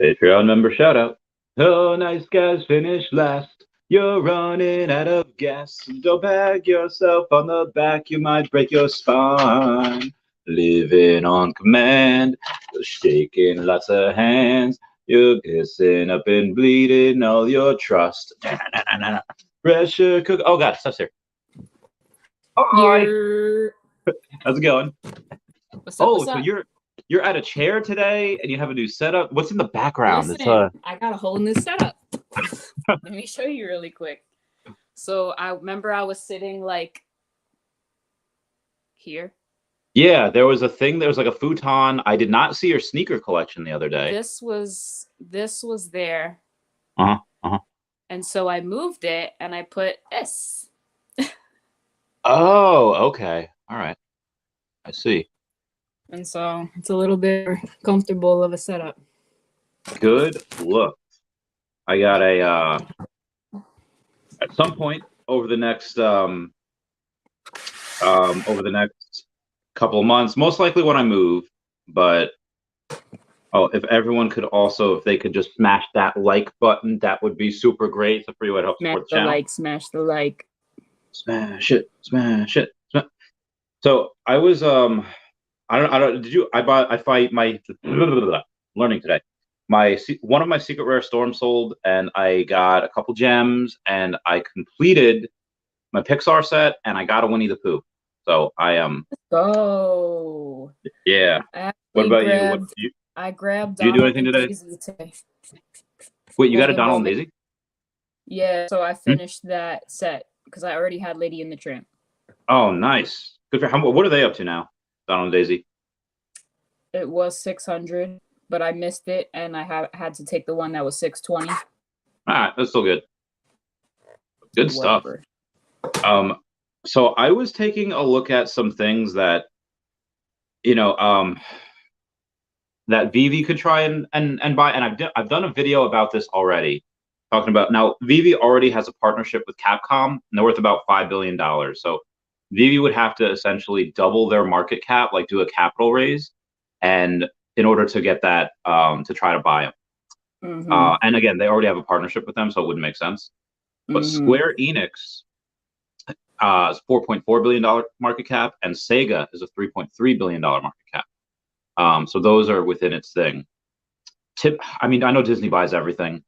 Patreon member shout out. Oh, nice guys finish last. You're running out of gas. Don't pat yourself on the back, you might break your spine. Living on command, shaking lots of hands. You're pissing up and bleeding all your trust. Pressure cook. Oh God, stuff's here. Hi, how's it going? What's up? Oh, What's so up? you're at a chair today, and you have a new setup. What's in the background? Listen, I got a whole new setup. Let me show you really quick. So I remember I was sitting like here. Yeah, there was a thing. There was like a futon. I did not see your sneaker collection the other day. This was there. Uh-huh. Uh-huh. And so I moved it and I put this. Oh, okay. All right. I see. And so it's a little bit more comfortable of a setup. Good look. I got a at some point over the next couple of months, most likely when I move, but oh, if everyone could also, if they could just smash that like button, that would be super great. It's a free way to help Smash support the the channel. like, smash the like. Smash it, smash it. So I was I don't did you I fight my learning today. One of my secret rare storms sold, and I got a couple gems, and I completed my Pixar set, and I got a Winnie the Pooh. So I am Go. yeah. What about you? I grabbed Did you do Donald anything and today? Daisy today. Wait, you got a Donald and Daisy? Yeah, so I finished that set because I already had Lady in the Tramp. Oh, nice. Good for what are they up to now, Donald and Daisy? It was 600, but I missed it, and I had to take the one that was 620. All right, that's still good. Good stuff. So I was taking a look at some things that, that Veve could try and buy, and I've done a video about this already, talking about now. Veve already has a partnership with Capcom, and they're worth about $5 billion. So Veve would have to essentially double their market cap, like do a capital raise, and in order to get that, to try to buy them. And again, they already have a partnership with them, so it wouldn't make sense. But Square Enix is $4.4 billion market cap, and Sega is a $3.3 billion market cap. So those are within its thing. I mean, I know Disney buys everything.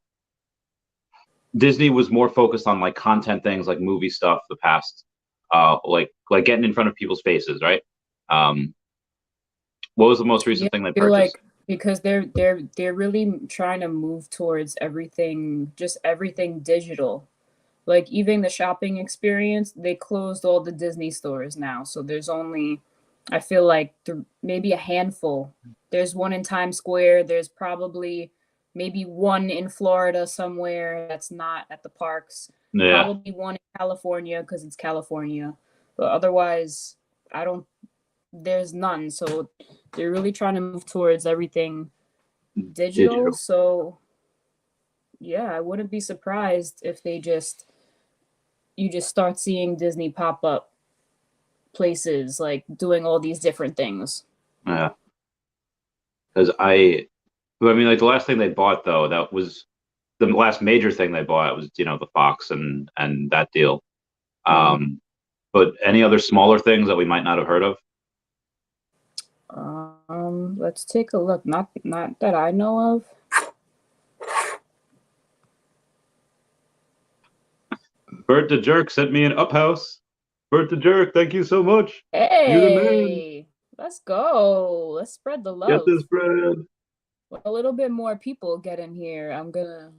Disney was more focused on like content things, like movie stuff, the past, like getting in front of people's faces, right? What was the most recent thing they purchased? Like, because they're really trying to move towards everything, just everything digital. Like even the shopping experience, they closed all the Disney stores now, so there's only, I feel like maybe a handful. There's one in Times Square. There's probably maybe one in Florida somewhere that's not at the parks. Yeah. Probably one in California because it's California. But otherwise, there's none. So they're really trying to move towards everything digital. So yeah, I wouldn't be surprised if you just start seeing Disney pop up places like doing all these different things. Yeah. Because I mean, like the last thing they bought though, that was the last major thing they bought was, the Fox and that deal. But any other smaller things that we might not have heard of? Let's take a look. Not that I know of. Bert the Jerk sent me an up house. Bert the Jerk, thank you so much. Hey, you're the man. Let's go. Let's spread the love. Get this bread. When a little bit more people get in here, I'm gonna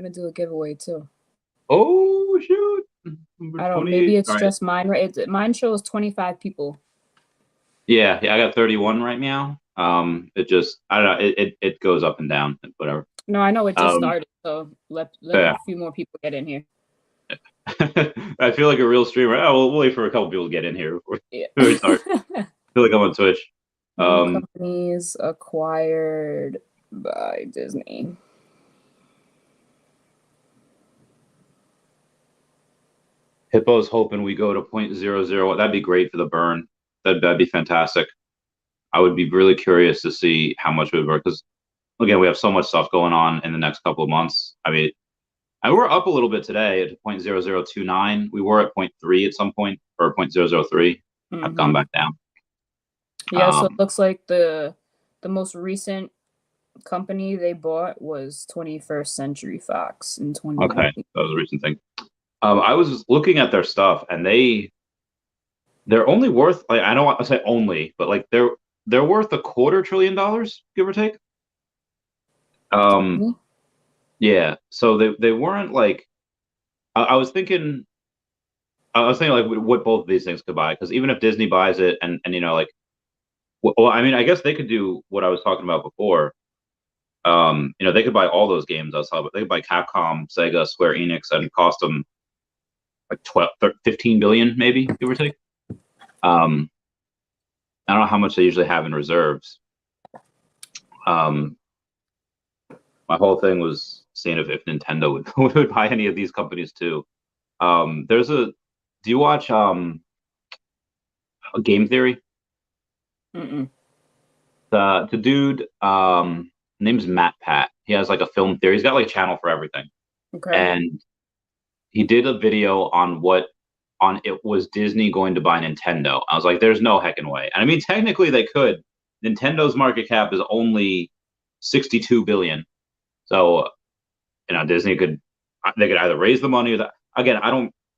do a giveaway too. Oh shoot! I don't. Maybe it's just mine. Right? Mine shows 25 people. Yeah, I got 31 right now. It just, I don't know. It goes up and down, whatever. No, I know it just started. So let a few more people get in here. I feel like a real streamer. Oh, we'll wait for a couple people to get in here before we start. I feel like I'm on Twitch. Companies acquired by Disney. Hippo's hoping we go to 0.00. That'd be great for the burn. That'd be fantastic. I would be really curious to see how much we would burn, because again, we have so much stuff going on in the next couple of months. I mean, and we're up a little bit today at 0.0029. We were at zero point 0.3 at some point, or 0.003. I've gone back down. Yeah, so it looks like the most recent company they bought was 21st Century Fox in 2019. Okay, that was a recent thing. I was looking at their stuff, and they're only worth, like, I don't want to say only, but like they're worth $250 billion, give or take. Yeah. So they weren't like I was thinking like what both of these things could buy, because even if Disney buys it and like, well, I mean, I guess they could do what I was talking about before. They could buy all those games outside, but they could buy Capcom, Sega, Square Enix, and cost them like 15 billion, maybe, give or take. I don't know how much they usually have in reserves. My whole thing was seeing if Nintendo would buy any of these companies too. Do you watch Game Theory? Mm-mm. The dude, name's Matt Pat. He has like a film theory. He's got like a channel for everything. Okay. And he did a video on it was Disney going to buy Nintendo. I was like, there's no heckin' way. And I mean, technically they could. Nintendo's market cap is only 62 billion. So, Disney could either raise the money or that. Again,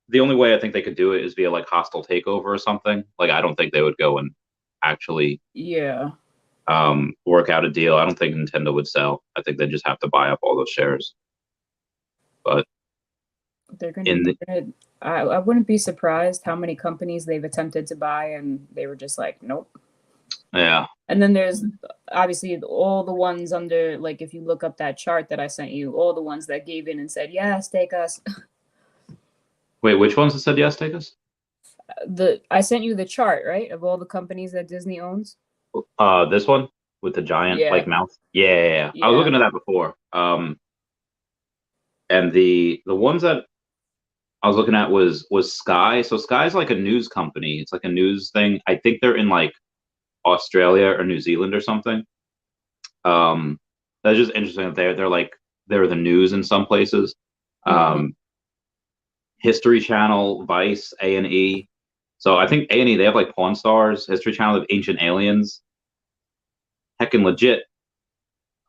the only way I think they could do it is via like hostile takeover or something. Like, I don't think they would go and actually work out a deal. I don't think Nintendo would sell. I think they just have to buy up all those shares. But I wouldn't be surprised how many companies they've attempted to buy and they were just like, nope. Yeah. And then there's obviously all the ones under, like, if you look up that chart that I sent you, all the ones that gave in and said, yes, take us. Wait, which ones that said yes, take us? I sent you the chart, right, of all the companies that Disney owns. This one with the giant like mouth. Yeah. I was looking at that before. And the ones that I was looking at was Sky. So Sky's like a news company. It's like a news thing. I think they're in like Australia or New Zealand or something. That's just interesting that they're the news in some places. History Channel, Vice, A&E. So I think A&E, they have like Pawn Stars. History Channel, of Ancient Aliens. Heckin' legit.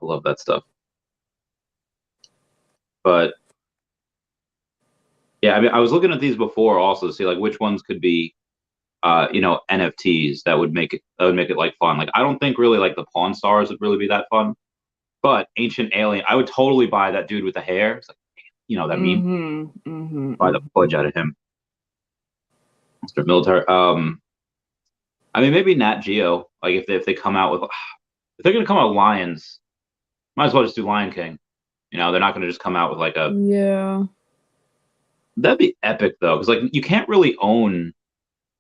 I love that stuff. But yeah, I mean, I was looking at these before also to see like which ones could be NFTs that would make it like fun. Like, I don't think really like the Pawn Stars would really be that fun. But Ancient Alien, I would totally buy that dude with the hair. It's like, that meme. Buy the fudge out of him. Mr. Military. I mean, maybe Nat Geo. Like, if they come out with, if they're gonna come out with lions, might as well just do Lion King. They're not gonna just come out with like a. Yeah. That'd be epic though, because like you can't really own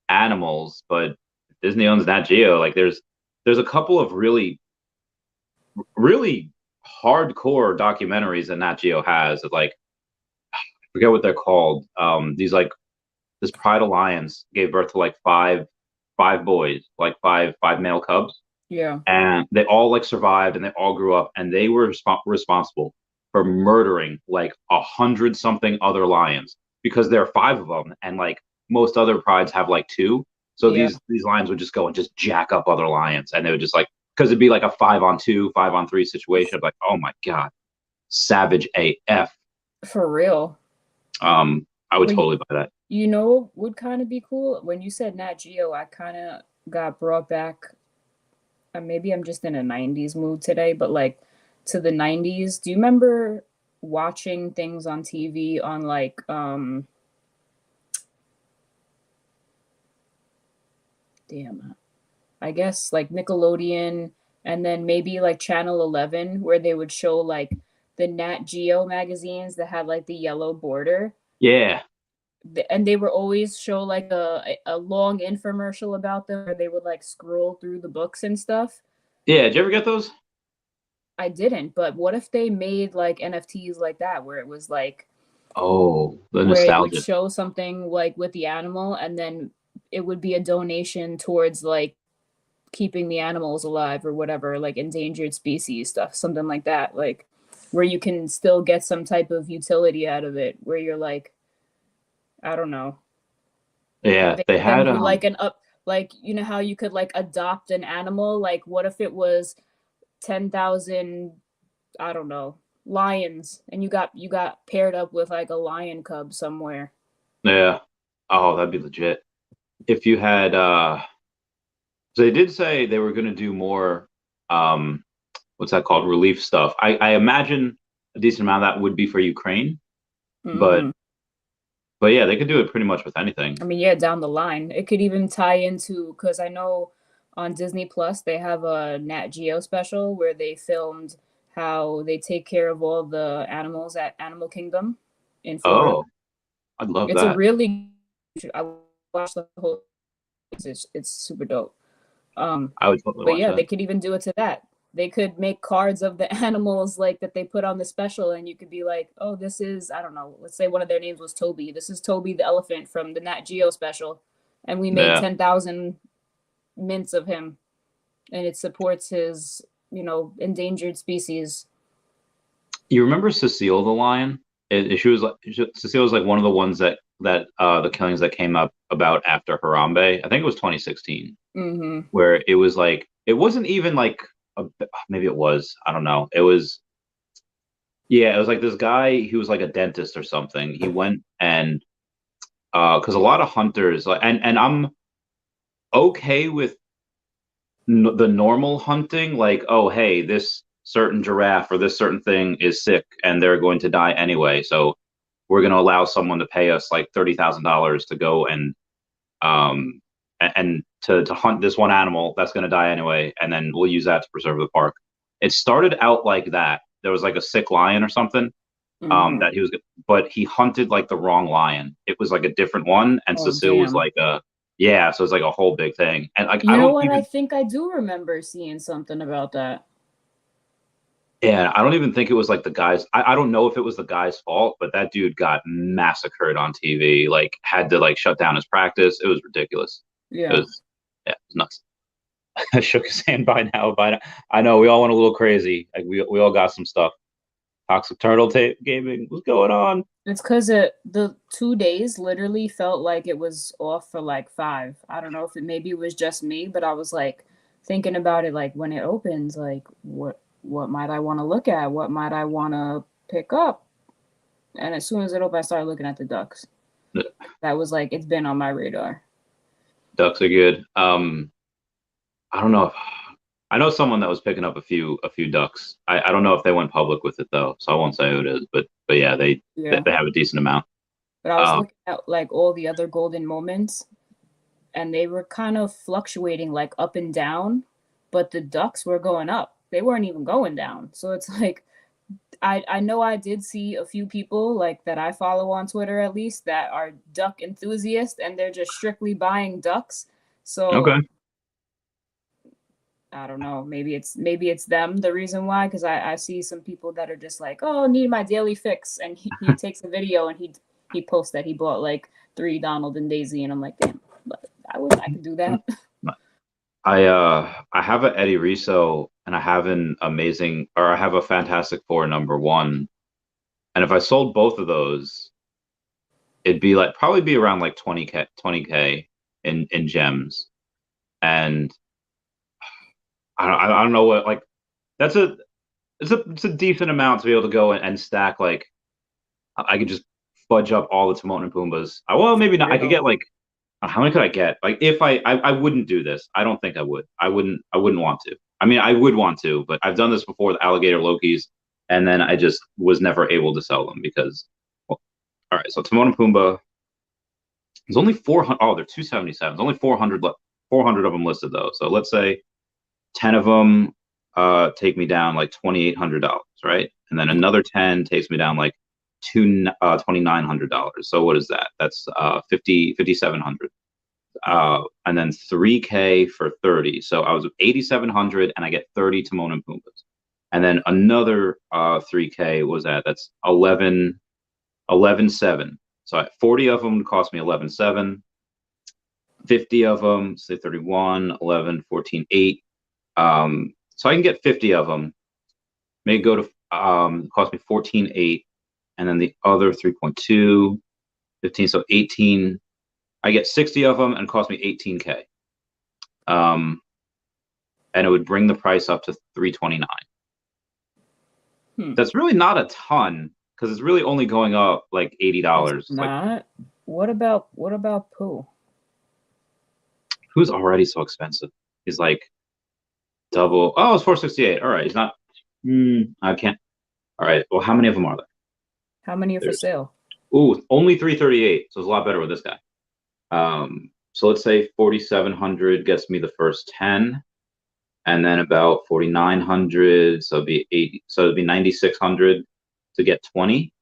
animals, but Disney owns Nat Geo. Like, there's a couple of really, really hardcore documentaries that Nat Geo has that, like, I forget what they're called. These like this Pride of Lions gave birth to like five boys, like five male cubs. Yeah. And they all like survived and they all grew up, and they were responsible for murdering like 100-something other lions, because there are 5 of them, and like most other prides have like 2. So these lions would just go and just jack up other lions, and they would just like, because it'd be like a 5-on-2, 5-on-3 situation of like, oh my God, savage AF. For real. I would totally buy that. Would kind of be cool? When you said Nat Geo, I kind of got brought back. Maybe I'm just in a 90s mood today, but like to the 90s. Do you remember watching things on TV on like I guess like Nickelodeon, and then maybe like Channel 11, where they would show like the Nat Geo magazines that had like the yellow border. Yeah. And they would always show like a long infomercial about them, where they would like scroll through the books and stuff. Yeah, did you ever get those? I didn't, but what if they made like NFTs like that, where it was like, oh, the where nostalgia. it would show something like with the animal, and then it would be a donation towards like keeping the animals alive or whatever, like endangered species stuff, something like that, like where you can still get some type of utility out of it, where you're like, I don't know, Yeah, they they send had you like an up, like you know how you could like adopt an animal, like what if it was 10,000, I don't know, lions, and you got paired up with like a lion cub somewhere. yeah. Oh, that'd be legit. If you had so they did say they were gonna do more what's that called? Relief stuff. I imagine a decent amount of that would be for Ukraine, but Hmm. yeah, they could do it pretty much with anything. I mean, yeah, down the line. It could even tie into, because I know on Disney Plus they have a Nat Geo special where they filmed how they take care of all the animals at Animal Kingdom in Florida. Oh, I'd love It's a that. really, I watched the whole, it's super dope. I would totally But watch yeah, that. they could even do it to that. They could make cards of the animals like that they put on the special, and you could be like, "Oh, this is, I don't know. Let's say one of their names was Toby. This is Toby the elephant from the Nat Geo special, and we made Yeah. 10,000 mints of him, and it supports his, endangered species." You remember Cecile the lion? She was like Cecile was like one of the ones that the killings that came up about after Harambe. I think it was 2016, Mm-hmm. where it was like it wasn't even like a, maybe it was, I don't know. It was, yeah, it was like this guy. He was like a dentist or something. He went and because a lot of hunters like and I'm okay with the normal hunting, like, oh, hey, this certain giraffe or this certain thing is sick and they're going to die anyway. So we're going to allow someone to pay us like $30,000 to go um and to hunt this one animal that's going to die anyway, and then we'll use that to preserve the park. It started out like that. There was like a sick lion or something Mm-hmm. that he was, but he hunted like the wrong lion. It was like a different one, and Oh, Cecile was damn. like a yeah, so it's like a whole big thing. And like I You know don't what? I even think I do remember seeing something about that. Yeah, I don't even think it was like the guy's. I don't know if it was the guy's fault, but that dude got massacred on TV. Like, had to like shut down his practice. It was ridiculous. It Yeah. was, yeah, it was nuts. I shook his hand by now. I know we all went a little crazy. Like we all got some stuff. Toxic Turtle tape gaming. What's going on? It's because the 2 days literally felt like it was off for like five. I don't know if it maybe it was just me, but I was like thinking about it like when it opens, like what might I want to look at? What might I want to pick up? And as soon as it opened, I started looking at the ducks. That was like it's been on my radar. Ducks are good. I don't know if I know someone that was picking up a few ducks. I don't know if they went public with it though, so I won't say who it is. But yeah, they Yeah. have a decent amount. But I was Um, looking at like all the other golden moments, and they were kind of fluctuating like up and down, but the ducks were going up. They weren't even going down. So it's like I know I did see a few people like that I follow on Twitter at least that are duck enthusiasts and they're just strictly buying ducks. So okay. I don't know. Maybe it's them the reason why, because I see some people that are just like, oh, need my daily fix, and he takes a video and he posts that he bought like three Donald and Daisy, and I'm like, damn, but I could do that. I have a Eddie Riso and I have an amazing or I have a Fantastic Four #1. And if I sold both of those, it'd be like probably be around like 20K in gems. And I don't know what like that's a it's a decent amount to be able to go and stack like I could just fudge up all the Timon and Pumbas. Well, maybe not. I could Real. get like how many could I get? Like if I wouldn't do this. I don't think I would. I wouldn't want to. I mean, I would want to, but I've done this before with alligator Lokis, and then I just was never able to sell them because. Well, all right, so Timon and Pumbaa. There's only 400. Oh, they're 277. There's only 400 of them listed though. So let's say 10 of them take me down like $2,800, right? And then another 10 takes me down like $2,900. So what is that? That's 5,700. And then 3K for 30. So I was 8,700 and I get 30 Timon and Pumbas. And then another 3K was that's 11,7. So 40 of them cost me 11,7. 50 of them, say 31, 11, 14, 8. So I can get 50 of them. May go to cost me 14.8, and then the other 3.2, 15, so 18. I get 60 of them and cost me 18K. And it would bring the price up to 329. That's really not a ton because it's really only going up like $80. It's not. What about Pooh? Pooh's already so expensive. He's like double. Oh, it's 468. All right, he's not. I can't. All right. Well, how many of them are there? How many are for sale? Ooh, only 338. So it's a lot better with this guy. So let's say 4,700 gets me the first 10, and then about 4,900. So it'd be 80. So it'd be 9,600 to get 20,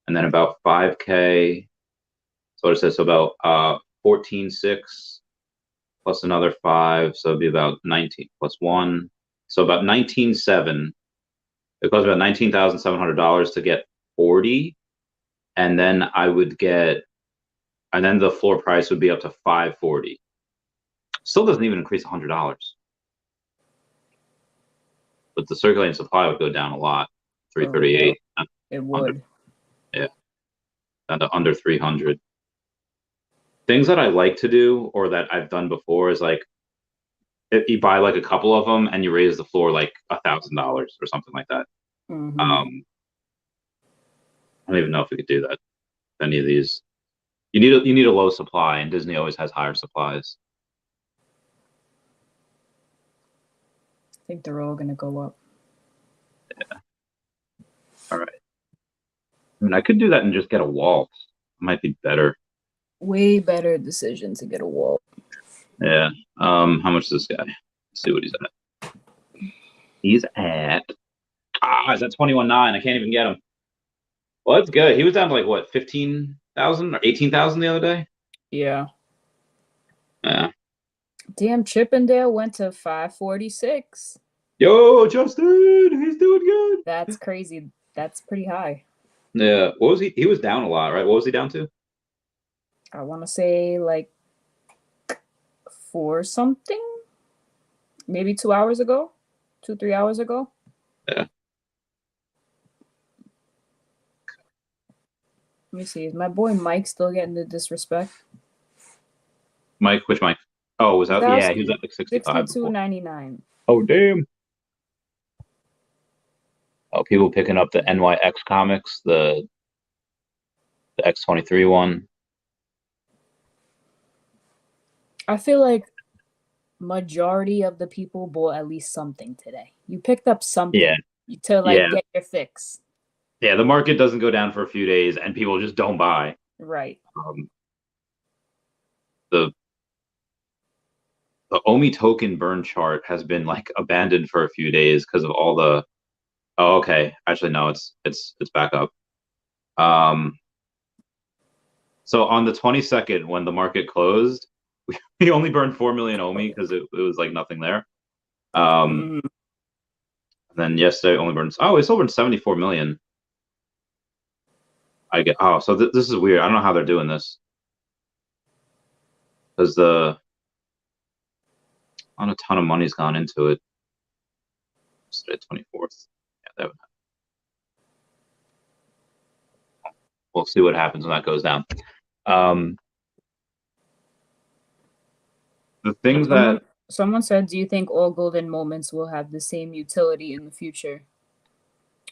and then about 5K. So it says so about 14,600 plus another 5. So it'd be about 19 plus 1. So about 19,700. It costs about $19,700 to get 40, and then I would get, and then the floor price would be up to 540. Still doesn't even increase $100, but the circulating supply would go down a lot. 338. It would. Down to under 300. Things that I like to do or that I've done before is like if you buy like a couple of them and you raise the floor like $1,000 or something like that. Mm-hmm. I don't even know if we could do that. Any of these, you need a low supply, and Disney always has higher supplies. I think they're all gonna go up. Yeah. All right. I mean, I could do that and just get a wall. It might be better. Way better decision to get a wall. Yeah. How much is this guy? Let's see what he's at. He's at he's at 21.9. I can't even get him. Well, that's good. He was down to like what, 15,000 or 18,000 the other day? Yeah. Yeah. Damn, Chippendale went to 546. Yo, Justin, he's doing good. That's crazy. That's pretty high. Yeah. What was he? He was down a lot, right? What was he down to? I want to say like 4 something. Maybe 2 hours ago. 2-3 hours ago. Yeah. Let me see. Is my boy Mike still getting the disrespect? Mike, which Mike? Oh, was that? Yeah, he was at like 65. 62.99. Oh, damn. Oh, people picking up the NYX comics, the X23 one. I feel like majority of the people bought at least something today. You picked up something to get your fix. Yeah, the market doesn't go down for a few days, and people just don't buy. Right. The Omi token burn chart has been like abandoned for a few days because of all the. Oh, okay. Actually, no, it's back up. So on the 22nd, when the market closed, we only burned 4 million Omi because it was like nothing there. And then yesterday only burned. Oh, we still burned 74 million. So this is weird. I don't know how they're doing this because a ton of money's gone into it. Yesterday, 24th. Yeah, we'll see what happens when that goes down. The things someone said, do you think all golden moments will have the same utility in the future?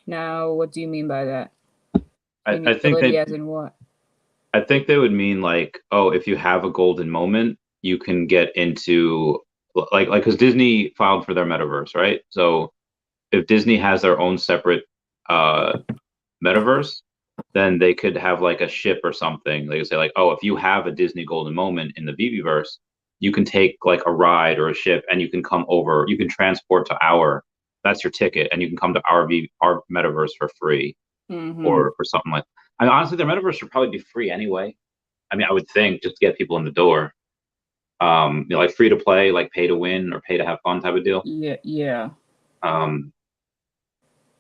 Now, what do you mean by that? I think as in what? I think they would mean like, oh, if you have a golden moment, you can get into like because Disney filed for their metaverse, right? So if Disney has their own separate metaverse, then they could have like a ship or something. They could say like, oh, if you have a Disney golden moment in the Viviverse, you can take like a ride or a ship and you can come over, you can transport to that's your ticket, and you can come to our metaverse for free. Or something like. I mean, honestly, their metaverse should probably be free anyway. I mean, I would think just to get people in the door. Like free to play, like pay to win or pay to have fun type of deal. Yeah.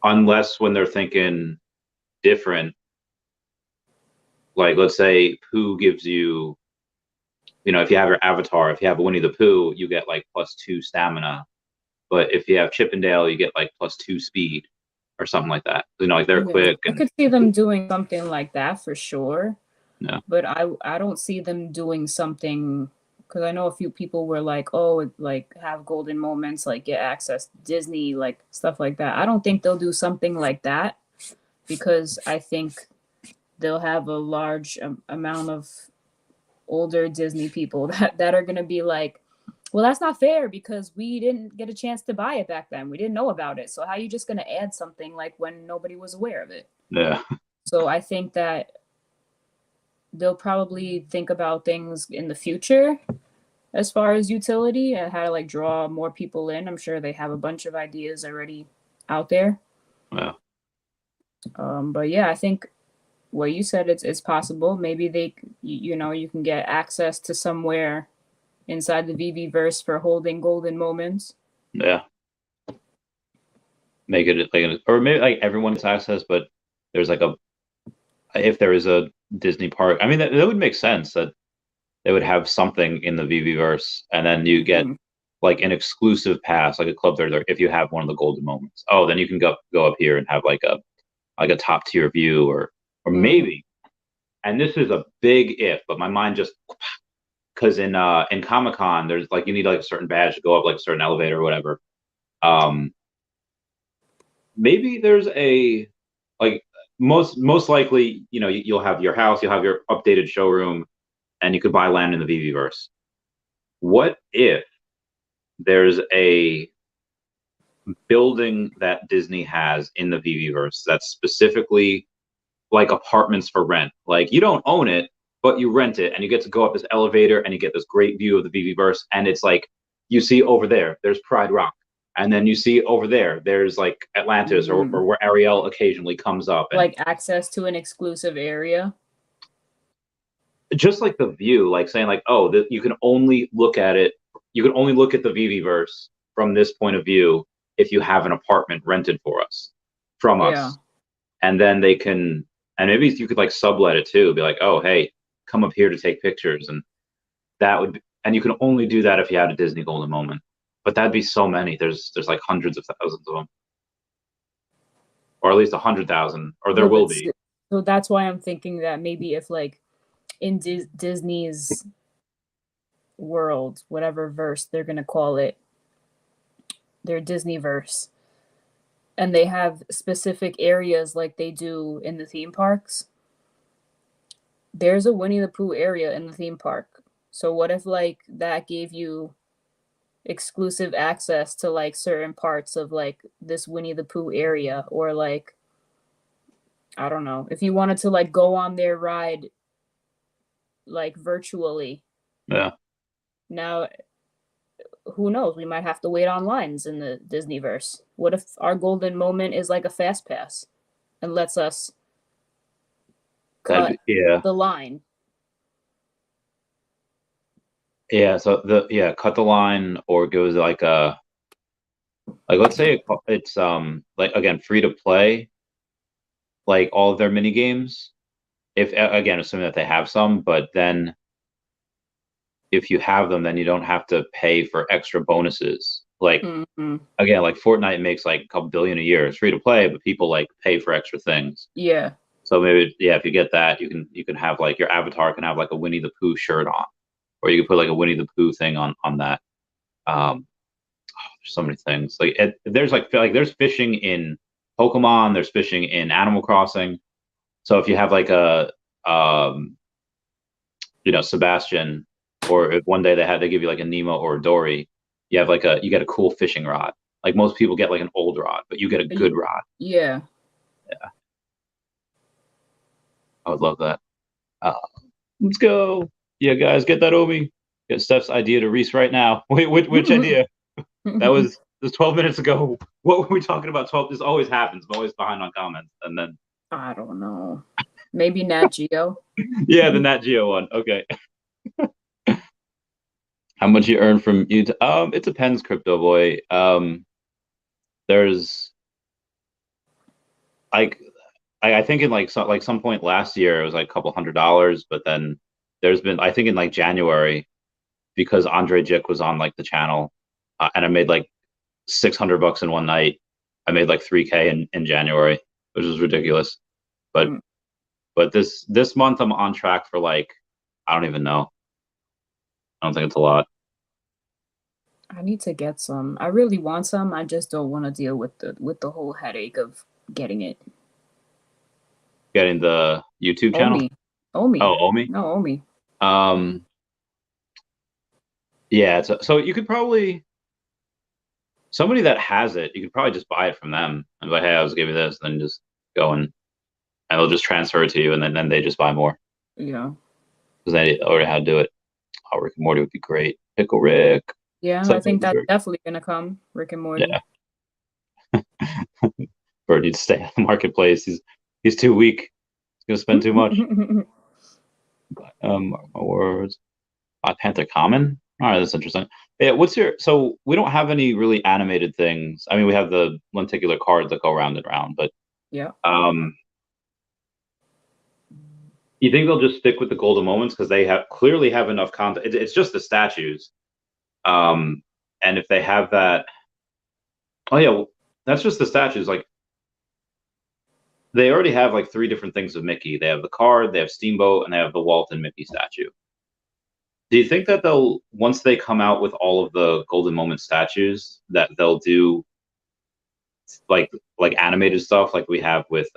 Unless when they're thinking different, like let's say who gives you if you have your avatar, if you have Winnie the Pooh, you get like +2 stamina. But if you have Chippendale, you get like +2 speed or something like that. Like they're Yeah. quick I and could see them doing something like that for sure. yeah, But I don't see them doing something because I know a few people were like, oh, like have golden moments, like get access to Disney, like stuff like that. I don't think they'll do something like that because I think they'll have a large amount of older Disney people that are gonna be like, well, that's not fair because we didn't get a chance to buy it back then. We didn't know about it. So how are you just gonna add something like when nobody was aware of it? yeah, So I think that they'll probably think about things in the future as far as utility and how to like draw more people in. I'm sure they have a bunch of ideas already out there. yeah. But yeah, I think what you said it's possible. Maybe you can get access to somewhere inside the VV verse for holding golden moments. Yeah. Make it like, or maybe like everyone gets access, but there's like if there is a Disney park, I mean, that would make sense that they would have something in the VV-verse, and then you get like an exclusive pass, like a club there, if you have one of the golden moments. Oh, then you can go up here and have like a top tier view, or maybe, and this is a big if, but my mind just, because in Comic-Con there's like you need like a certain badge to go up like a certain elevator or whatever. Maybe there's a like most likely, you'll have your house, you'll have your updated showroom, and you could buy land in the VV-verse. What if there's a building that Disney has in the VV-verse that's specifically like apartments for rent? Like you don't own it, but you rent it, and you get to go up this elevator, and you get this great view of the VV-verse, and it's like you see over there's Pride Rock, and then you see over there's like Atlantis, or where Ariel occasionally comes up, and like access to an exclusive area. just like the view, like saying like, oh, you can only look at it. You can only look at the VV-verse from this point of view if you have an apartment rented from us. And then they can, and maybe you could like sublet it too. Be like, oh, hey, come up here to take pictures, and and you can only do that if you had a Disney Golden Moment. But that'd be so many. There's like hundreds of thousands of them, or at least 100,000, or there will be. So that's why I'm thinking that maybe if like in Disney's world, whatever verse they're gonna call it, their Disney verse, and they have specific areas like they do in the theme parks. There's a Winnie the Pooh area in the theme park. So what if like that gave you exclusive access to like certain parts of like this Winnie the Pooh area, or like I don't know, if you wanted to like go on their ride like virtually. Yeah. Now, who knows? We might have to wait on lines in the Disneyverse. What if our golden moment is like a fast pass and lets us cut the line? Yeah, so cut the line, or goes like let's say it's like again free to play, like all of their mini games. If again, assuming that they have some, but then if you have them, then you don't have to pay for extra bonuses. Like again, like Fortnite makes like a couple billion a year. It's free to play, but people like pay for extra things. Yeah. So maybe if you get that, you can have like your avatar can have like a Winnie the Pooh shirt on, or you can put like a Winnie the Pooh thing on that. There's so many things. Like there's there's fishing in Pokemon. There's fishing in Animal Crossing. So if you have like a Sebastian, or if one day they give you like a Nemo or a Dory, you get a cool fishing rod. Like most people get like an old rod, but you get a good rod. Yeah. Yeah. I would love that. Let's go. Yeah, guys, get that Omi. Get Steph's idea to Reese right now. Wait, which idea? That was 12 minutes ago. What were we talking about? 12. This always happens. I'm always behind on comments, and then I don't know. Maybe Nat Geo. Yeah, the Nat Geo one. Okay. How much you earn from you? It depends, Crypto Boy. There's like I think in like some point last year it was like a couple $100, but then there's been, I think in like January because Andre Jick was on like the channel, and I made like $600 in one night. I made like 3K in January, which was ridiculous. But but this month I'm on track for like, I don't even know. I don't think it's a lot. I need to get some. I really want some. I just don't want to deal with the whole headache of getting it. Getting the YouTube channel. Omi. Oh, Omi. No, Omi. Yeah. So you could probably, somebody that has it, you could probably just buy it from them and be like, hey, I was giving this, and then just go and they'll just transfer it to you, and then they just buy more. Yeah. Because they already had to do it. Oh, Rick and Morty would be great. Pickle Rick. Yeah, I think that's definitely gonna come. Rick and Morty. Yeah. Bird needs to stay at the marketplace. He's too weak. He's gonna spend too much. My words. Black Panther common. All right, that's interesting. Yeah, so we don't have any really animated things. I mean, we have the lenticular cards that go round and round, but yeah. You think they'll just stick with the golden moments because they clearly have enough content? It's just the statues, and if they have that, oh yeah, well, that's just the statues. Like they already have like 3 different things of Mickey. They have the card, they have Steamboat, and they have the Walt and Mickey statue. Do you think that once they come out with all of the golden moment statues, that they'll do like animated stuff like we have with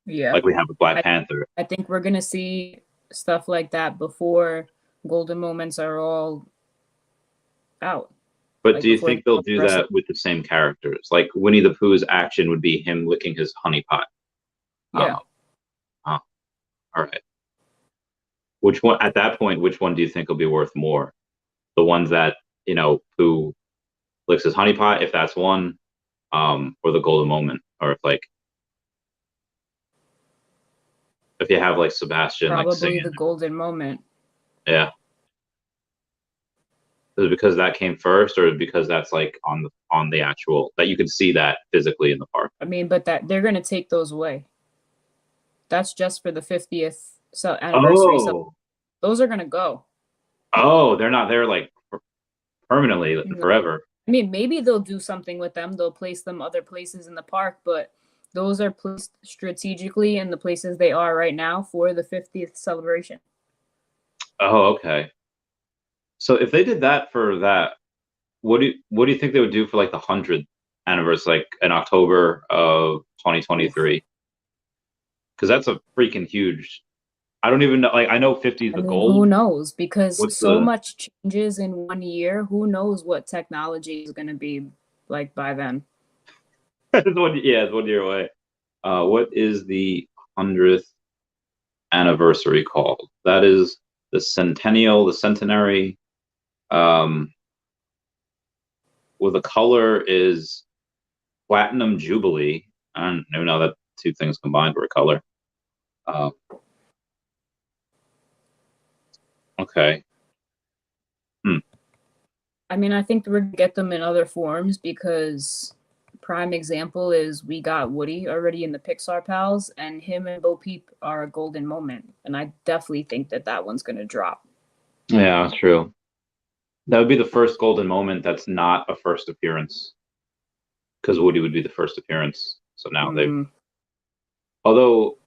yeah, like we have with Black Panther? I think we're gonna see stuff like that before golden moments are all out. But like, do you think they'll do that with the same characters? Like Winnie the Pooh's action would be him licking his honey pot. Yeah. All right. Which one at that point? Which one do you think will be worth more? The ones that Pooh licks his honey pot, if that's one, or the golden moment, or if you have like Sebastian, probably like singing the golden moment. Yeah. Is it because that came first, or because that's like on the actual that you can see that physically in the park? I mean, but that they're gonna take those away. That's just for the 50th anniversary. So those are gonna go. Oh, they're not there like permanently, forever. I mean, maybe they'll do something with them. They'll place them other places in the park, but those are placed strategically in the places they are right now for the 50th celebration. Oh, okay. So if they did that for that, what do you think they would do for like the 100th anniversary, like in October of 2023? Because that's a freaking huge. I don't even know. Like I know 50 is the goal. Who knows? Because much changes in 1 year. Who knows what technology is going to be like by then? It's 1 year away. What is the 100th anniversary called? That is the centenary. Well, the color is Platinum Jubilee. I don't even know that 2 things combined were a color. Okay. I mean, I think we're gonna get them in other forms because prime example is we got Woody already in the Pixar Pals, and him and Bo Peep are a golden moment, and I definitely think that one's gonna drop. Yeah, that's true. That would be the first golden moment that's not a first appearance, because Woody would be the first appearance. So now although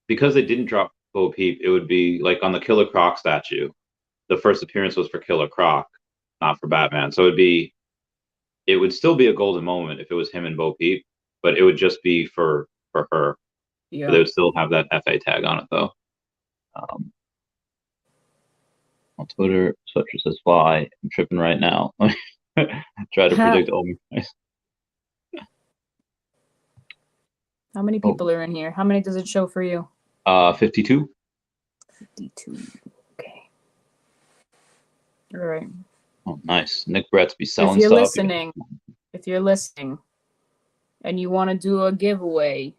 because they didn't drop Bo Peep, it would be like on the Killer Croc statue. The first appearance was for Killer Croc, not for Batman. So it would still be a golden moment if it was him and Bo Peep, but it would just be for her. Yeah. But they would still have that FA tag on it though. On Twitter, Sutter says fly. I'm tripping right now. Try to predict Omi. How many people are in here? How many does it show for you? 52. 52. Okay. All right. Oh, nice. Nick Brett's be selling stuff. If you're listening, and you want to do a giveaway,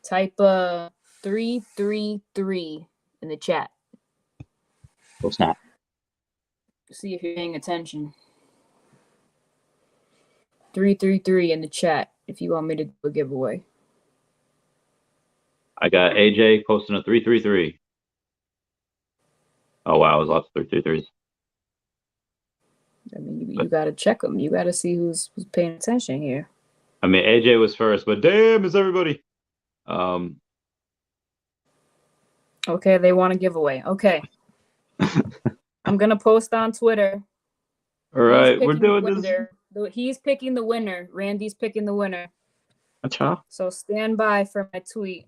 type 333 in the chat. Oh, snap. See if you're paying attention. 333 in the chat if you want me to do a giveaway. I got AJ posting a 333. Oh wow, there's lots of 333s. I mean, you got to check them. You got to see who's paying attention here. I mean, AJ was first, but damn, is everybody? Um, Okay, they want a giveaway. Okay. I'm going to post on Twitter. all right, we're doing this. He's picking the winner. Randy's picking the winner. Acha. So stand by for my tweet.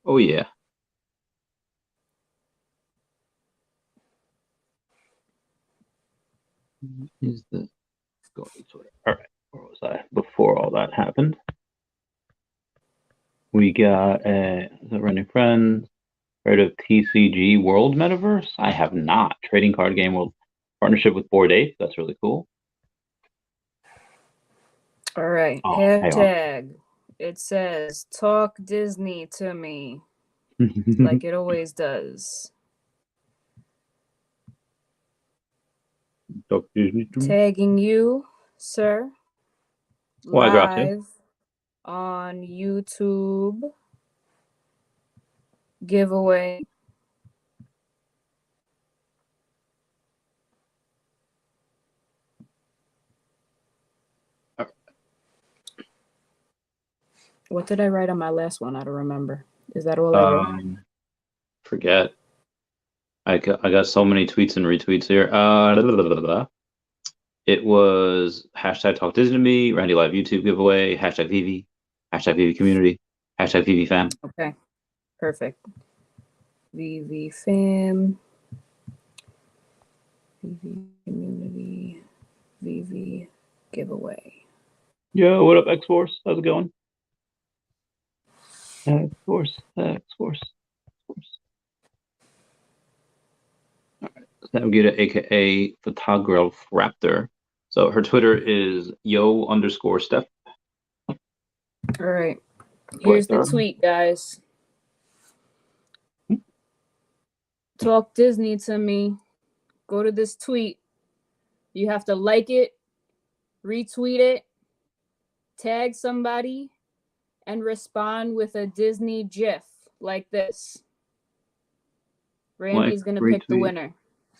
Oh yeah. Is the go to Twitter? All right, where was I before all that happened? We got the running friends. Heard of TCG World Metaverse? I have not. Trading card game world partnership with Bored Ape. That's really cool. All right. Oh, Hashtag. It says, talk Disney to me. Like it always does. Talk Disney to me. Tagging you, sir. Why, Live on YouTube. Giveaway. What did I write on my last one? I don't remember. Is that all I wrote? Forget. I got so many tweets and retweets here. It was hashtag Talk Disney to me, Randy Live YouTube giveaway, hashtag Vivi, hashtag Vivi community, hashtag Vivi fam. Okay, perfect. Vivi fam, Vivi community, Vivi giveaway. Yo, what up, X Force? How's it going? X Force, X Force. All right, Sam Gita, aka Photograph Raptor. So her Twitter is yo_Steph. All right, here's the tweet, guys. Talk Disney to me. Go to this tweet. You have to like it, retweet it, tag somebody, and respond with a Disney GIF like this. Randy's going to pick the winner.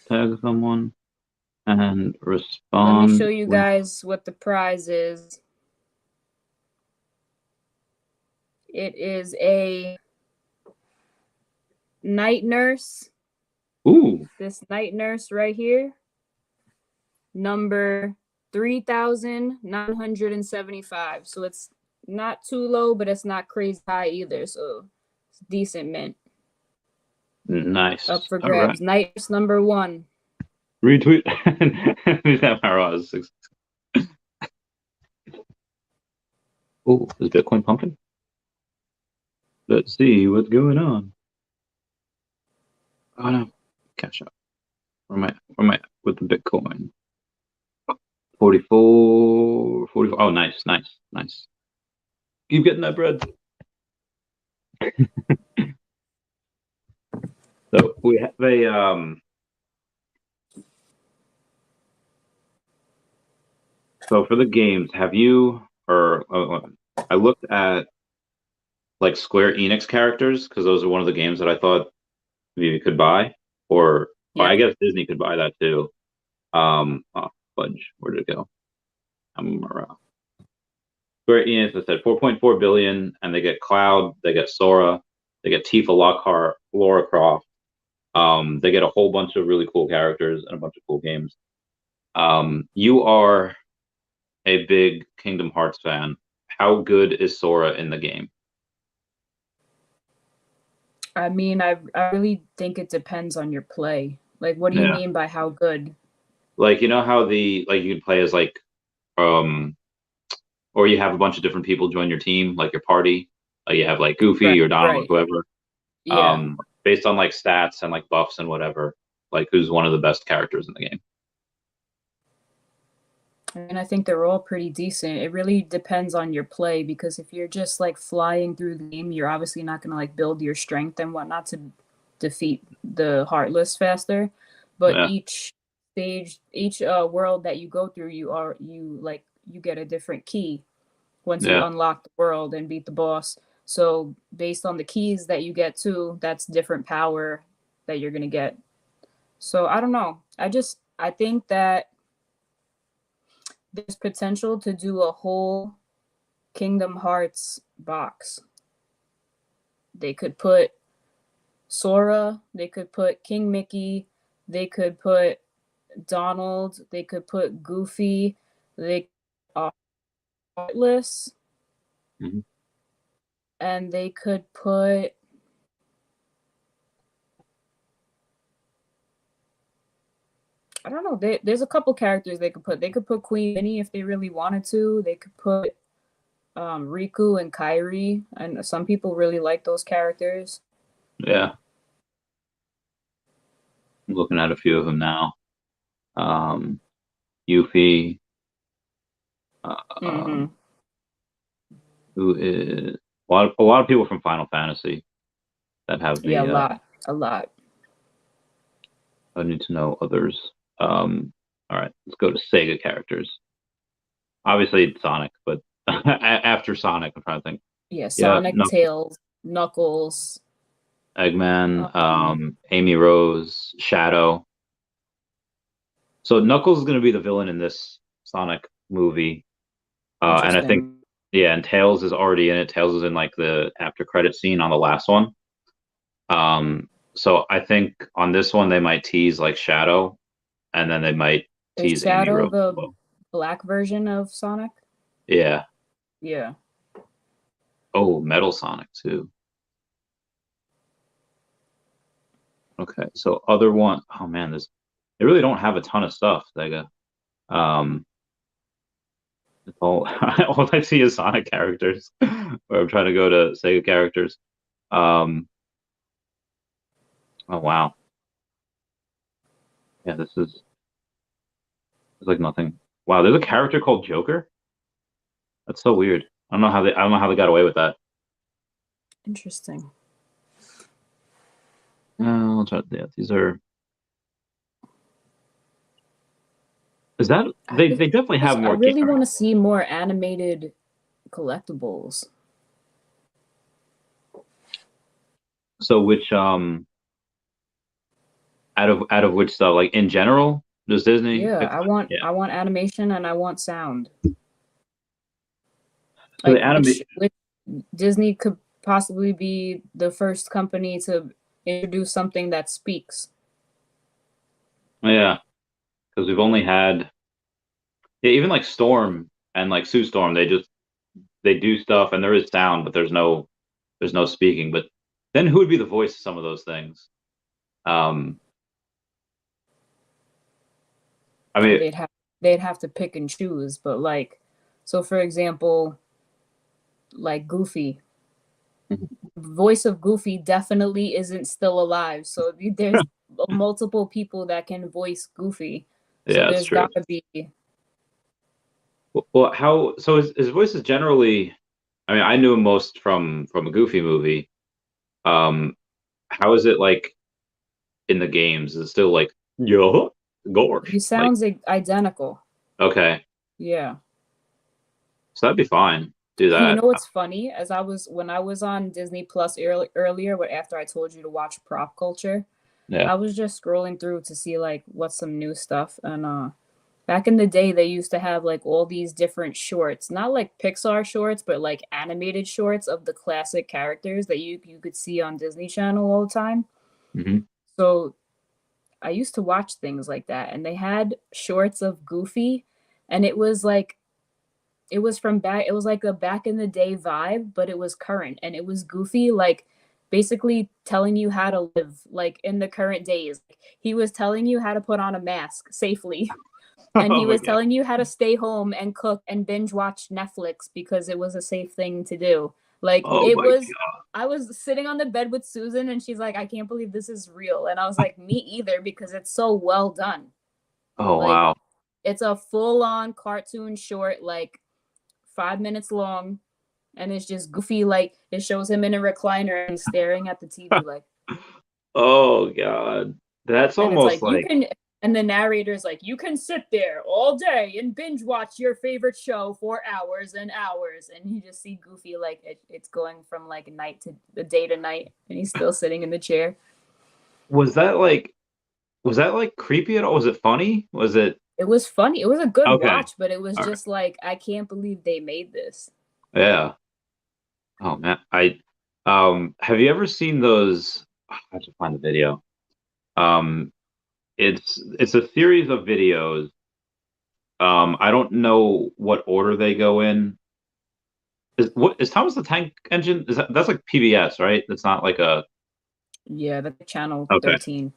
Tag someone and respond. Let me show you guys what the prize is. It is a night nurse. Ooh. This night nurse right here. Number 3,975. So it's not too low, but it's not crazy high either. So it's decent mint. Nice. Up for grabs. Right. Night nurse number 1. Retweet. Oh, is Bitcoin pumping? Let's see what's going on. Oh no, cash out. Where am I with the Bitcoin? 44. Oh, nice. Keep getting that bread. So we have a so for the games, have you I looked at like Square Enix characters because those are one of the games that I thought you could buy, or I guess Disney could buy that too. Oh, fudge, where did it go? Square Enix, I said 4.4 billion, and they get Cloud, they get Sora, they get Tifa Lockhart, Lara Croft. They get a whole bunch of really cool characters and a bunch of cool games. You are a big Kingdom Hearts fan. How good is Sora in the game? I mean, I really think it depends on your play. Like, what do you mean by how good? Like, you know how you can play as like, or you have a bunch of different people join your team, like your party. You have like Goofy or Donald or whoever. Yeah. Based on like stats and like buffs and whatever, like who's one of the best characters in the game? And I think they're all pretty decent. It really depends on your play, because if you're just like flying through the game, you're obviously not going to like build your strength and whatnot to defeat the Heartless faster. But each stage, each world that you go through, you get a different key once you unlock the world and beat the boss. So based on the keys that you get too, that's different power that you're gonna get. So I don't know. I think that there's potential to do a whole Kingdom Hearts box. They could put Sora, they could put King Mickey, they could put Donald, they could put Goofy, they Heartless, Mhm. and they could put I don't know. There's a couple characters they could put. They could put Queen Minnie if they really wanted to. They could put Riku and Kairi, and some people really like those characters. Yeah. I'm looking at a few of them now. Yuffie, Mm-hmm. who is a lot of people from Final Fantasy that have Yeah, the a lot. I need to know others. All right, let's go to Sega characters. Obviously Sonic, but after Sonic, I'm trying to think. Yeah, Yeah, Sonic, Tails, Knuckles. Eggman, Amy Rose, Shadow. So Knuckles is going to be the villain in this Sonic movie, and I think and Tails is already in it. Tails is in like the after credit scene on the last one. So I think on this one they might tease like Shadow, and then they might tease Is Shadow Amy Rose. the black version of Sonic? Yeah. Yeah. Oh, Metal Sonic too. Okay, so other one. Oh man, they really don't have a ton of stuff, Sega. It's all all I see is Sonic characters. Where I'm trying to go to Sega characters. Oh wow. Yeah, this is it's like nothing. Wow, there's a character called Joker. That's so weird. I don't know how they got away with that. Interesting. I'll try. Yeah, these are. Is that they definitely have I more. really want to see more animated collectibles. So which out of which stuff, like in general, does Disney Yeah, pick? I want animation and I want sound. So Like the anime. which Disney could possibly be the first company to introduce something that speaks. Yeah, because we've only had even like Storm and like Sue Storm. They do stuff and there is sound, but there's no speaking. But then who would be the voice of some of those things? I mean, They'd have to pick and choose, but like so for example, like Goofy. Voice of Goofy definitely isn't still alive. So there's multiple people that can voice Goofy. So yeah, that's there's true. gotta be Well, how so his voice is generally. I mean, I knew him most from a Goofy movie. How is it like in the games? Is it still like yo Gorsh? he sounds like, identical. Okay, Yeah. so that'd be fine. Do You that. know what's funny? When I was on Disney Plus earlier, after I told you to watch Prop Culture, Yeah. I was just scrolling through to see like what's some new stuff. And back in the day, they used to have like all these different shorts, not like Pixar shorts, but like animated shorts of the classic characters that you could see on Disney Channel all the time. Mm-hmm. So I used to watch things like that, and they had shorts of Goofy, and it was like it was like a back in the day vibe, but it was current, and it was Goofy like basically telling you how to live like in the current days. He was telling you how to put on a mask safely. And he Oh my was God. telling you how to stay home and cook and binge watch Netflix because it was a safe thing to do. Like Oh it my was God. I was sitting on the bed with Susan and she's like, I can't believe this is real. And I was like, me either, because it's so well done. Oh Like wow. it's a full on cartoon short, like 5 minutes long, and it's just Goofy, like it shows him in a recliner and staring at the TV like Oh God. That's and it's almost like you like can and the narrator's like, you can sit there all day and binge watch your favorite show for hours and hours. And you just see Goofy like it's going from like night to the day to night, and he's still sitting in the chair. Was that like creepy at all? Was it funny? Was it It was funny. It was a good okay? watch, but it was All right. just like I can't believe they made this. Yeah. Oh man, I have you ever seen those? I have to find the video. Um, it's a series of videos. I don't know what order they go in. Is Thomas the Tank Engine? That's like PBS, right? It's not like a Yeah, the channel okay. 13.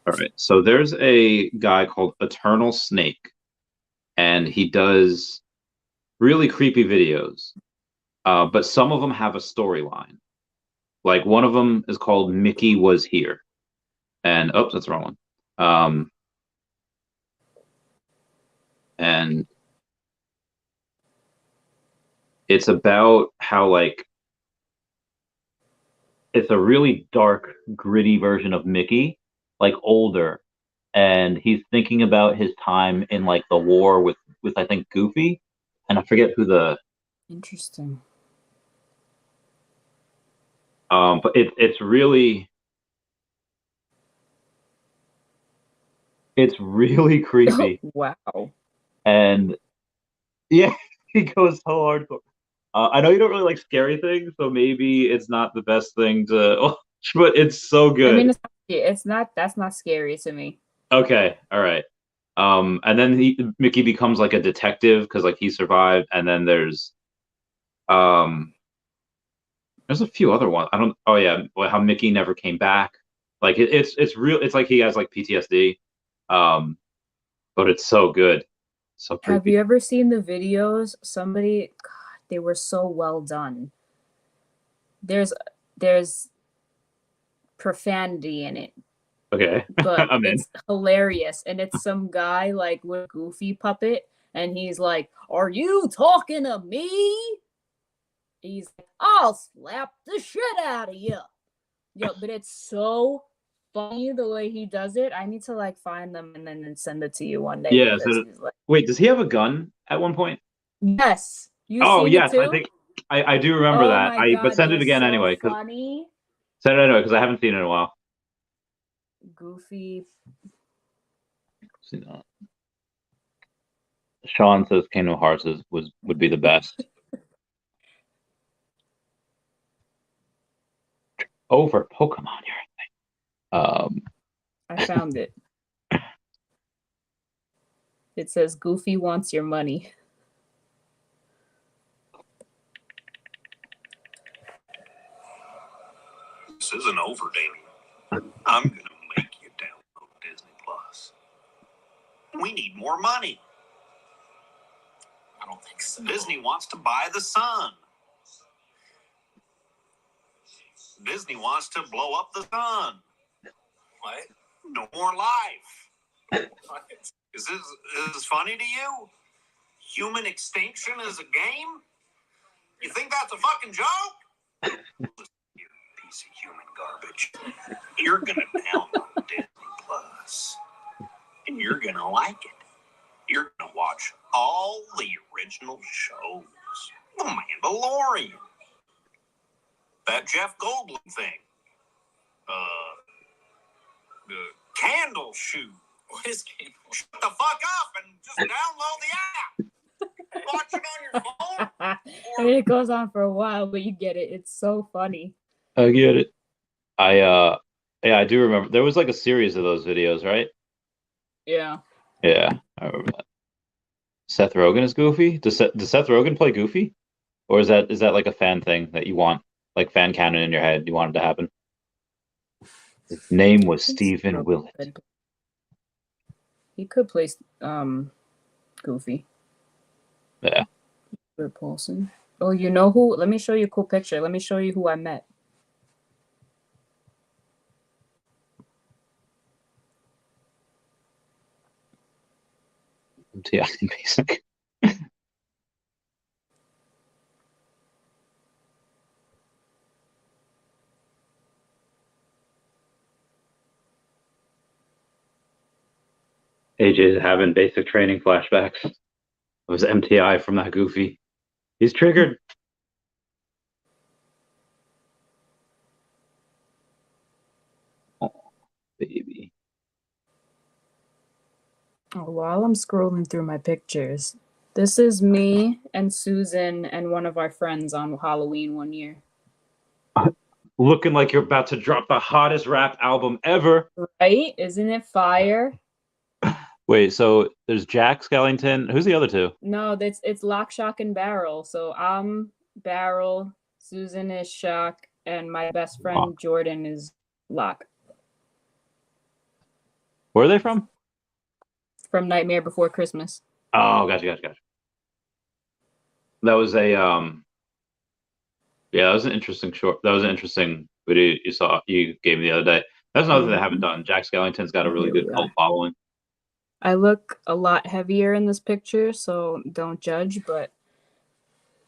All right. So there's a guy called Eternal Snake, and he does really creepy videos. But some of them have a storyline. Like one of them is called Mickey Was Here. And oops, that's the wrong one. And it's about how like it's a really dark, gritty version of Mickey, like older, and he's thinking about his time in like the war with I think Goofy, and I forget who the Interesting. but it's really creepy, Wow. and yeah, he goes so hardcore. I know you don't really like scary things, so maybe it's not the best thing to watch, but it's so I mean, good. it's not that's not scary to me. Okay, all right. And then Mickey becomes like a detective because like he survived, and then um there's a few other ones. I don't. Oh yeah, how Mickey never came back. Like it's real. It's like he has like PTSD. Um, but it's so good, so Have creepy. you ever seen the videos? Somebody, God, they were so well done. There's profanity in it, Okay, but I'm in. it's hilarious. And it's some guy like with Goofy puppet, and he's like, "Are you talking to me?" He's like, "I'll slap the shit out of you." Yo, but it's so funny the way he does it. I need to like find them and then send it to you one day Yeah. because he's like, Wait, does he have a gun at one point? yes, you Oh seen it yes, I too? think I do remember Oh that. my But god, it send it was again so anyway, because funny. send it anyway because I haven't seen it in a while. Goofy. See that. Sean says Kingdom Hearts would be the best. Over Pokemon here. I found it. It says Goofy wants your money. This isn't over, Damien. I'm gonna make you download Disney Plus. We need more money. I don't think so. Disney wants to buy the sun. Disney wants to blow up the sun. What? No more life. What? Is this funny to you? Human extinction is a game? You think that's a fucking joke? You piece of human garbage. You're gonna download Disney Plus, and you're gonna like it. You're gonna watch all the original shows. The Mandalorian. That Jeff Goldblum thing. The Candle Shoe. What is Candle Shoe? Shut the fuck up and just download the app. Watch it on your phone. I mean, it goes on for a while, but you get it. It's so funny. I get it. Yeah, I do remember there was like a series of those videos, right? Yeah. Yeah, I remember that. Seth Rogen is Goofy. Does Seth Rogen play Goofy, or is that like a fan thing that you want, like fan canon in your head? You want it to happen. His name was Stephen Willett. He could play Goofy. Yeah. Paulson. Oh, you know who? Let me show you a cool picture. Let me show you who I met. Yeah, basic. AJ's having basic training flashbacks. It was MTI from that Goofy. He's triggered. baby. Oh, while I'm scrolling through my pictures, this is me and Susan and one of our friends on Halloween one year. Looking like you're about to drop the hottest rap album ever. Right? Isn't it fire? Wait, so there's Jack Skellington. Who's the other two? No, it's Lock, Shock, and Barrel. So I'm Barrel, Susan is Shock, and my best friend Jordan is Lock. Where are they from? From Nightmare Before Christmas. Oh, gotcha. That was a yeah, that was an interesting short. That was an interesting video you gave me the other day. That's another thing I haven't done. Jack Skellington's got a really good cult following. I look a lot heavier in this picture, so don't judge, but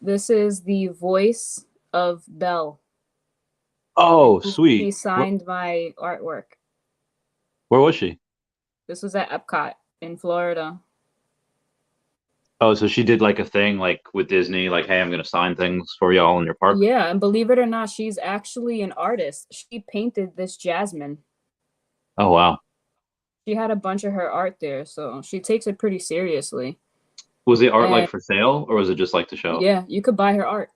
this is the voice of Belle. Oh, sweet. She signed my artwork. Where was she? This was at Epcot in Florida. Oh, so she did like a thing like with Disney, like, hey, I'm going to sign things for y'all in your park? Yeah, and believe it or not, she's actually an artist. She painted this Jasmine. Oh, wow. She had a bunch of her art there, so she takes it pretty seriously. Was the art like for sale, or was it just like to show? Yeah, you could buy her art.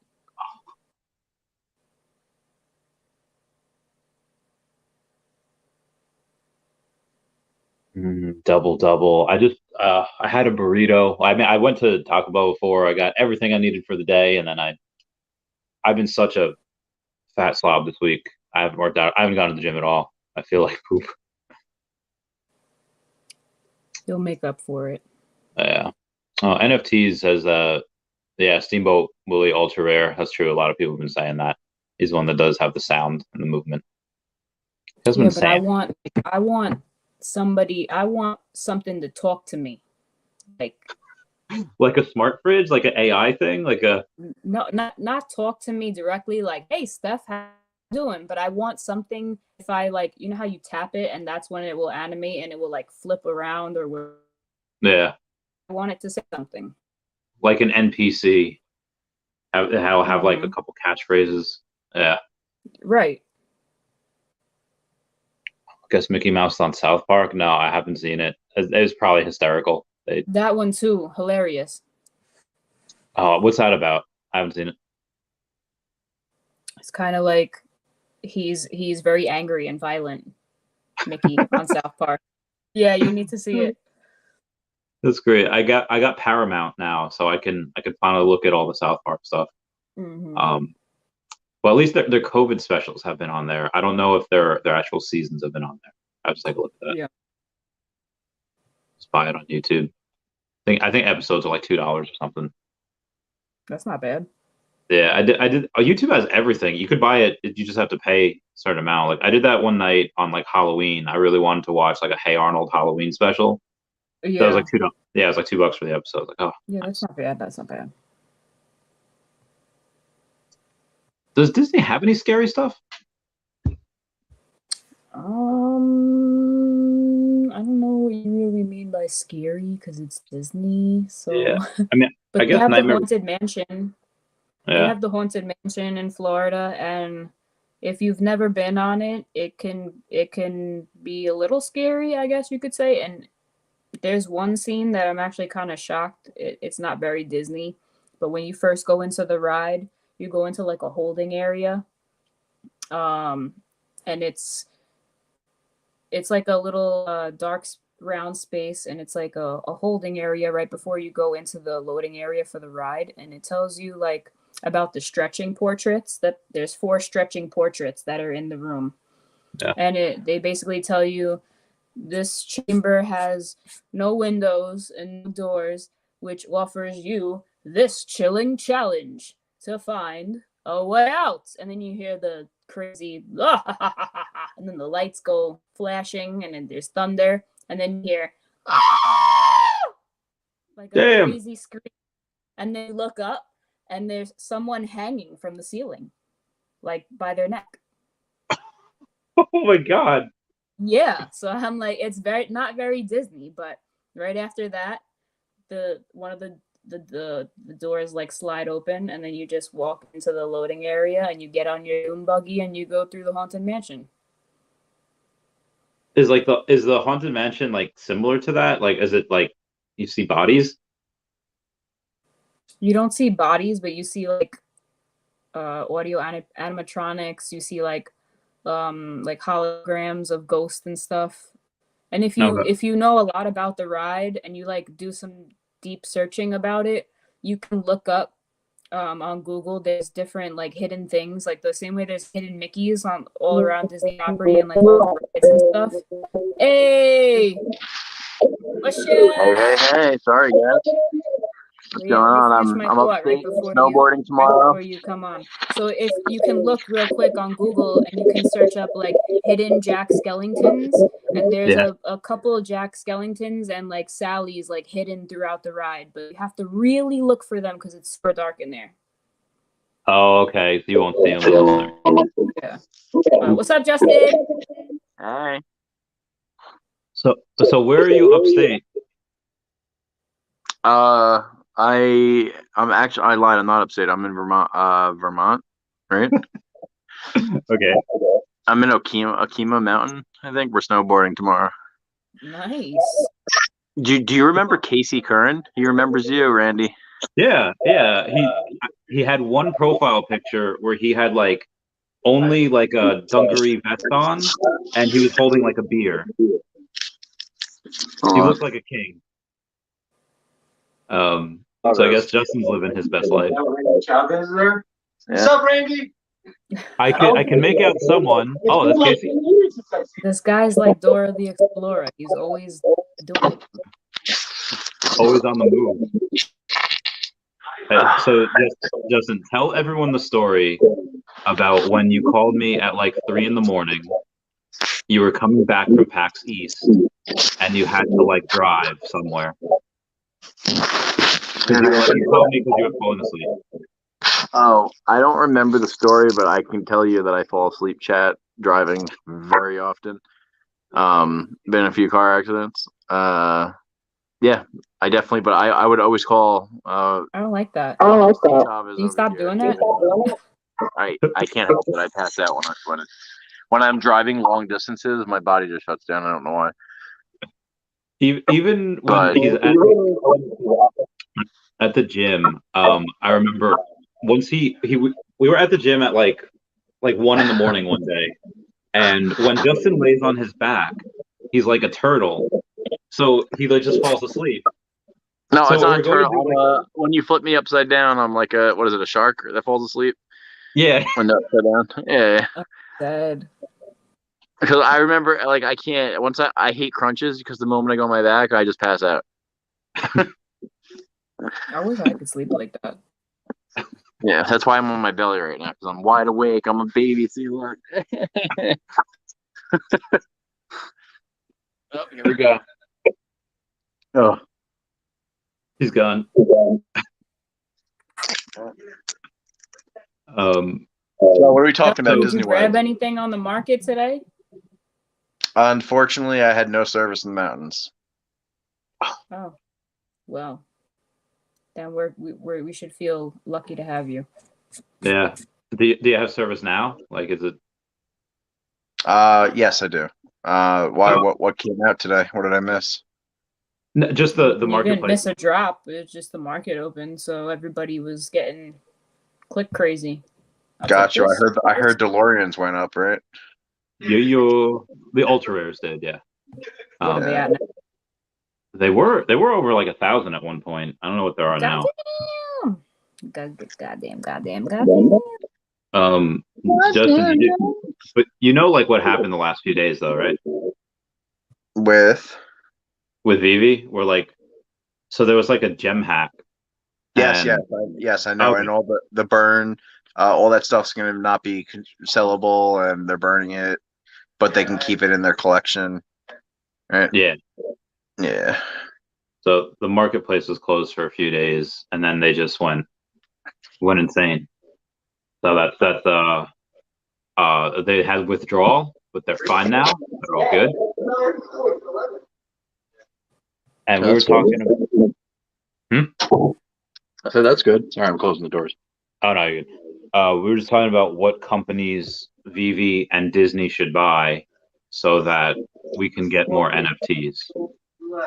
Double. I had a burrito. I mean, I went to Taco Bell before. I got everything I needed for the day, and then I've been such a fat slob this week. I haven't worked out. I haven't gone to the gym at all. I feel like poop. You'll make up for it. Yeah. NFTs has Steamboat Willie Ultra Rare. That's true. A lot of people have been saying that. He's one that does have the sound and the movement. But I want something to talk to me. Like a smart fridge, like an AI thing, like a no, not talk to me directly, like, hey Steph, how you doing? But I want something, if I like, you know how you tap it and that's when it will animate and it will like flip around or yeah. I want it to say something. Like an NPC. Have like a couple catchphrases. Yeah. Right. I guess Mickey Mouse on South Park. No, I haven't seen it. It was probably hysterical. That one too, hilarious. Oh, what's that about? I haven't seen it. It's kind of like he's very angry and violent, Mickey on South Park. Yeah, you need to see it. That's great. I got Paramount now, so I can finally look at all the South Park stuff. Well, at least their COVID specials have been on there. I don't know if their actual seasons have been on there. I'll just take a look at that. Yeah. Just buy it on YouTube. I think episodes are like $2 or something. That's not bad. Yeah, I did. YouTube has everything. You could buy it. You just have to pay a certain amount. Like I did that one night on like Halloween. I really wanted to watch like a Hey Arnold Halloween special. Yeah. That was like $2. Yeah, it was like $2 for the episode. Like, oh. Yeah, that's not bad. That's not bad. Does Disney have any scary stuff? I don't know what you really mean by scary because it's Disney. So yeah, I mean, but I guess they have Nightmare... the Haunted Mansion. Yeah. They have the Haunted Mansion in Florida, and if you've never been on it, it can be a little scary, I guess you could say. And there's one scene that I'm actually kind of shocked. It's not very Disney, but when you first go into the ride, you go into like a holding area, and it's like a little dark round space, and it's like a holding area right before you go into the loading area for the ride, and it tells you like about the stretching portraits, that there's 4 stretching portraits that are in the room. Yeah. And they basically tell you this chamber has no windows and no doors, which offers you this chilling challenge to find a way out. And then you hear the crazy and then the lights go flashing, and then there's thunder, and then you hear like a crazy scream, and then you look up and there's someone hanging from the ceiling, like by their neck. Oh my god. Yeah, so I'm like, it's not very Disney, but right after that, one of the doors like slide open, and then you just walk into the loading area and you get on your doom buggy and you go through the Haunted Mansion. is the haunted mansion like similar to that? Like, is it like you see bodies? You don't see bodies, but you see like audio animatronics. You see like holograms of ghosts and stuff. And Okay. if you know a lot about the ride and you like do some deep searching about it, you can look up on Google. There's different like hidden things, like the same way there's hidden Mickeys on all around Disney property and like all the rides and stuff. Hey, what's Hey, sorry guys. What's going Let me on? finish my I'm thought upstate snowboarding right tomorrow. before you come on. So if you can look real quick on Google and you can search up like hidden Jack Skellingtons, and there's Yeah. a couple of Jack Skellingtons and like Sally's like hidden throughout the ride, but you have to really look for them because it's super dark in there. Oh, okay. So you won't see them. Yeah. What's up, Justin? Hey. So where are you upstate? I lied. I'm not upstate. I'm in Vermont, right? Okay. I'm in Okima Mountain. I think we're snowboarding tomorrow. Nice. Do you remember Casey Curran? He remembers you, Randy. Yeah. He had one profile picture where he had like only like a dungaree vest on, and he was holding like a beer. He looked like a king. So I guess Justin's living his best life. Chavez there. Yeah. What's up, Randy? I can make out someone. Oh, that's Casey. This guy's like Dora the Explorer. He's always doing. Always on the move. So Justin, tell everyone the story about when you called me at like 3 a.m. You were coming back from PAX East, and you had to like drive somewhere. You called me because you were falling asleep. Oh, I don't remember the story, but I can tell you that I fall asleep driving very often. Been in a few car accidents. Yeah, I definitely, but I would always call. I don't like that. Chavez Can you over stop here. doing that? I can't help it. I pass out when I'm driving long distances. My body just shuts down. I don't know why. Even when But he's at the gym, I remember once we were at the gym at like 1 a.m. one day, and when Justin lays on his back, he's like a turtle, so he like just falls asleep. no, So it's what not we're a going to turtle. do, like, When you flip me upside down, I'm like a shark that falls asleep yeah, when they're upside down. Yeah. Dead. Because I remember, like, I can't. Once I hate crunches because the moment I go on my back, I just pass out. I wish I could sleep like that. Yeah, that's why I'm on my belly right now because I'm wide awake. I'm a baby. See, look. Oh, here we go. Oh, he's gone. So what are we talking about? Did you grab Disneyland. anything on the market today? Unfortunately, I had no service in the mountains. Oh, well, then we should feel lucky to have you. Yeah. Do you have service now? Like, is it? Yes, I do. Why? What came out today? What did I miss? No, just the You didn't marketplace. miss a drop. It's just the market open, so everybody was getting click crazy. Gotcha. I heard DeLoreans went up, right? The ultra rares did, yeah. What are they at now? They were over like 1,000 at one point. I don't know what there are now. Goddamn. Justin, but you know like what happened the last few days though, right? With Vivi, where like, so there was like a gem hack. yes, I know, Okay. and all the burn, all that stuff's gonna not be sellable, and they're burning it, but they can keep it in their collection, right? Yeah. Yeah. So the marketplace was closed for a few days, and then they just went insane. So that's they had withdrawal, but they're fine now. They're all good. And we were talking about. I said that's good. Sorry, I'm closing the doors. Oh no, you're good. We were just talking about what companies Veve and Disney should buy, so that we can get more NFTs.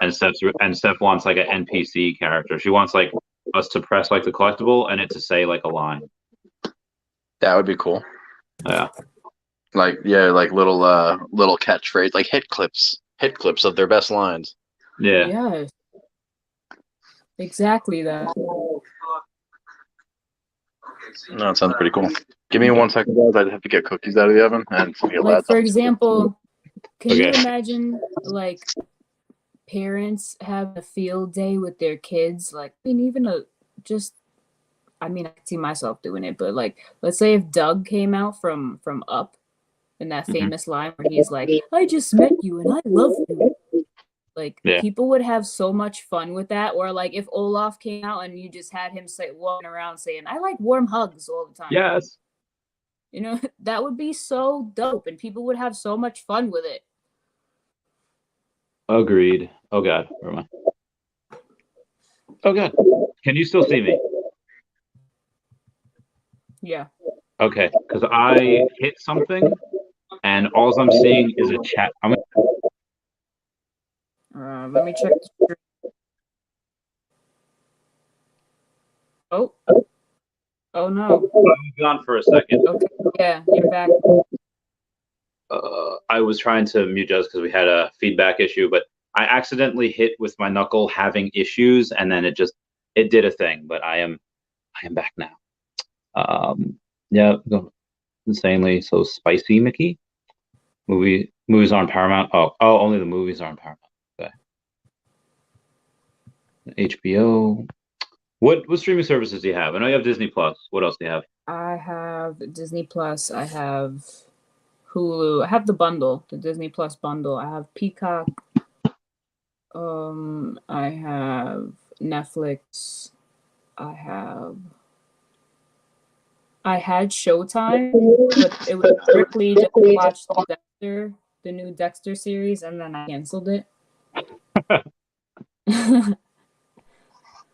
And Steph wants like an NPC character. She wants like us to press like the collectible and it to say like a line. That would be cool. Yeah. Like little catchphrase, like hit clips of their best lines. Yeah. Yes. Exactly that. No, it sounds pretty cool. Give me 1 second, guys. I have to get cookies out of the oven and Like, for example, can you Okay. imagine like parents have a field day with their kids? Like, I mean, even I can see myself doing it, but like, let's say if Doug came out from Up in that famous line where he's like, "I just met you and I love you." Like, people would have so much fun with that. Or like if Olaf came out and you just had him walking around saying, "I like warm hugs" all the time. Yes. You know, that would be so dope, and people would have so much fun with it. Agreed. Oh God, where am I? Oh God, can you still see me? Yeah. Okay, because I hit something, and all I'm seeing is a chat. Let me check. Oh no. I'm gone for a second. Okay, yeah, you're back. I was trying to mute just because we had a feedback issue, but I accidentally hit with my knuckle having issues, and then it did a thing. But I am back now. Yeah, insanely so spicy, Mickey. Movies are on Paramount. Oh, only the movies are on Paramount. Okay. HBO. What streaming services do you have? I know you have Disney Plus. What else do you have? I have Disney Plus. I have Hulu. I have the bundle, the Disney Plus bundle. I have Peacock. I have Netflix. I had Showtime, but it was strictly just to watch the new Dexter series, and then I canceled it.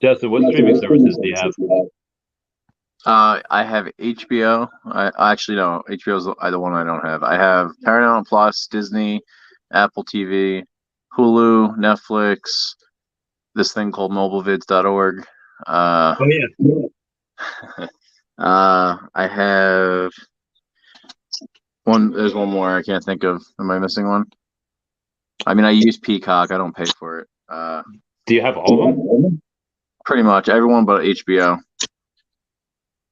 Justin, what streaming services do you have? I have HBO. I actually don't. HBO is the one I don't have. I have Paramount Plus, Disney, Apple TV, Hulu, Netflix, this thing called mobilevids.org. Oh yeah. I have one. There's one more I can't think of. Am I missing one? I mean, I use Peacock. I don't pay for it. Do you have all of them? Pretty much everyone but HBO.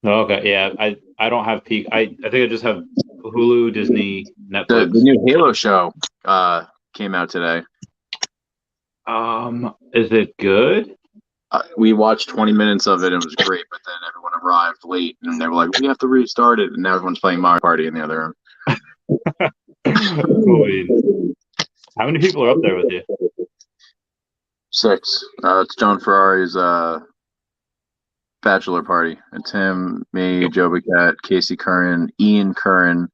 Oh, okay, yeah. I don't have Peak. I think I just have Hulu, Disney, Netflix. The new Halo show came out today. Is it good? We watched 20 minutes of it. It was great, but then everyone arrived late, and they were like, "We have to restart it." And now everyone's playing Mario Party in the other room. How many people are up there with you? 6. It's John Ferrari's bachelor party. It's him, me, Joby Cat, Casey Curran, Ian Curran,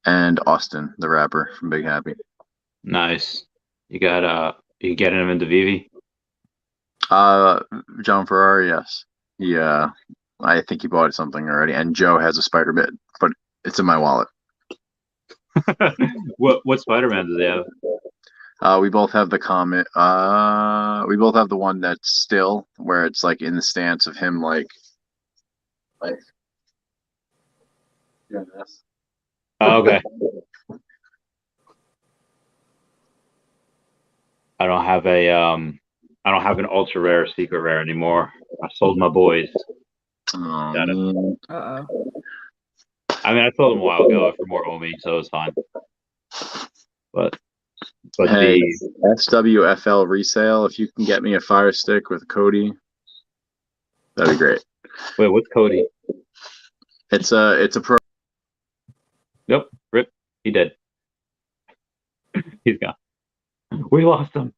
and Austin, the rapper from Big Happy. Nice. You getting him into Vivi? John Ferrari, yes. Yeah, I think he bought something already. And Joe has a spider bit, but it's in my wallet. What Spider-Man does he have? We both have the comic. We both have the one that's still where it's like in the stance of him, like. Yeah. Oh, okay. I don't have an ultra rare secret rare anymore. I sold my boys. Oh, I mean, I sold them a while ago for more Omi, so it's fine. But hey, SWFL resale. If you can get me a Fire Stick with Cody, that'd be great. Wait, what's Cody? It's a pro. Nope, rip. He dead. He's gone. We lost him.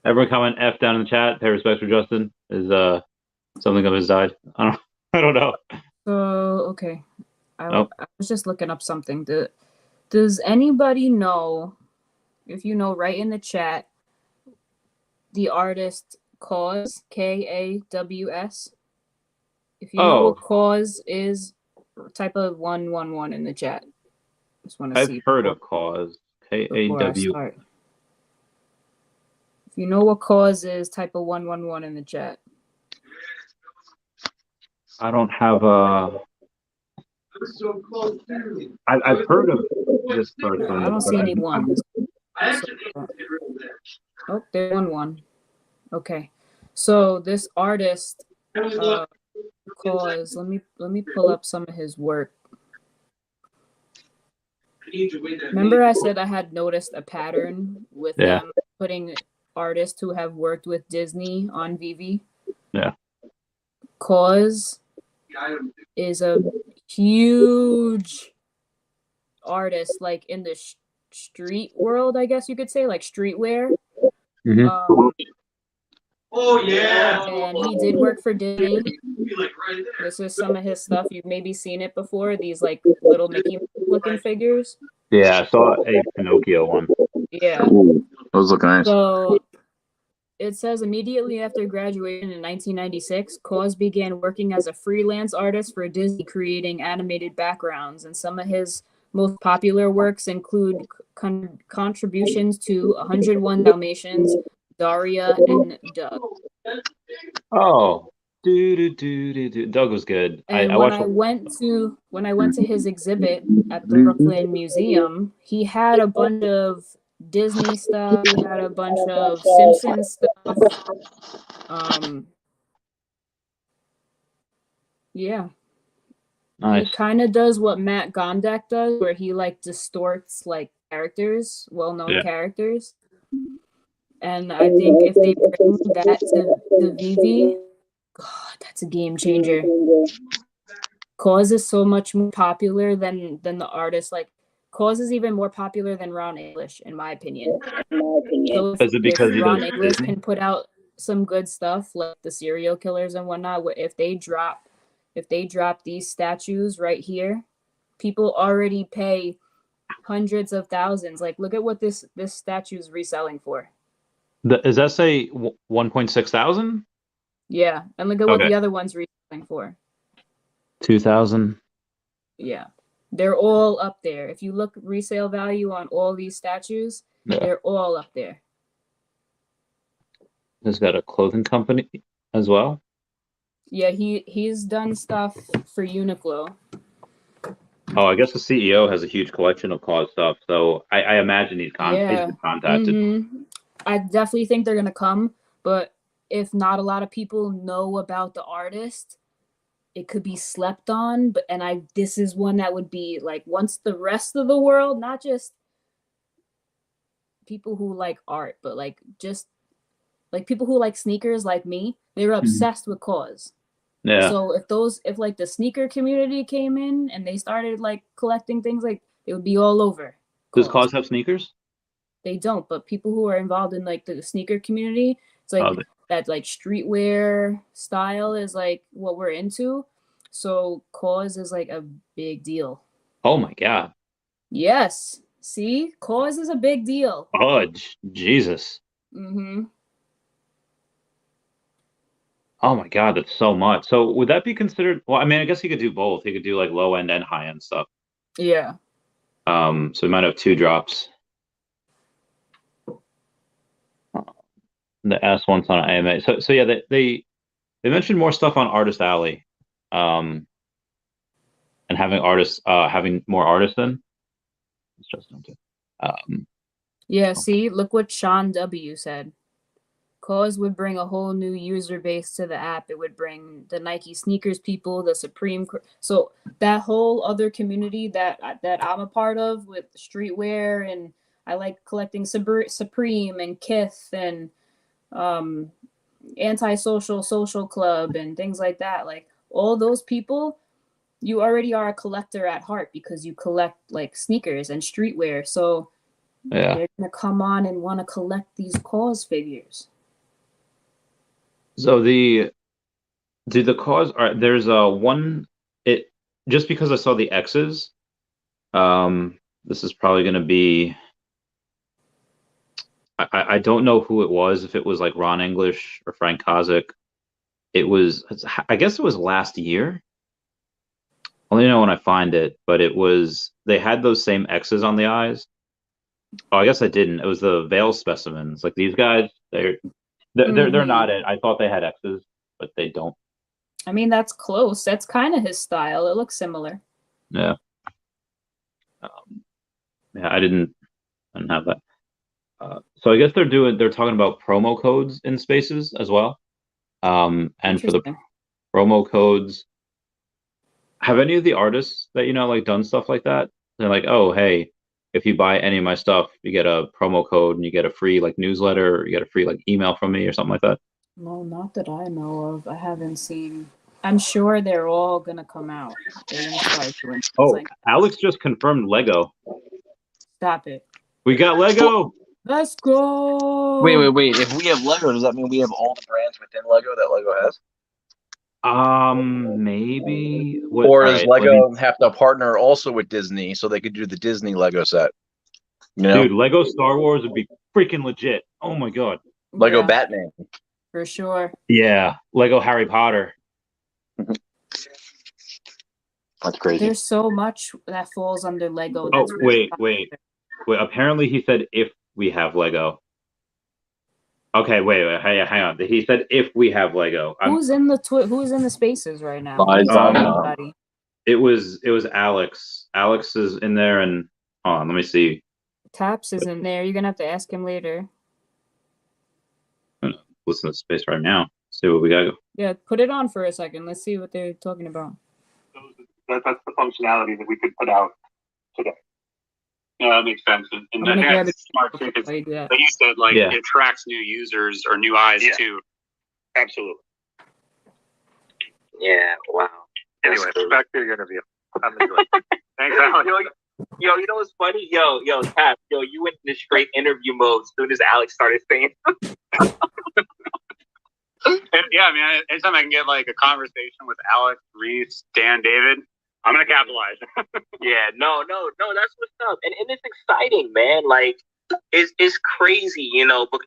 Everyone comment F down in the chat. Pay respects for Justin. Is something of his died? I don't know. Okay. I was just looking up something. Does anybody know, if you know, write in the chat, the artist Cause, KAWS? If you know what Cause is, type of 111 in the chat. Just want to see. I've heard of Cause. before I KAW. start. If you know what cause is, type a 111 in the chat. I don't have a. I've heard of this person. I don't see any ones. So, oh, there one. Okay, so this artist, cause. Let me pull up some of his work. Remember, I said I had noticed a pattern with them putting artists who have worked with Disney on Veve. Yeah. Cause is a huge artist, like in the street world, I guess you could say, like streetwear. Oh yeah. And he did work for Disney. This is some of his stuff. You've maybe seen it before. These like little Mickey looking figures. Yeah, I saw a Pinocchio one. Yeah. Ooh, those look nice. So it says immediately after graduation in 1996, Cause began working as a freelance artist for Disney, creating animated backgrounds. And some of his most popular works include contributions to 101 Dalmatians, Arya, and Doug. Oh, do. Doug was good. And when I went to his exhibit at the Brooklyn Museum, he had a bunch of Disney stuff. He had a bunch of Simpsons stuff. Yeah. Nice. He kind of does what Matt Gondak does, where he like distorts like characters, well-known characters. And I think if they bring that to Veve, God, that's a game changer. Cause is so much more popular than the artist. Like, Cause is even more popular than Ron English, in my opinion. So Is it because if Ron English can put out some good stuff, like the serial killers and whatnot, if they drop these statues right here, people already pay hundreds of thousands. Like, look at what this statue is reselling for. Does that say 1.6 thousand? Yeah, and look at what the other one's reselling for. 2,000. Yeah, they're all up there. If you look resale value on all these statues, they're all up there. He's got a clothing company as well. Yeah, he's done stuff for Uniqlo. Oh, I guess the CEO has a huge collection of Cause stuff, so I imagine he's been contacted. Mm-hmm. I definitely think they're gonna come, but if not a lot of people know about the artist, it could be slept on. This is one that would be like, once the rest of the world, not just people who like art, but like just like people who like sneakers like me, they're obsessed with Cause. Yeah. So if like the sneaker community came in and they started like collecting things, like it would be all over. Does Cause have sneakers? They don't, but people who are involved in like the sneaker community, it's like that like streetwear style is like what we're into. So Cause is like a big deal. Oh my God. Yes. See, Cause is a big deal. Oh, Jesus. Mm-hmm. Oh my God, that's so much. So would that be considered? Well, I mean, I guess he could do both. He could do like low end and high end stuff. Yeah. So we might have 2 drops. The S one's on AMA. So yeah, they mentioned more stuff on Artist Alley, and having more artists in. It's just yeah. See, look what Sean W said. Cause would bring a whole new user base to the app. It would bring the Nike sneakers people, the Supreme. So that whole other community that I'm a part of with streetwear, and I like collecting Supreme and Kith and Antisocial Social Club and things like that. Like all those people, you already are a collector at heart because you collect like sneakers and streetwear. So they're gonna come on and want to collect these Cause figures. So the Cause are there's one just because I saw the X's. This is probably going to be. I don't know who it was. If it was like Ron English or Frank Kozik, I guess it was last year. I'll let you know when I find it, but it was they had those same X's on the eyes, Oh, I guess I didn't. It was the veil specimens. Like these guys, they're not it. I thought they had X's, but they don't. I mean, that's close. That's kind of his style. It looks similar. Yeah. Yeah, I didn't have that. So I guess they're talking about promo codes in spaces as well. And for the Interesting. promo codes, have any of the artists that you know like done stuff like that? They're like, oh, hey, if you buy any of my stuff, you get a promo code and you get a free like newsletter, or you get a free like email from me or something like that. No, not that I know of. I haven't seen. I'm sure they're all gonna come out. They're gonna start doing things like that. Alex just confirmed Lego. Stop it. We got Lego. Let's go. Wait. If we have Lego, does that mean we have all the brands within Lego that Lego has? Maybe. Or does Lego have to partner also with Disney so they could do the Disney Lego set? You know? Dude, Lego Star Wars would be freaking legit. Oh my god. Lego Batman. For sure. Yeah. Lego Harry Potter. That's crazy. There's so much that falls under Lego. Oh, That's really wait. Apparently he said if we have Lego. Okay, wait, hang on. He said if we have Lego. Who's in the spaces right now? It was Alex. Alex is in there, and hold on, let me see. Taps is in there. You're gonna have to ask him later. I'm gonna listen to space right now. See what we got. Yeah, put it on for a second. Let's see what they're talking about. That's the functionality that we could put out today. Yeah, that makes sense. And I'm gonna grab it. Smart too, because While you do that. like you said, like Yeah. it attracts new users or new eyes too. Absolutely. Yeah, wow. Anyway, back to your interview. Thanks, Alex. Yo, you know what's funny? Yo, Tap, you went into straight interview mode as soon as Alex started saying. And, yeah, I mean, anytime I can get like a conversation with Alex, Reese, Dan, David, I'm gonna capitalize. Yeah, no, that's what's up, and it's exciting, man. Like, it's crazy, you know. But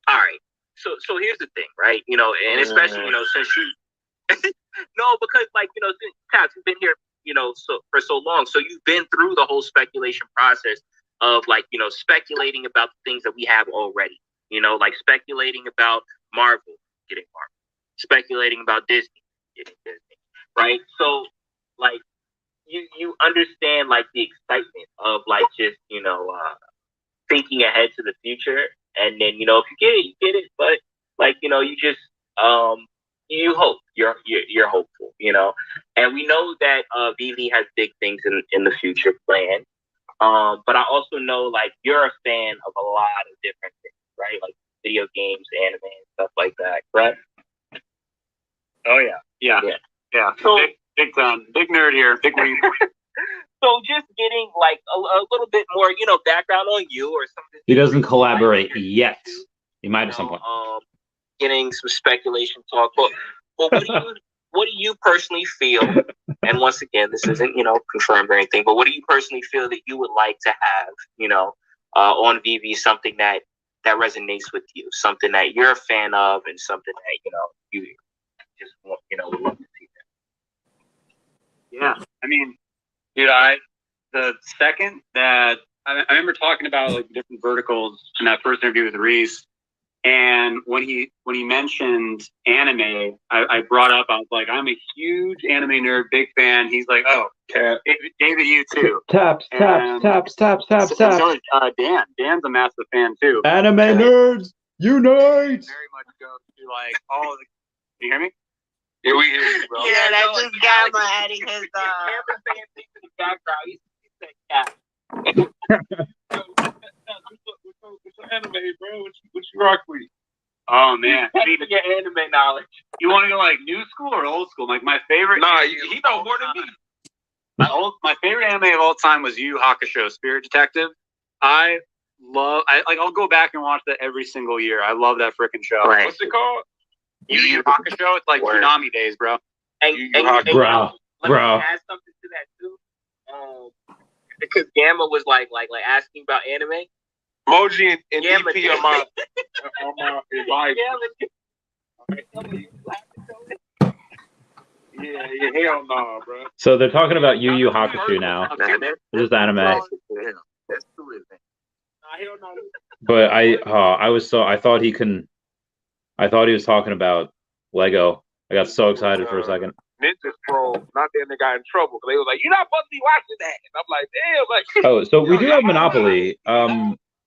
all right, so here's the thing, right? You know, and especially since you, no, because like since Taps, you've been here, for so long, so you've been through the whole speculation process of like speculating about the things that we have already, like speculating about Marvel getting Marvel, speculating about Disney getting Disney, right? So like you understand like the excitement of like just thinking ahead to the future, and then if you get it, but like you just you hope you're hopeful, and we know that Veve has big things in the future planned, but I also know like you're a fan of a lot of different things, right? Like video games, anime, and stuff like that, correct? Oh yeah. So, big time, big nerd here, big weed. So just getting like a little bit more, background on you or something. He doesn't collaborate yet. He might at some point. Getting some speculation talk, but what do you personally feel? And once again, this isn't confirmed or anything, but what do you personally feel that you would like to have, on Veve, something that resonates with you, something that you're a fan of, and something that you just want, would love to see that. Yeah, I mean, dude, the second that I remember talking about like different verticals in that first interview with Reese, and when he mentioned anime, I brought up, I was like, I'm a huge anime nerd, big fan. He's like, oh, David, you too. Taps. So Dan's a massive fan too. Anime nerds unite. Very much goes to like all of the. Can you hear me? Here we hear you, bro. Yeah, that's just Gamma adding his Camera saying things in the background. He said, What's anime, bro? What you rock with? Oh man, I need your anime knowledge. You want to go like new school or old school? Like my favorite. Nah, he know more than me. My favorite anime of all time was Yu Yu Hakusho, Spirit Detective. I'll go back and watch that every single year. I love that freaking show. Right. What's it called? Yu Yu Hakusho. It's like Tsunami days, bro. And Bro. let me add something to that too. Because Gamma was like asking about anime. Moji and Gamma DP are my advice. Yeah, hell no, bro. So they're talking about Yu Yu Hakusho now. This is anime. That's cool. hell no. But I thought he was talking about Lego. I got so excited for a second. Ninja Scroll, not then they got in trouble because they was like, "You're not supposed to be watching that." And I'm like, "Damn!" Like, oh, so we do have Monopoly.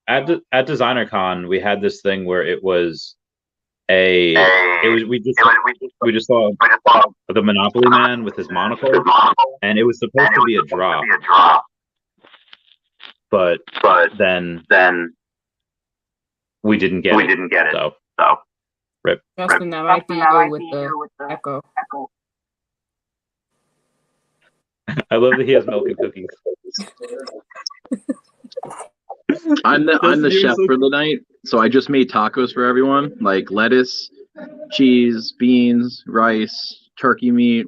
At DesignerCon, we had this thing where we just saw the Monopoly man with his monocle, and it was supposed to be a drop, but then we didn't get it. So rip. Justin, that might be you with the echo. I love that he has milk and cookies. I'm the chef for the night, so I just made tacos for everyone, like lettuce, cheese, beans, rice, turkey meat,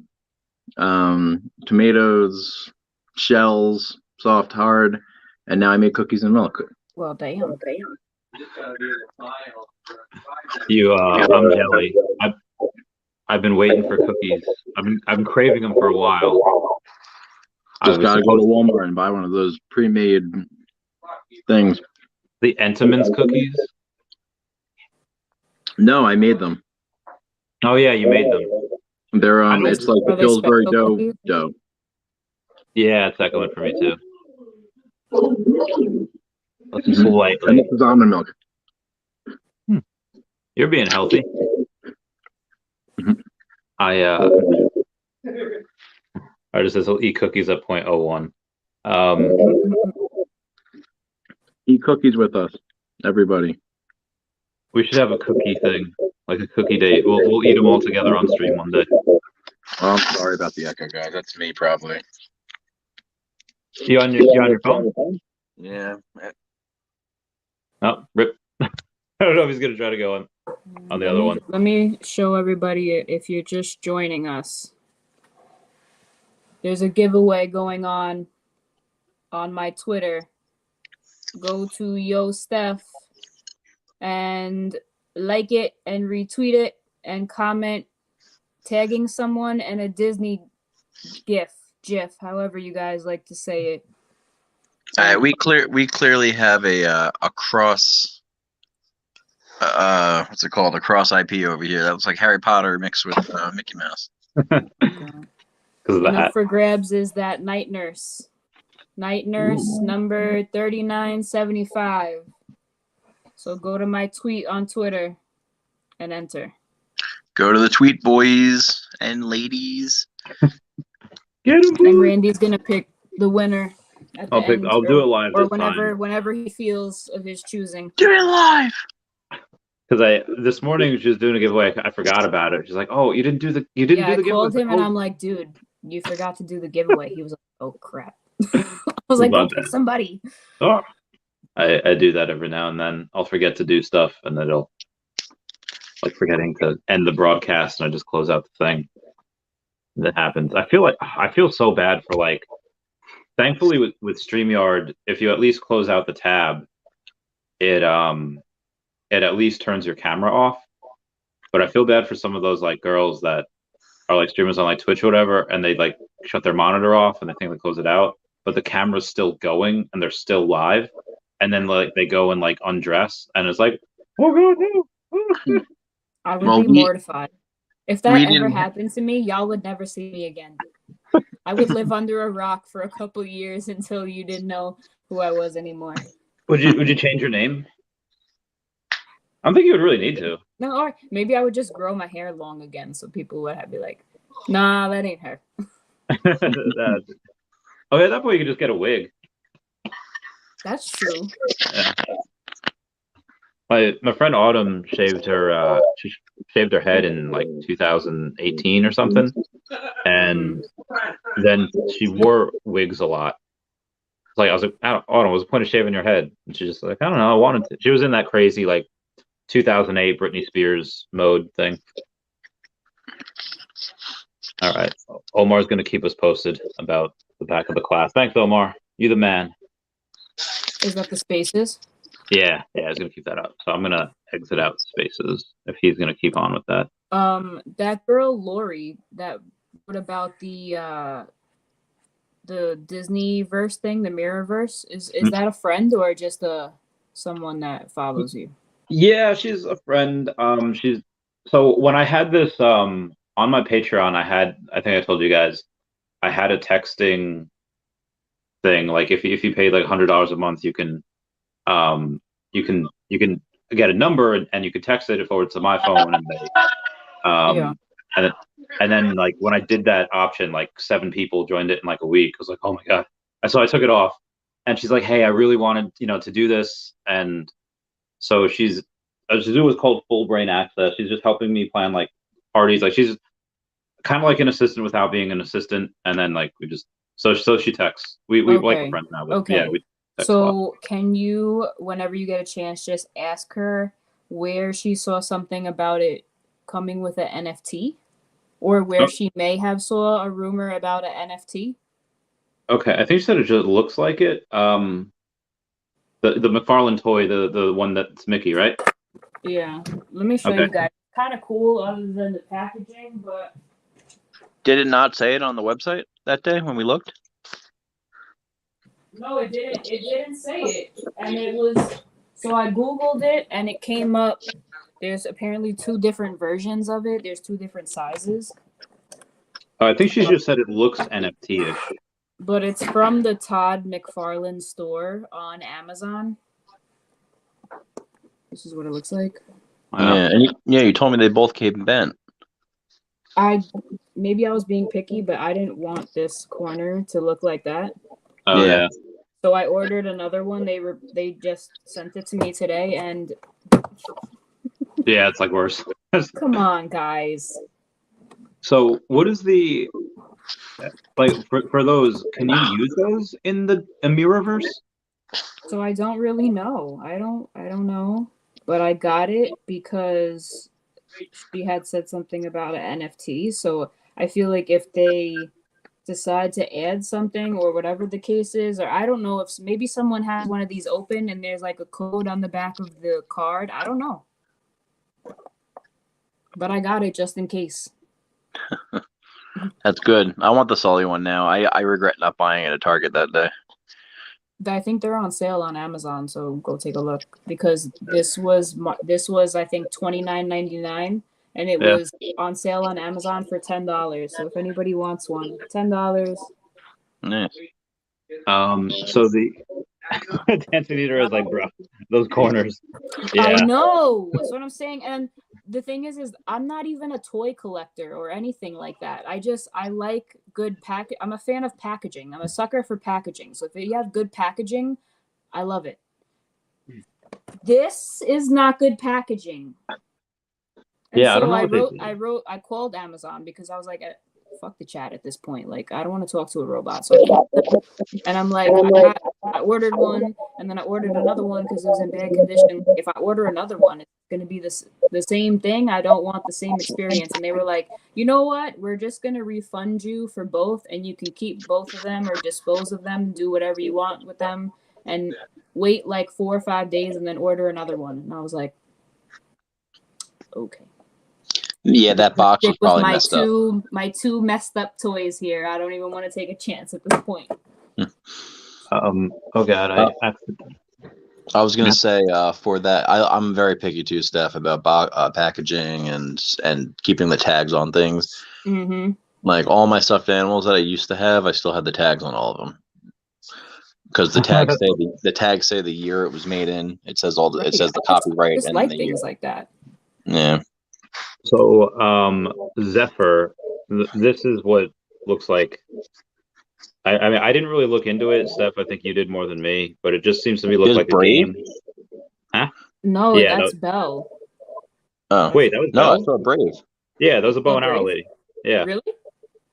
tomatoes, shells, soft, hard, and now I made cookies and milk. Well, damn. I'm jelly. I've been waiting for cookies. I've been craving them for a while. Just gotta go to Walmart and buy one of those pre-made things. The Entenmann's cookies? No, I made them. Oh yeah, you made them. They're it's like the Pillsbury dough. Yeah, it's that going for me too. Slightly. And this is almond milk. You're being healthy. I just says he'll eat cookies at 0.01. Eat cookies with us, everybody. We should have a cookie thing, like a cookie date. We'll eat them all together on stream one day. Oh, I'm sorry about the echo, guys. That's me, probably. You on your phone? Yeah. Oh, rip. I don't know if he's gonna try to go on the other one. Let me show everybody if you're just joining us. There's a giveaway going on my Twitter. Go to Yo Steph and like it and retweet it and comment tagging someone and a Disney GIF, however you guys like to say it. We clearly have a cross. What's it called? A cross IP over here. That looks like Harry Potter mixed with Mickey Mouse. Up for grabs is that Night Nurse. Night Nurse number 3975. So go to my tweet on Twitter and enter. Go to the tweet, boys and ladies. Get him, and Randy's gonna pick the winner. I'll do it live or this time. whenever he feels of his choosing. Do it live. Because this morning she was doing a giveaway. I forgot about it. She's like, "Oh, you didn't do the giveaway." I called him and I'm like, "Dude, you forgot to do the giveaway." He was like, "Oh crap." I was like, "Go pick somebody." Oh. I do that every now and then. I'll forget to do stuff, and then it'll like forgetting to end the broadcast, and I just close out the thing. That happens. I feel so bad for like. Thankfully, with StreamYard, if you at least close out the tab, it at least turns your camera off. But I feel bad for some of those like girls that are like streamers on like Twitch or whatever, and they like shut their monitor off and they think they close it out, but the camera's still going and they're still live, and then like they go and like undress, and it's like, oh god, no. I would be mortified. If that ever happened to me, y'all would never see me again. I would live under a rock for a couple years until you didn't know who I was anymore. Would you change your name? I don't think you would really need to. No, or maybe I would just grow my hair long again, so people would be like, "Nah, that ain't her." Okay, at that point you could just get a wig. That's true. Yeah. My friend Autumn shaved her head in like 2018 or something, and then she wore wigs a lot. Like I was like, Autumn, what's the point of shaving your head? And she's just like, I don't know, I wanted to. She was in that crazy like 2008 Britney Spears mode thing. All right, Omar's gonna keep us posted about the back of the class. Thanks, Omar. You the man. Is that the Spaces? Yeah, he's gonna keep that up. So I'm gonna exit out Spaces if he's gonna keep on with that. That girl Lori that wrote about the Disney verse thing, the Mirrorverse, is that a friend or just a someone that follows you? Yeah, she's a friend. She's so when I had this on my Patreon, I think I told you guys I had a texting thing. Like if you paid like $100 a month, you can you can get a number and you can text it forward to my phone and they Yeah. and then like when I did that option, like 7 people joined it in like a week. I was like, oh my God. And so I took it off and she's like, hey, I really wanted, to do this. And so she's doing what's called full brain access. She's just helping me plan like parties. Like she's kind of like an assistant without being an assistant. And then like we just so she texts. We like Okay. friends now, but Okay. yeah, we text a lot. So can you, whenever you get a chance, just ask her where she saw something about it coming with an NFT, or where she may have saw a rumor about an NFT? Okay, I think she said it just looks like it. The McFarlane toy, the one that's Mickey, right? Yeah. Let me show Okay. you guys. Kind of cool, other than the packaging, but Did it not say it on the website that day when we looked? no, it didn't. It didn't say it, and it was. So I googled it, and it came up. There's apparently 2 different versions of it. There's 2 different sizes. I think she just said it looks NFT-ish. But it's from the Todd McFarlane store on Amazon. This is what it looks like. Wow. Yeah, and you told me they both came bent. Maybe I was being picky, but I didn't want this corner to look like that. Oh Yeah. yeah. So I ordered another one. They just sent it to me today, and Yeah, it's like worse. come on, guys. So what is the like for those? Can you use those in the Mirrorverse? So I don't really know. I don't know, but I got it because she had said something about an NFT. So I feel like if they decide to add something or whatever the case is, or I don't know if maybe someone has one of these open and there's like a code on the back of the card. I don't know. But I got it just in case. That's good. I want the Sully one now. I regret not buying it at Target that day. I think they're on sale on Amazon, so go take a look because this was I think $29.99 and it was on sale on Amazon for $10. So if anybody wants one, $10. Nice. So the dancing theater is like, bro, those corners. Yeah. I know. That's what I'm saying. And the thing is I'm not even a toy collector or anything like that. I like good I'm a fan of packaging. I'm a sucker for packaging. So if you have good packaging, I love it. This is not good packaging. And Yeah, so I don't know. I called Amazon because I was like, fuck the chat at this point. Like, I don't want to talk to a robot. So and I'm like, I ordered one and then I ordered another one because it was in bad condition. If I order another one, it's going to be the same thing. I don't want the same experience. And they were like, you know what? We're just going to refund you for both and you can keep both of them or dispose of them, do whatever you want with them and wait like 4 or 5 days and then order another one. And I was like, okay. Yeah, that box was probably messed up. My two messed up toys here. I don't even want to take a chance at this point. Oh God, I was gonna say for that, I'm very picky too, Steph, about packaging and keeping the tags on things. Mm-hmm. Like all my stuffed animals that I used to have, I still had the tags on all of them because the tags say the year it was made in. It says it says the copyright just and like the things year. like that. Yeah. So Zephyr, this is what looks like. I mean, I didn't really look into it, Steph. I think you did more than me, but it just seems to me look like Brave? a game. Huh? No, Yeah, that's Belle. Oh wait, that was no, Belle? I saw Brave. Yeah, that was a bow and Brave? arrow lady. Yeah. Really?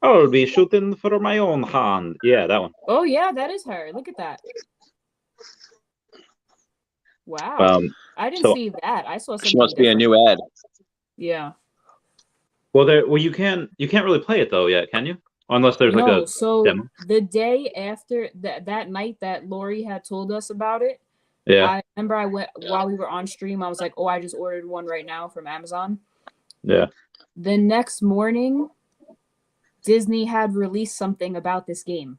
I'll be shooting for my own hand. Yeah, that one. Oh yeah, that is her. Look at that. Wow. I didn't see that. I saw something. She must be a new ad. Yeah. Well, you can't really play it though yet, can you? Unless there's like a demo. The day after that night that Lori had told us about it, yeah. I remember I went while we were on stream. I was like, "Oh, I just ordered one right now from Amazon." Yeah. The next morning, Disney had released something about this game.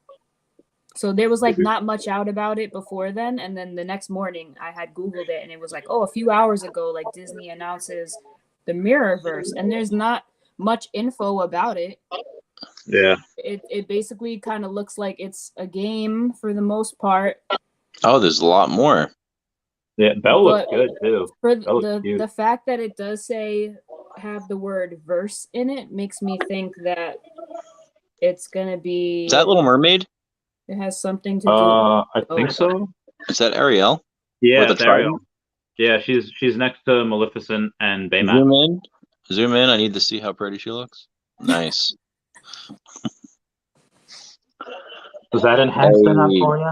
So there was like not much out about it before then, and then the next morning I had Googled it, and it was like, oh, a few hours ago, like Disney announces the Mirrorverse, and there's not much info about it. Yeah. It basically kind of looks like it's a game for the most part. Oh, there's a lot more. Yeah, Belle looks But good too. For Belle looks cute. the fact that it does say have the word verse in it makes me think that it's gonna be. Is that Little Mermaid? It has something to do. I think so. Is that Ariel? Yeah, With the it's Ariel. trident? Yeah, she's next to Maleficent and Baymax. Zoom in. Zoom in. I need to see how pretty she looks. Nice. Does that enhance enough Hey. for you?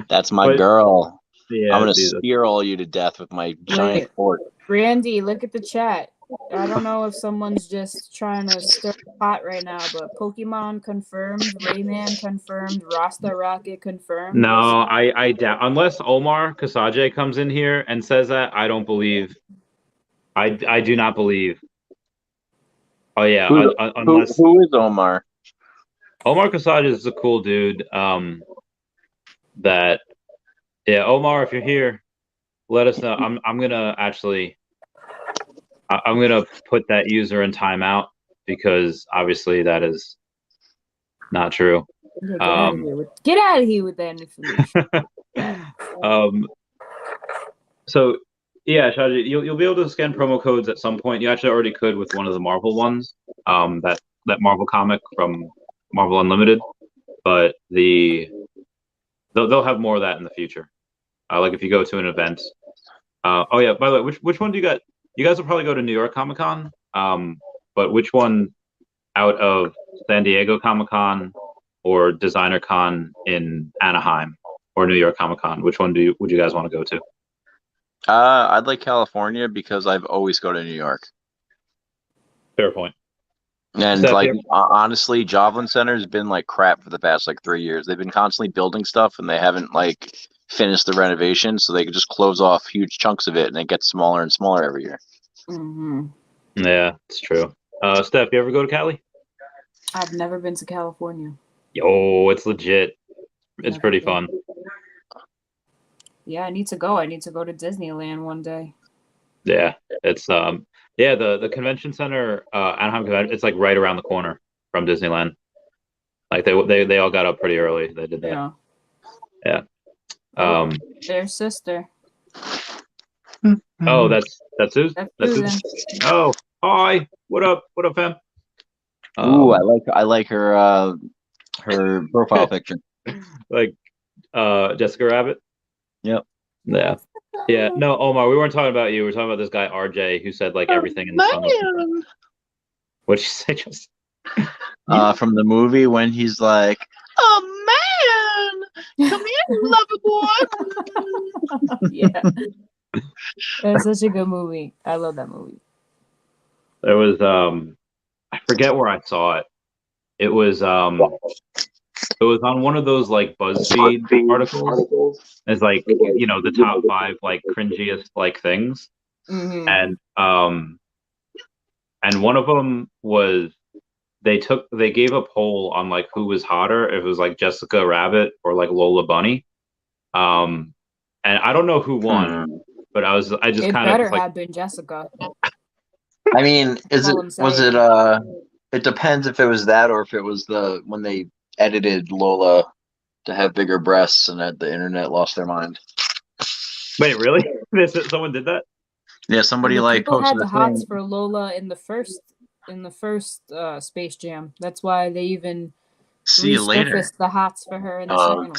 That's my But- girl. Yeah, I'm gonna Jesus. spear all you to death with my giant Wait. fork. Randy, look at the chat. I don't know if someone's just trying to stir the pot right now, but Pokemon confirmed, Rayman confirmed, Rasta Rocket confirmed. No, I doubt unless Omar Kasaje comes in here and says that, I don't believe. I do not believe. Oh yeah, unless Who is Omar? Omar Kasaje is a cool dude. That yeah, Omar, if you're here, let us know. I'm gonna actually I'm gonna put that user in timeout because obviously that is not true. Yeah, get out of here with that information. So yeah, Shaji, you'll be able to scan promo codes at some point. You actually already could with one of the Marvel ones. That Marvel comic from Marvel Unlimited, but they'll have more of that in the future. Like if you go to an event. Oh yeah, by the way, which one do you got? You guys will probably go to New York Comic Con. But which one out of San Diego Comic Con or Designer Con in Anaheim or New York Comic Con? Which one would you guys want to go to? I'd like California because I've always go to New York. Fair point. And Steph, like you- honestly, Jovelin Center has been like crap for the past like 3 years. They've been constantly building stuff and they haven't like finished the renovation, so they could just close off huge chunks of it and it gets smaller and smaller every year. Mm-hmm. Yeah, it's true. Steph, you ever go to Cali? I've never been to California. Yo, it's legit. It's Never pretty been. fun. Yeah, I need to go. I need to go to Disneyland one day. Yeah, it's yeah, the convention center, Anaheim Convention, it's like right around the corner from Disneyland. Like they all got up pretty early. They did that. Yeah. Yeah. Their sister. Oh, that's who's? That's That's Susan. who's? Oh, hi. What up, fam? Ooh, I like her profile picture. Like Jessica Rabbit. Yep. Yeah. Yeah. No, Omar, we weren't talking about you. We were talking about this guy RJ who said like everything in the sun. What'd you say, Justin? From the movie when he's like, "Oh man, come here, lover boy." Yeah. That's such a good movie. I love that movie. There was I forget where I saw it. It was on one of those like BuzzFeed articles. It's like, you know, the top 5 like cringiest like things. Mm-hmm. And one of them was they gave a poll on like who was hotter, if it was like Jessica Rabbit or like Lola Bunny. And I don't know who won, but I just It kind better of like, have been Jessica. I mean, all I'm saying. it depends if it was that or if it was when they edited Lola to have bigger breasts and the internet lost their mind. wait, really? Someone did that? Yeah, somebody And the like people had posted the a hots thing. for Lola in the first Space Jam. That's why they even See you later. resurfaced the hots for her in the second one.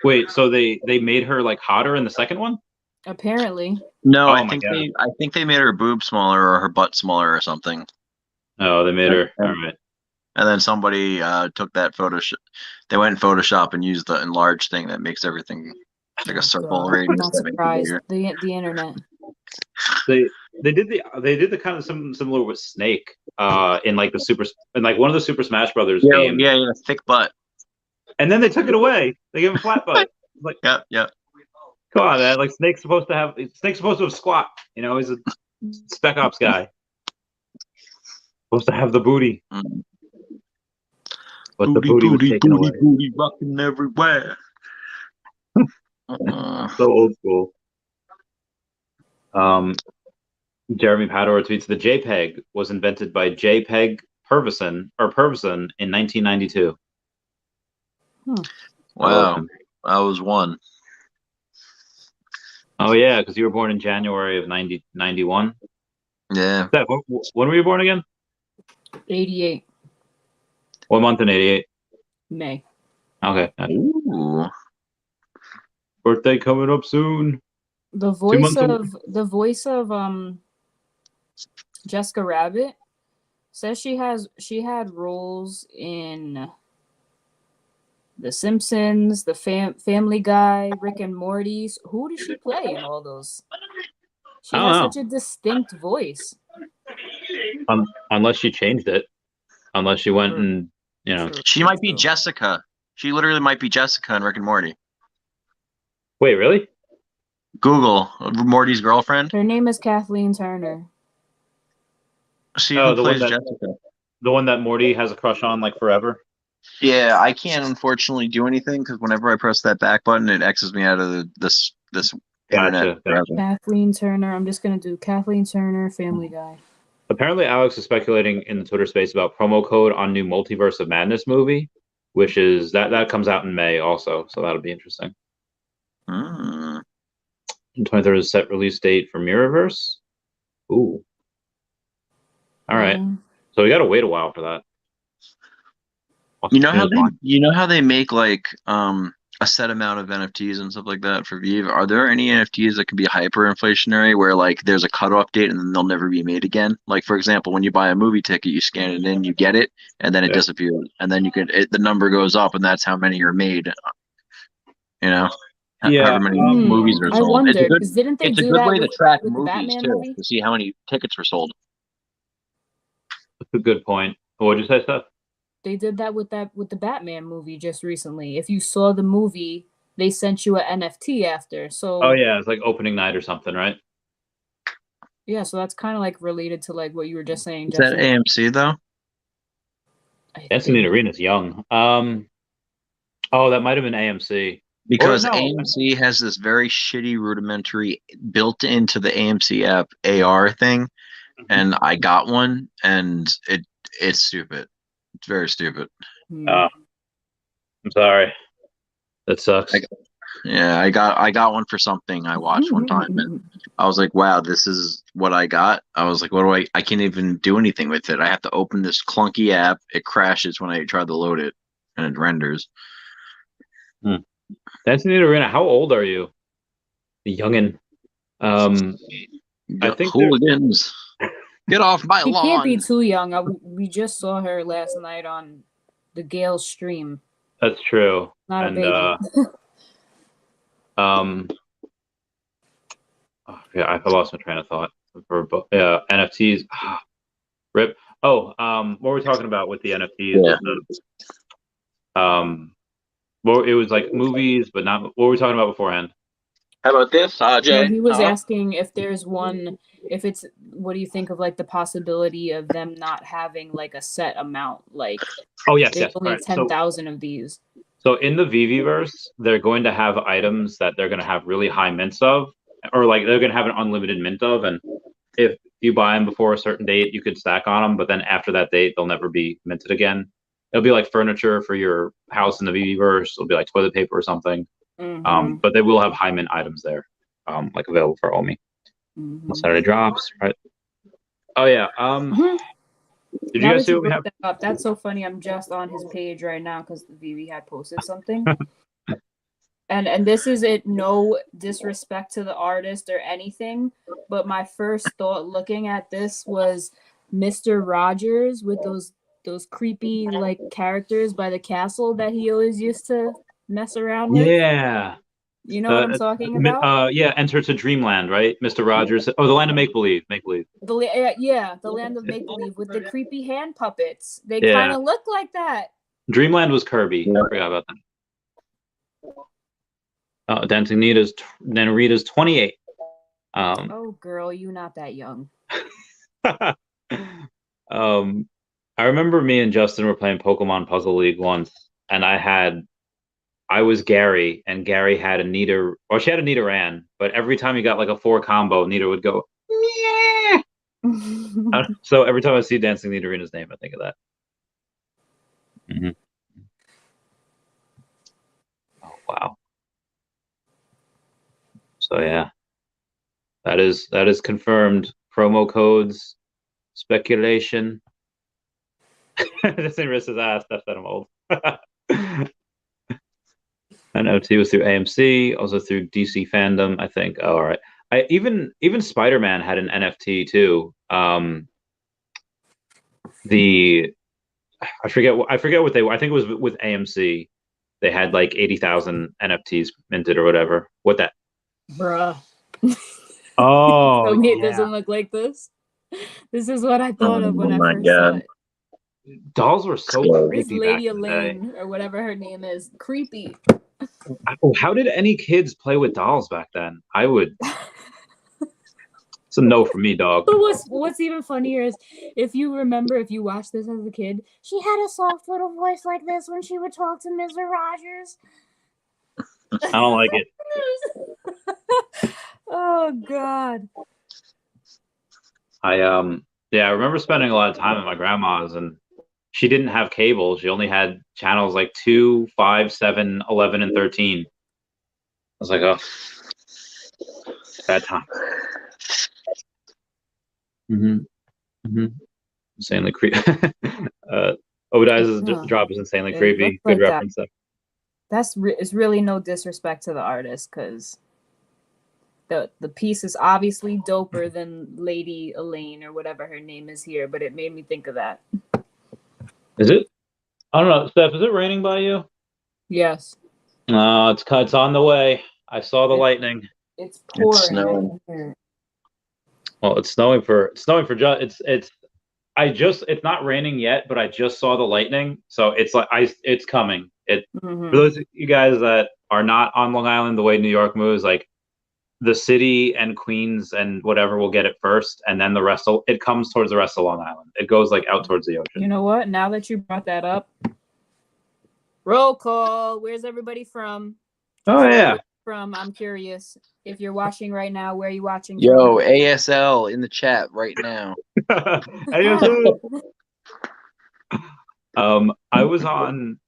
Wait, so they made her like hotter in the second one? Apparently. No, Oh I my think God. I think they made her boob smaller or her butt smaller or something. Oh, they made her. All right. And then somebody took that Photoshop. They went in Photoshop and used the enlarged thing that makes everything like a circle God, radius. not that makes it surprised. bigger. The internet. They did the kind of similar with Snake in like one of the Super Smash Brothers games. Yeah, thick butt. And then they took it away. They gave him a flat butt. Like, Yep. come on, man! Like Snake's supposed to have squat. You know, he's a Spec Ops guy. Supposed to have the booty. but the booty was taken away. Booty rocking everywhere. So old school. Jeremy Pador tweets, the JPEG was invented by JPEG Purveson in 1992. Wow, I was one. Oh yeah, because you were born in January of 91. Yeah. Steph, when were you born again? 88. What month in 88? May. Okay. Ooh. Birthday coming up soon. The voice of Jessica Rabbit says she had roles in The Simpsons, The Family Guy, Rick and Morty. Who did she play in all those? She has such a distinct voice. Unless she changed it. Unless she went and, She might be Jessica. She literally might be Jessica in Rick and Morty. Wait, really? Google Morty's girlfriend. Her name is Kathleen Turner. See who plays Jessica. The one that Morty has a crush on like forever? Yeah, I can't unfortunately do anything because whenever I press that back button, it X's me out of this internet. Gotcha. Kathleen Turner. I'm just gonna do Kathleen Turner, Family Guy. Apparently, Alex is speculating in the Twitter space about promo code on new Multiverse of Madness movie, which is that comes out in May also, so that'll be interesting. Mm. 23rd is set release date for Mirrorverse. Ooh. All right. So we got to wait a while for that. You know how they make like a set amount of NFTs and stuff like that for Vive? Are there any NFTs that could be hyperinflationary where like there's a cutoff date and then they'll never be made again? Like for example, when you buy a movie ticket, you scan it in, you get it, and then it disappears, and then the number goes up, and that's how many are made. However many movies are sold. I wonder, because didn't they do that? It's a good way to track with movies Batman too, movie? to see how many tickets were sold. That's a good point. What did you say, Steph? They did that with the Batman movie just recently. If you saw the movie, they sent you an NFT after. So oh yeah, it's like opening night or something, right? Yeah, so that's kind of like related to like what you were just saying. Is that AMC though? Anthony Arena's young. Oh, that might have been AMC. Because AMC has this very shitty rudimentary built into the AMC app AR thing, and I got one, and it's stupid. It's very stupid. I'm sorry. That sucks. I got one for something I watched one time, and I was like, wow, this is what I got. I was like, what do I can't even do anything with it. I have to open this clunky app. It crashes when I try to load it, and it renders. Anthony Arena, how old are you? The youngin. I think hooligans. Get off my lawn. She can't be too young. We just saw her last night on the Gale stream. That's true. Not a baby. I lost my train of thought. For NFTs. Rip. Oh, what were we talking about with the NFTs? Well, it was like movies, but not. What were we talking about beforehand? How about this, Jay? No, he was asking if there's one. If it's, what do you think of like the possibility of them not having like a set amount? Like, there's only 10,000 of these. So in the Viviverse, they're going to have items that they're going to have really high mints of, or like they're going to have an unlimited mint of, and if you buy them before a certain date, you could stack on them, but then after that date, they'll never be minted again. It'll be like furniture for your house in the Viviverse. It'll be like toilet paper or something. But they will have high mint items there, like available for Omi. Saturday drops, right? Oh yeah. Did you guys see what we have? That's so funny. I'm just on his page right now because the VV had posted something. And this is it. No disrespect to the artist or anything, but my first thought looking at this was Mr. Rogers with those creepy like characters by the castle that he always used to mess around with. Yeah. You know what I'm talking about? Enter to Dreamland, right? Mr. Rogers. Oh, the land of make-believe. Make-believe. The land of make-believe with the creepy hand puppets. They kind of look like that. Dreamland was Kirby. I forgot about that. Dancing Rita's 28. Oh, girl, you not that young. I remember me and Justin were playing Pokemon Puzzle League once, and I was Gary, and Gary had a Nita, or she had a Nidoran, but every time you got like a 4 combo, Nita would go, yeah. So every time I see Dancing Nidorina's name, I think of that. Mm-hmm. Oh, wow. So yeah, that is confirmed. Promo codes, speculation. This thing risks his ass. Steph said I'm old. NFT was through AMC, also through DC Fandom, I think. Oh, all right. Even Spider-Man had an NFT too. I forget what they were. I think it was with AMC. They had like 80,000 NFTs minted or whatever. What that? Bruh. Oh, Tell me it yeah. doesn't look like this. This is what I thought of when I my first God. saw it. Dolls were so This creepy Lady back in the day. Elaine, or whatever her name is, creepy. How did any kids play with dolls back then? I would. It's a no for me, dog. But what's even funnier is if you watched this as a kid, she had a soft little voice like this when she would talk to Mr. Rogers. I don't like it. Oh God. I remember spending a lot of time at my grandma's, and she didn't have cable. She only had channels like 2, 5, 7, 11, and 13. I was like, oh, bad time. Insanely creepy. Obadiah's drop is insanely creepy. Good like reference there. It's really no disrespect to the artist, because the piece is obviously doper than Lady Elaine or whatever her name is here, but it made me think of that. Is it? I don't know, Steph. Is it raining by you? Yes. No, it's on the way. I saw the lightning. It's pouring. It's snowing. Well, it's snowing for it's not raining yet, but I just saw the lightning, so it's like it's coming. For those of you guys that are not on Long Island, the way New York moves, like the city and Queens and whatever will get it first, and then the rest it comes towards the rest of Long Island. It goes like out towards the ocean. You know what? Now that you brought that up, roll call. Where's everybody from? Oh yeah. From, I'm curious. If you're watching right now, where are you watching Yo, from? ASL in the chat right now. ASL. I was on,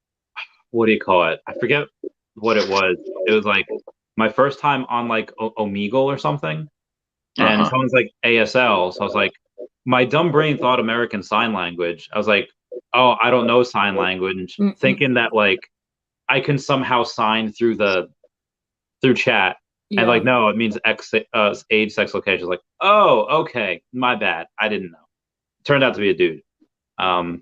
what do you call it? I forget what it was. It was like my first time on like Omegle or something, and someone's like ASL. So I was like, my dumb brain thought American Sign Language. I was like, oh, I don't know sign language, thinking that like I can somehow sign through chat. Yeah. And like, no, it means age, sex, location. Like, oh, okay, my bad. I didn't know. Turned out to be a dude. Yeah.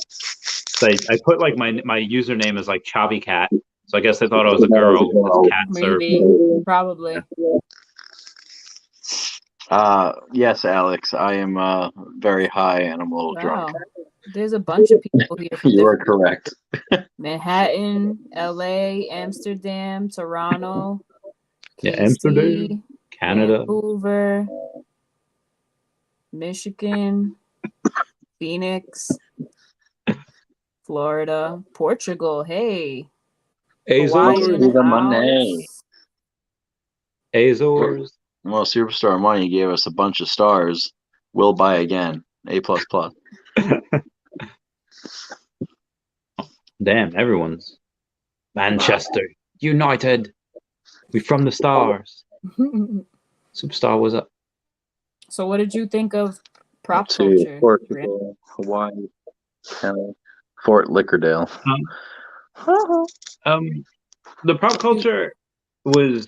So I put like my username as like Chavy Cat. So I guess they thought I was a girl. Cat maybe, probably. Yes, Alex, I am very high and I'm a little drunk. There's a bunch of people here. You are correct. Manhattan, LA, Amsterdam, Toronto, KC, Amsterdam, Canada, Vancouver, Michigan, Phoenix, Florida, Portugal. Hey, Azores. Well, Superstar Money gave us a bunch of stars. We'll buy again. A++. Damn, everyone's Manchester United. We from the stars. Superstar was up. So, what did you think of prop culture? Portugal, Hawaii, Fort Lickerdale. The prop culture was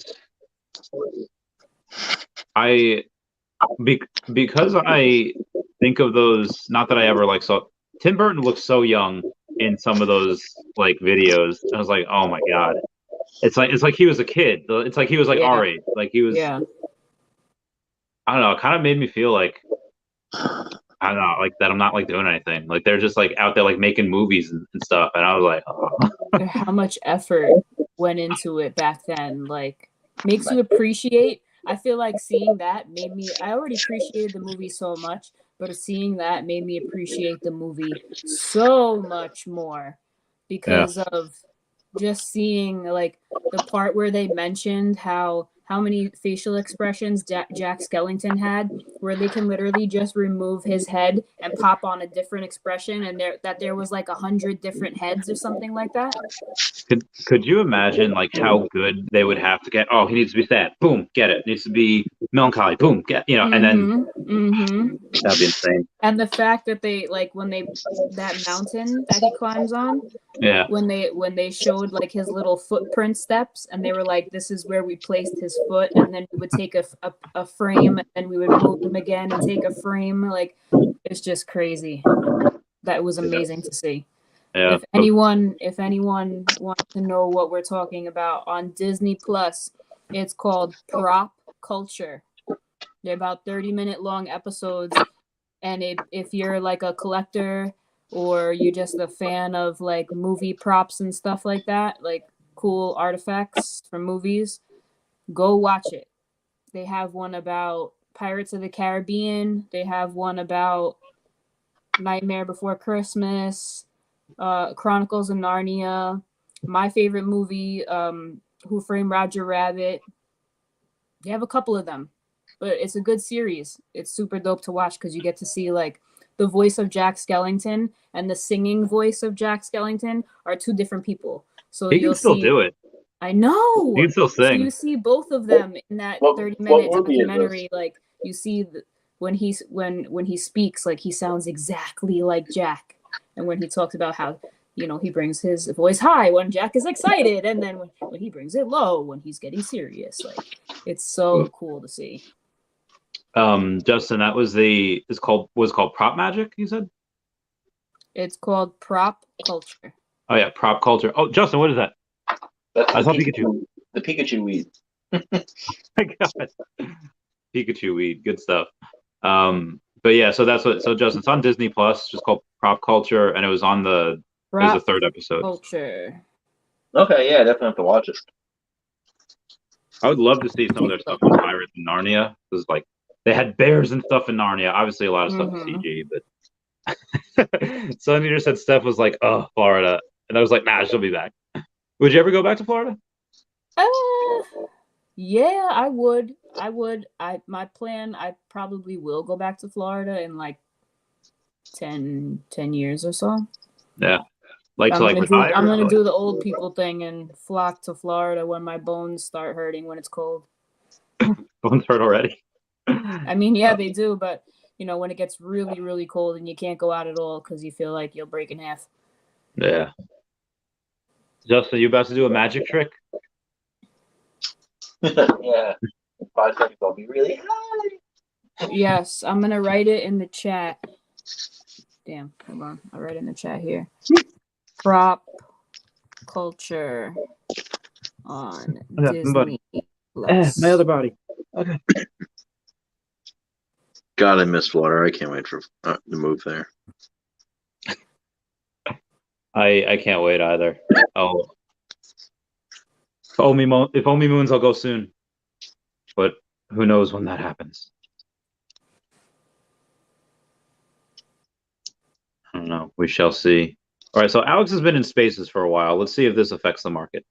because I think of those. Not that I ever like saw. Tim Burton looks so young in some of those like videos. I was like, oh my god, it's like he was a kid. It's like he was like our age. Like he was. Yeah. I don't know. It kind of made me feel like I don't know, like that I'm not like doing anything. Like they're just like out there like making movies and stuff. And I was like, oh. How much effort went into it back then? Like makes you appreciate. I feel like seeing that made me. I already appreciated the movie so much, but seeing that made me appreciate the movie so much more because of just seeing like the part where they mentioned how many facial expressions Jack Skellington had, where they can literally just remove his head and pop on a different expression, and there was like 100 different heads or something like that. Could you imagine like how good they would have to get? Oh, he needs to be sad. Boom, get it. Needs to be melancholy. Boom, get and then that'd be insane. And the fact that they like when they that mountain that he climbs on, when they showed like his little footprint steps, and they were like, this is where we placed his foot, and then we would take a frame, and then we would move him again and take a frame. Like, it's just crazy. That was amazing to see. Yeah. If anyone wants to know what we're talking about, on Disney Plus, it's called Prop Culture. They're about 30-minute long episodes, and if you're like a collector or you're just a fan of like movie props and stuff like that, like cool artifacts from movies, go watch it. They have one about Pirates of the Caribbean. They have one about Nightmare Before Christmas. Chronicles of Narnia, my favorite movie, Who Framed Roger Rabbit. They have a couple of them, but it's a good series. It's super dope to watch because you get to see like the voice of Jack Skellington and the singing voice of Jack Skellington are two different people. So he can still do it. I know. He can still sing. So you see both of them in that 30-minute documentary. Like you see when he speaks, like he sounds exactly like Jack. And when he talks about how, he brings his voice high when Jack is excited, and then when he brings it low when he's getting serious, like it's so cool to see. Justin, that was called Prop Magic, you said? It's called Prop Culture. Oh yeah, Prop Culture. Oh, Justin, what is that? I saw Pikachu. The Pikachu weed. My God. Pikachu weed, good stuff. But yeah, so Justin, it's on Disney Plus. It's just called Prop Culture, and it was on it was the third episode. Culture. Okay, yeah, definitely have to watch it. I would love to see some of their stuff with Pirates in Narnia. Because like they had bears and stuff in Narnia. Obviously, a lot of stuff is CG, but Sonya just said Steph was like, "Oh, Florida," and I was like, "Nah, she'll be back." Would you ever go back to Florida? Yeah, I would. My plan, I probably will go back to Florida in like 10 years or so. Yeah. I'm gonna do the old people thing and flock to Florida when my bones start hurting when it's cold. Bones hurt already? I mean, yeah, they do, but when it gets really, really cold and you can't go out at all because you feel like you'll break in half. Yeah. Justin, you about to do a magic trick? Yeah. In 5 seconds, I'll be really high. Yes, I'm gonna write it in the chat. Damn, hold on. I'll write it in the chat here. Prop Culture on Disney Plus. My other body. Okay. God, I miss Florida. I can't wait for to move there. I can't wait either. Oh, if only moons, I'll go soon. But who knows when that happens? I don't know. We shall see. All right, so Alex has been in spaces for a while. Let's see if this affects the market.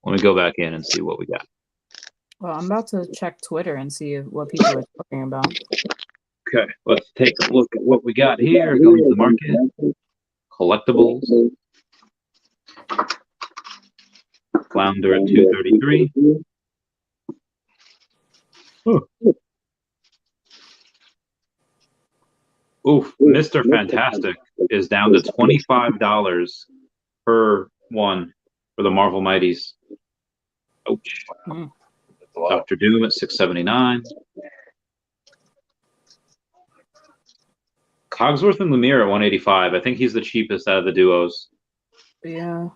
Let me go back in and see what we got. Well, I'm about to check Twitter and see what people are talking about. Okay, let's take a look at what we got here. Going to the market. Collectibles. Flounder at 233. Oof, Mr. Fantastic is down to $25 per one for the Marvel Mighties. Ouch. Dr. Doom at $679. Cogsworth and Lumiere at $185. I think he's the cheapest out of the duos. Yeah.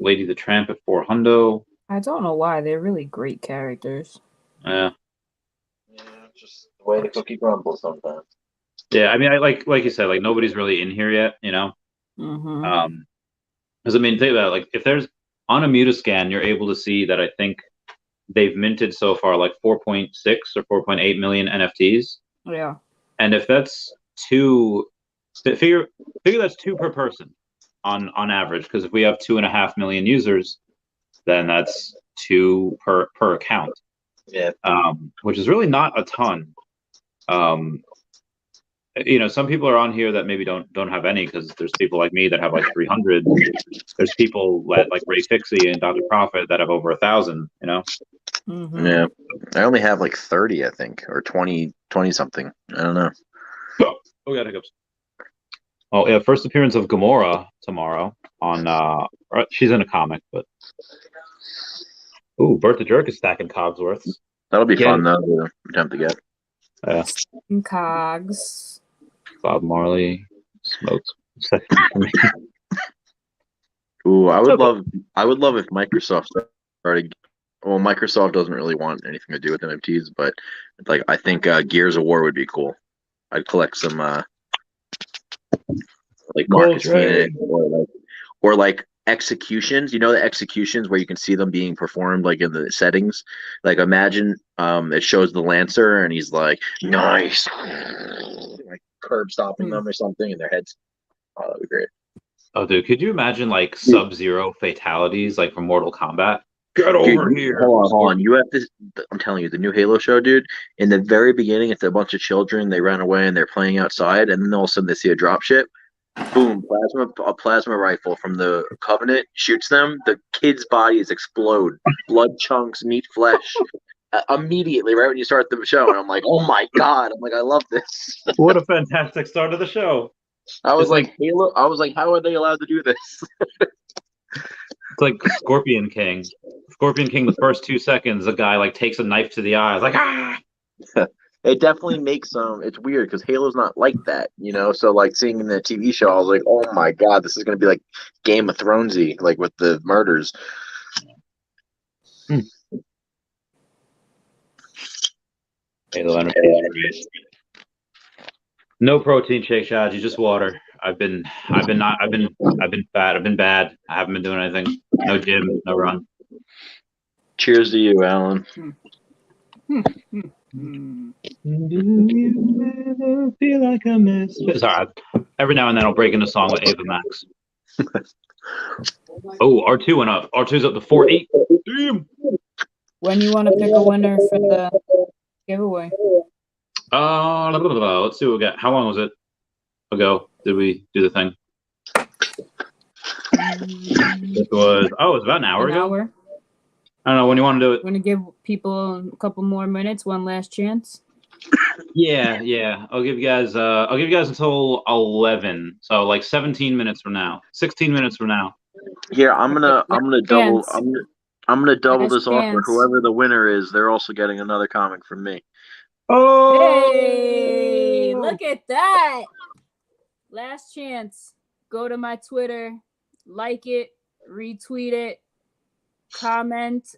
Lady the Tramp at $400. I don't know why. They're really great characters. Yeah. Yeah, just the way the cookie crumbles sometimes. Yeah, I mean, I like you said, like nobody's really in here yet, you know. Mm-hmm. Because I mean, think about it, like if there's on a Mutascan, you're able to see that I think they've minted so far like 4.6 or 4.8 million NFTs. Yeah. And if that's two, figure that's two per person on average. Because if we have 2.5 million users, then that's two per account. Yeah. Which is really not a ton. Some people are on here that maybe don't have any, because there's people like me that have like 300. There's people like Ray Fixie and Dr. Profit that have over 1,000. Mm-hmm. Yeah, I only have like 30, I think, or 20 something. I don't know. Oh, got hiccups. Oh yeah, first appearance of Gamora tomorrow on. She's in a comic, but Bertha Jerk is stacking Cogsworths. That'll be fun though to attempt to get. Yeah. Cogs. Bob Marley smokes. Ooh, I would love if Microsoft started. Well, Microsoft doesn't really want anything to do with NFTs, but like I think Gears of War would be cool. I'd collect some like Marcus Phoenix or like executions. You know, the executions where you can see them being performed like in the settings. Like imagine it shows the Lancer and he's like nice, like curb stopping them or something, and their heads. Oh, that'd be great. Oh, dude, could you imagine like Sub-Zero fatalities like from Mortal Kombat? Get over here! Hold on. You have this. I'm telling you, the new Halo show, dude. In the very beginning, it's a bunch of children. They ran away and they're playing outside, and then all of a sudden they see a dropship. Boom! A plasma rifle from the Covenant shoots them. The kids' bodies explode. Blood chunks meet flesh. Immediately, right when you start the show, and I'm like, oh my god! I'm like, I love this. What a fantastic start of the show! I was like, Halo. I was like, how are they allowed to do this? It's like Scorpion King. Scorpion King, the first 2 seconds, a guy like takes a knife to the eye. It's like, ah! It definitely makes it's weird because Halo's not like that, So like seeing in the TV show, I was like, oh my god, this is gonna be like Game of Thronesy, like with the murders. Halo energy. No protein shake, Shaji, just water. I've been fat. I've been bad. I haven't been doing anything. No gym, no run. Cheers to you, Alan. Do you ever feel like a misfit? Sorry, every now and then I'll break into song with Ava Max. Oh, R2 went up. R2's up to 4.8. Damn. When you want to pick a winner for the giveaway? Let's see what we got. How long was it ago did we do the thing? It was about an hour ago. I don't know when you want to do it. Want to give people a couple more minutes, one last chance? Yeah. I'll give you guys until 11. So like 17 minutes from now. 16 minutes from now. Here, I'm gonna double this offer. Whoever the winner is, they're also getting another comic from me. Oh, hey, look at that. Last chance. Go to my Twitter, like it, retweet it, comment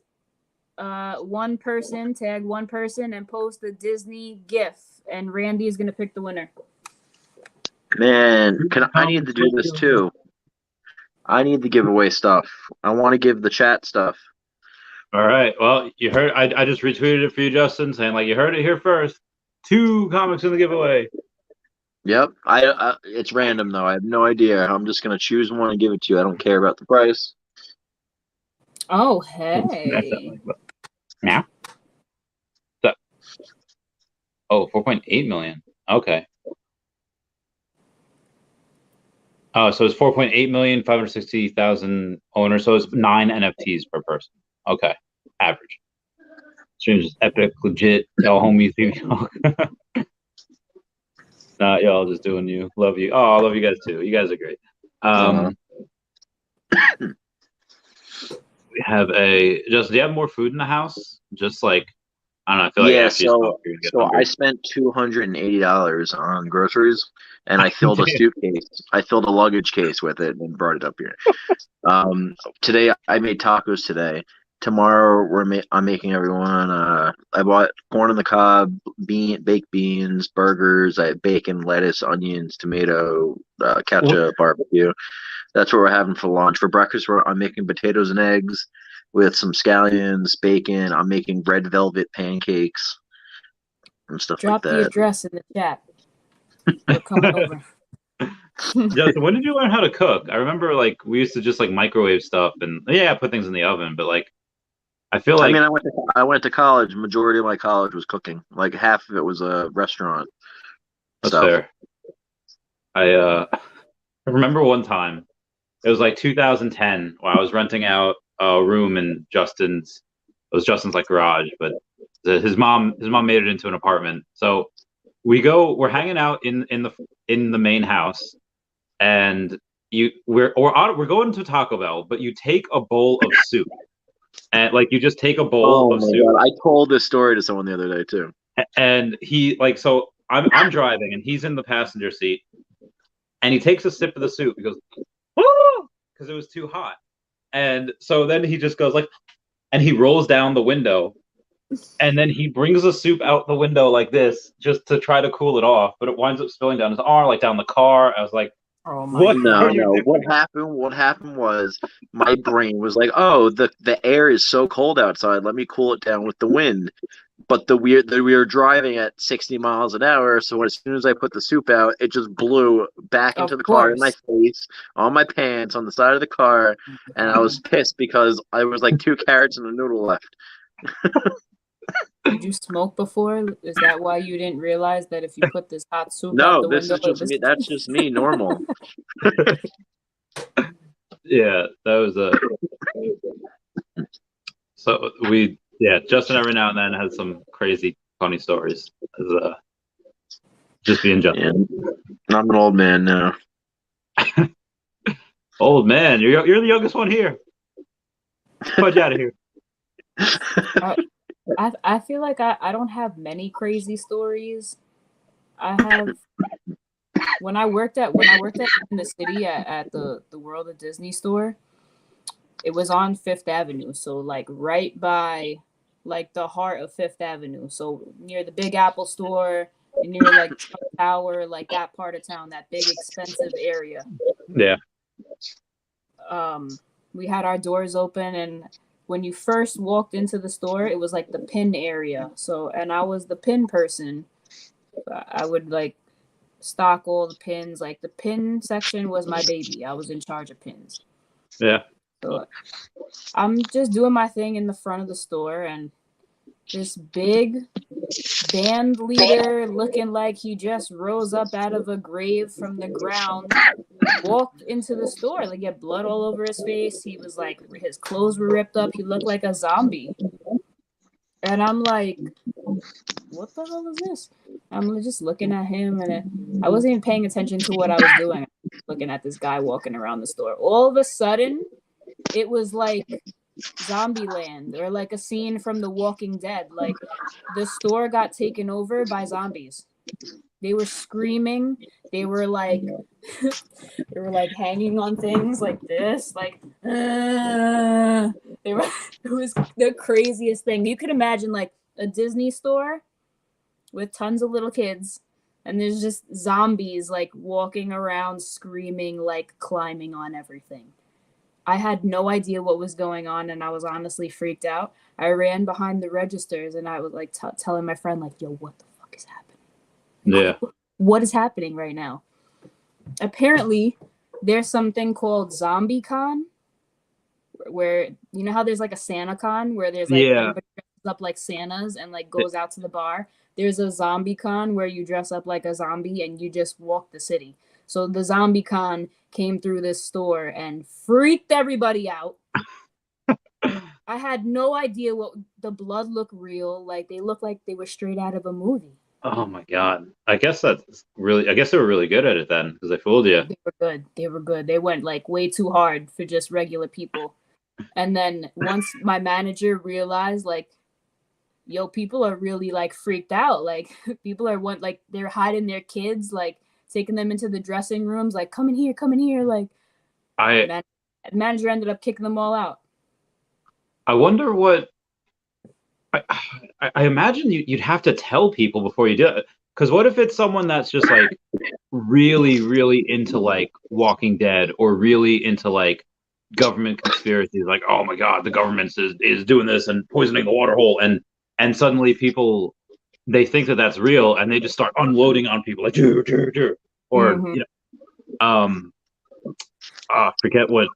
one person, tag one person, and post the Disney GIF. And Randy is going to pick the winner. Man, I need to do this too. I need to give away stuff. I want to give the chat stuff. All right. Well, you heard. I just retweeted it for you, Justin, saying like you heard it here first. 2 comics in the giveaway. Yep. I it's random though. I have no idea. I'm just gonna choose one and give it to you. I don't care about the price. Oh hey. Yeah. So, 4.8 million. Okay. Oh, so it's 4.8,560,000 owners. So it's 9 NFTs per person. Okay, average. Streams is epic, legit. Y'all homies. Nah, y'all just doing you. Love you. Oh, I love you guys too. You guys are great. We have Justin, do you have more food in the house? Just like, I don't know. I feel like I spent $280 on groceries, and I filled a suitcase. I filled a luggage case with it and brought it up here. Today I made tacos today. Tomorrow I'm making everyone. I bought corn on the cob, baked beans, burgers. I had bacon, lettuce, onions, tomato, ketchup, barbecue. That's what we're having for lunch. For breakfast, I'm making potatoes and eggs with some scallions, bacon. I'm making red velvet pancakes and stuff like that. Drop the address in the chat. We're coming over. Justin, when did you learn how to cook? I remember like we used to just like microwave stuff and put things in the oven, but like I feel like I went to college. Majority of my college was cooking. Like half of it was a restaurant. that's fair. I remember one time it was like 2010 when I was renting out a room in Justin's like garage, but his mom made it into an apartment. So we're hanging out in the main house, and we're going to Taco Bell, but you take a bowl of soup, and like you just take a bowl of soup. God. I told this story to someone the other day too. And he like so I'm driving and he's in the passenger seat, and he takes a sip of the soup. He goes, "Oh!" because it was too hot, and so then he just goes like, and he rolls down the window. And then he brings the soup out the window like this just to try to cool it off, but it winds up spilling down his arm, like down the car. I was like, "Oh my God!" No. What happened was my brain was like, "Oh, the air is so cold outside. Let me cool it down with the wind." But we were driving at 60 miles an hour, so as soon as I put the soup out, it just blew back into the car in my face, on my pants, on the side of the car, and I was pissed because I was like 2 carrots and a noodle left. Did you smoke before? Is that why you didn't realize that if you put this hot soup out the this window? is just me. That's just me, normal. Yeah, that was so Justin every now and then has some crazy funny stories. Just being Justin. Yeah. I'm an old man now. Old man, you're the youngest one here. Put you out of here. I feel like I don't have many crazy stories. I have when I worked in the city at the World of Disney store. It was on 5th Avenue, so like right by like the heart of 5th Avenue, so near the Big Apple store and near like Trump Tower, like that part of town, that big expensive area. Yeah. We had our doors open, and when you first walked into the store, it was like the pin area. So, and I was the pin person. I would like stock all the pins. Like the pin section was my baby. I was in charge of pins. Yeah. So I'm just doing my thing in the front of the store, and this big band leader looking like he just rose up out of a grave from the ground walked into the store. Like he had blood all over his face. He was like, his clothes were ripped up. He looked like a zombie. And I'm like, what the hell is this? I'm just looking at him, and I wasn't even paying attention to what I was doing. I was looking at this guy walking around the store. All of a sudden, it was like Zombieland, or like a scene from The Walking Dead. Like the store got taken over by zombies. They were screaming. They were like they were like hanging on things like this, like they were. It was the craziest thing. You could imagine like a Disney store with tons of little kids, and there's just zombies like walking around screaming, like climbing on everything. I had no idea what was going on, and I was honestly freaked out. I ran behind the registers, and I was like telling my friend, like, yo, what the fuck is happening? Yeah. What is happening right now? Apparently, there's something called ZombieCon, where, you know how there's like a SantaCon, where there's like everybody dresses up like Santas and like goes out to the bar? There's a ZombieCon where you dress up like a zombie and you just walk the city. So the ZombieCon came through this store and freaked everybody out. I had no idea what the blood looked real. Like they looked like they were straight out of a movie. Oh my God. I guess they were really good at it then, because they fooled you. They were good. They went like way too hard for just regular people. And then once my manager realized, like, yo, people are really like freaked out. Like people are they're hiding their kids, like taking them into the dressing rooms, like come in here. Like manager ended up kicking them all out. I wonder what. I imagine you'd have to tell people before you do it. Because what if it's someone that's just like really, really into like Walking Dead, or really into like government conspiracies, like, oh my God, the government is doing this and poisoning the water hole, and suddenly people they think that that's real, and they just start unloading on people like, or Mhm. you know, forget what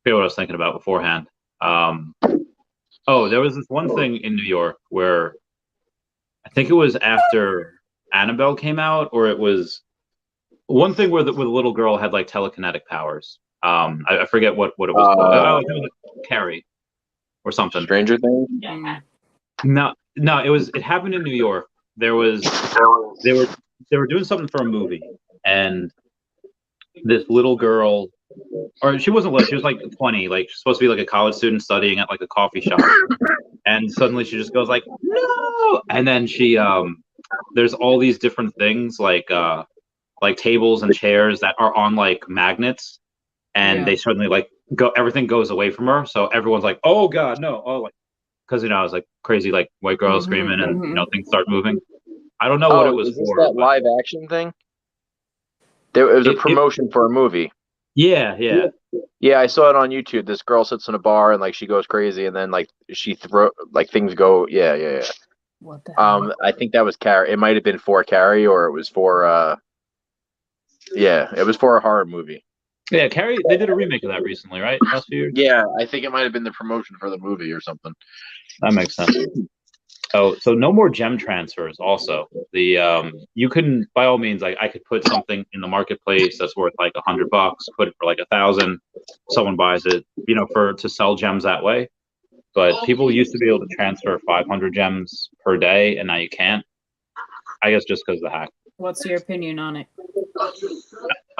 I was thinking about beforehand. There was this one thing in New York where I think it was after Annabelle came out, or it was one thing where the little girl had like telekinetic powers. I forget what it was called. It was like Carrie or something. Stranger Things. No, it happened in New York. They were doing something for a movie, and this little girl, or she wasn't little, she was like 20, like she's supposed to be like a college student studying at like a coffee shop, and suddenly she just goes like, no, and then she there's all these different things like tables and chairs that are on like magnets, and they suddenly like everything goes away from her, so everyone's like, oh god, no, like, because I was like crazy like white girl screaming, and things start moving. I don't know what it was is this for. that live action thing? It was a promotion for a movie. Yeah. Yeah, I saw it on YouTube. This girl sits in a bar and like she goes crazy, and then like she things go. Yeah. What the hell? I think that was Carrie. It might have been for Carrie, or it was for it was for a horror movie. Yeah, Carrie. They did a remake of that recently, right? Last few years. Yeah, I think it might have been the promotion for the movie or something. That makes sense. Oh, so no more gem transfers. Also, you can, by all means, like I could put something in the marketplace that's worth like $100, put it for like 1,000. Someone buys it, to sell gems that way. But people used to be able to transfer 500 gems per day, and now you can't. I guess just because of the hack. What's your opinion on it?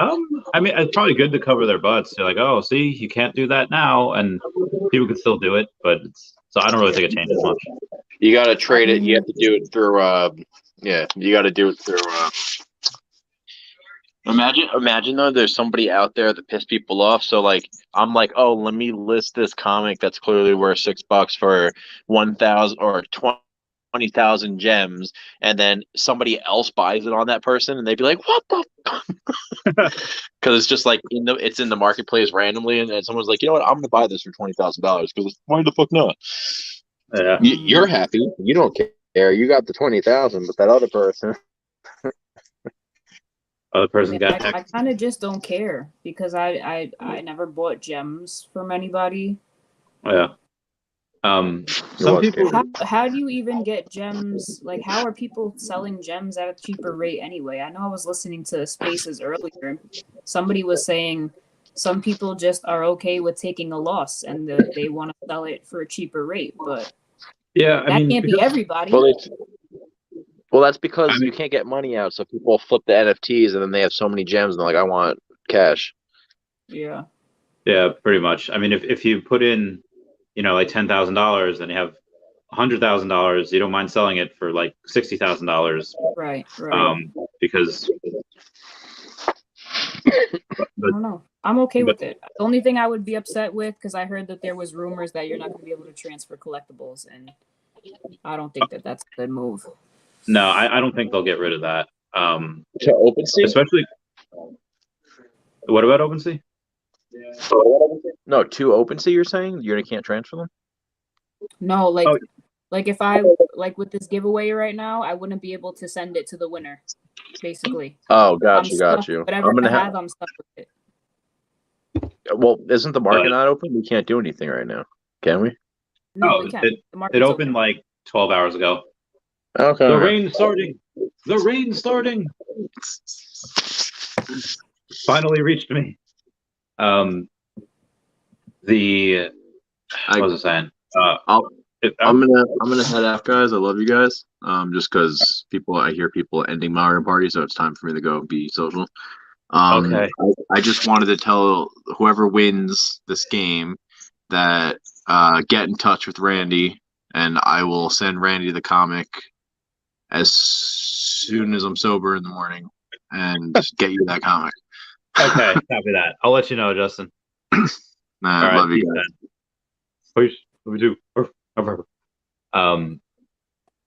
I mean, it's probably good to cover their butts. They're like, oh, see, you can't do that now, and people can still do it, but so I don't really think it changes much. You got to trade it. You have to do it through. You got to do it through. Imagine though, there's somebody out there that piss people off. So like, I'm like, oh, let me list this comic that's clearly worth $6 for 1,000 or 20,000 gems, and then somebody else buys it on that person, and they'd be like, what the? Because it's just like it's in the marketplace randomly, and someone's like, you know what, I'm gonna buy this for $20,000 because why the fuck not? Yeah. You're happy. You don't care. You got the 20,000, but that other person. Other person got. I kind of just don't care because I never bought gems from anybody. Yeah. Some people. How do you even get gems? Like, how are people selling gems at a cheaper rate anyway? I know I was listening to Spaces earlier. Somebody was saying some people just are okay with taking a loss and they want to sell it for a cheaper rate, but yeah, that can't be everybody. Well, that's because you can't get money out, so people flip the NFTs, and then they have so many gems, and they're like, I want cash. Yeah. Yeah, pretty much. I mean, if you put in, like $10,000, and you have $100,000, you don't mind selling it for like $60,000. Right. Because. I don't know. I'm okay with it. The only thing I would be upset with, because I heard that there was rumors that you're not going to be able to transfer collectibles, and I don't think that that's a good move. No, I don't think they'll get rid of that. To OpenSea? Especially. What about OpenSea? No, to OpenSea, you're saying? You can't transfer them? No, like if I, like with this giveaway right now, I wouldn't be able to send it to the winner, basically. Oh, got you. Whatever I'm stuck with it. Well, isn't the market not open? We can't do anything right now, can we? No, we can't. It opened like 12 hours ago. Okay. The rain's starting. Finally reached me. What was I saying? I'm gonna head out, guys. I love you guys. Just because I hear people ending Mario Party, so it's time for me to go be social. Okay. I just wanted to tell whoever wins this game that get in touch with Randy, and I will send Randy the comic as soon as I'm sober in the morning, and get you that comic. Okay, copy that. I'll let you know, Justin. I love you guys. Please, we do.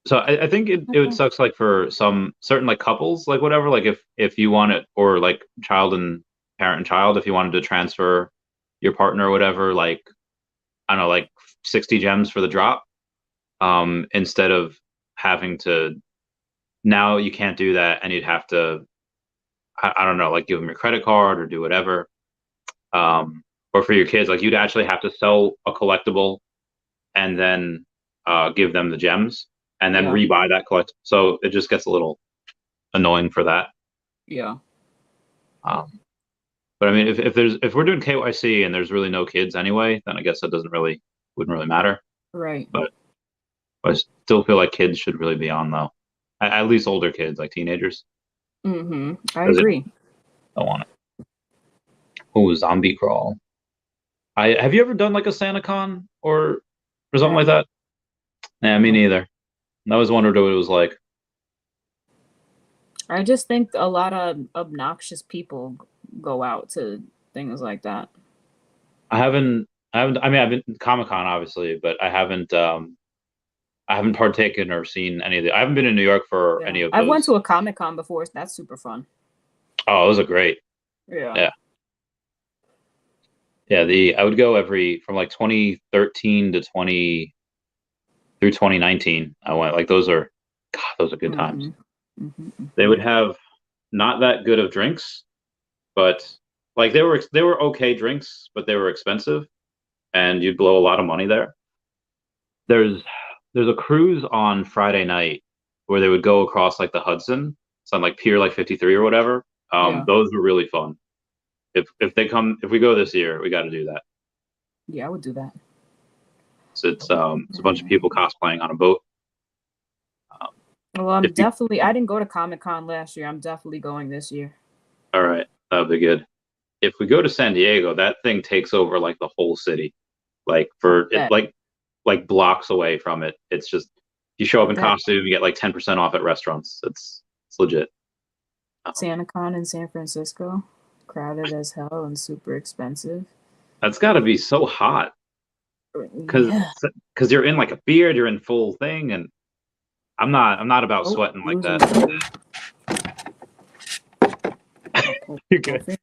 So I think it would sucks like for some certain like couples, like whatever, like if you want it, or like parent and child, if you wanted to transfer your partner or whatever, like I don't know, like 60 gems for the drop. instead of having to. Now you can't do that, and you'd have to. I don't know, like give them your credit card or do whatever. Or for your kids, like you'd actually have to sell a collectible and then give them the gems and then rebuy that collect. So it just gets a little annoying for that. Yeah. But I mean, if we're doing KYC and there's really no kids anyway, then I guess that wouldn't really matter. Right. But I still feel like kids should really be on though, at least older kids, like teenagers. Mm-hmm. I agree. I want it. Oh, zombie crawl. Have you ever done like a SantaCon or something like that? Yeah, me neither. I always wondered what it was like. I just think a lot of obnoxious people go out to things like that. I mean, I've been to Comic-Con obviously, but I haven't partaken or seen any of the. I haven't been in New York for any of those. I went to a Comic-Con before. So that's super fun. Oh, those are great. Yeah. Yeah, I would go from like 2013 to 2019. I went, like those are good times. They would have not that good of drinks, but like they were okay drinks, but they were expensive, and you'd blow a lot of money there. There's a cruise on Friday night where they would go across like the Hudson, so on like Pier like 53 or whatever. Those were really fun. If we go this year, we got to do that. Yeah, I would do that. So it's a bunch of people cosplaying on a boat. Well, I didn't go to Comic-Con last year. I'm definitely going this year. All right, that'll be good. If we go to San Diego, that thing takes over like the whole city, like like blocks away from it. It's just you show up in costume, you get like 10% off at restaurants. It's legit. SantaCon in San Francisco, crowded as hell and super expensive. That's got to be so hot because you're in like a beard, you're in full thing, and I'm not about sweating like that. You're good.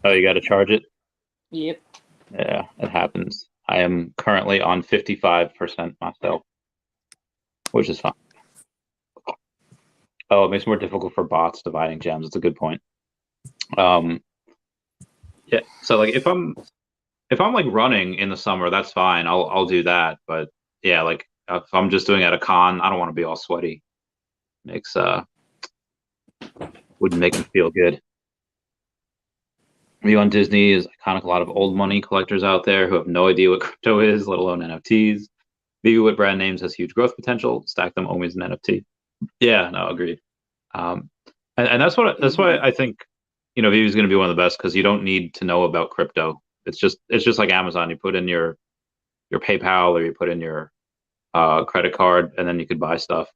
Oh, you got to charge it? Yep. Yeah, it happens. I am currently on 55% myself, which is fine. Oh, it makes it more difficult for bots dividing gems. It's a good point. Yeah. So like if I'm like running in the summer, that's fine. I'll do that. But yeah, like if I'm just doing it at a con, I don't want to be all sweaty. Wouldn't make me feel good. Veve and Disney is iconic. A lot of old money collectors out there who have no idea what crypto is, let alone NFTs. Veve with brand names has huge growth potential. Stack them always an NFT. Yeah, no, agreed. And that's why I think Veve is going to be one of the best because you don't need to know about crypto. It's just like Amazon. You put in your PayPal or you put in your credit card, and then you could buy stuff.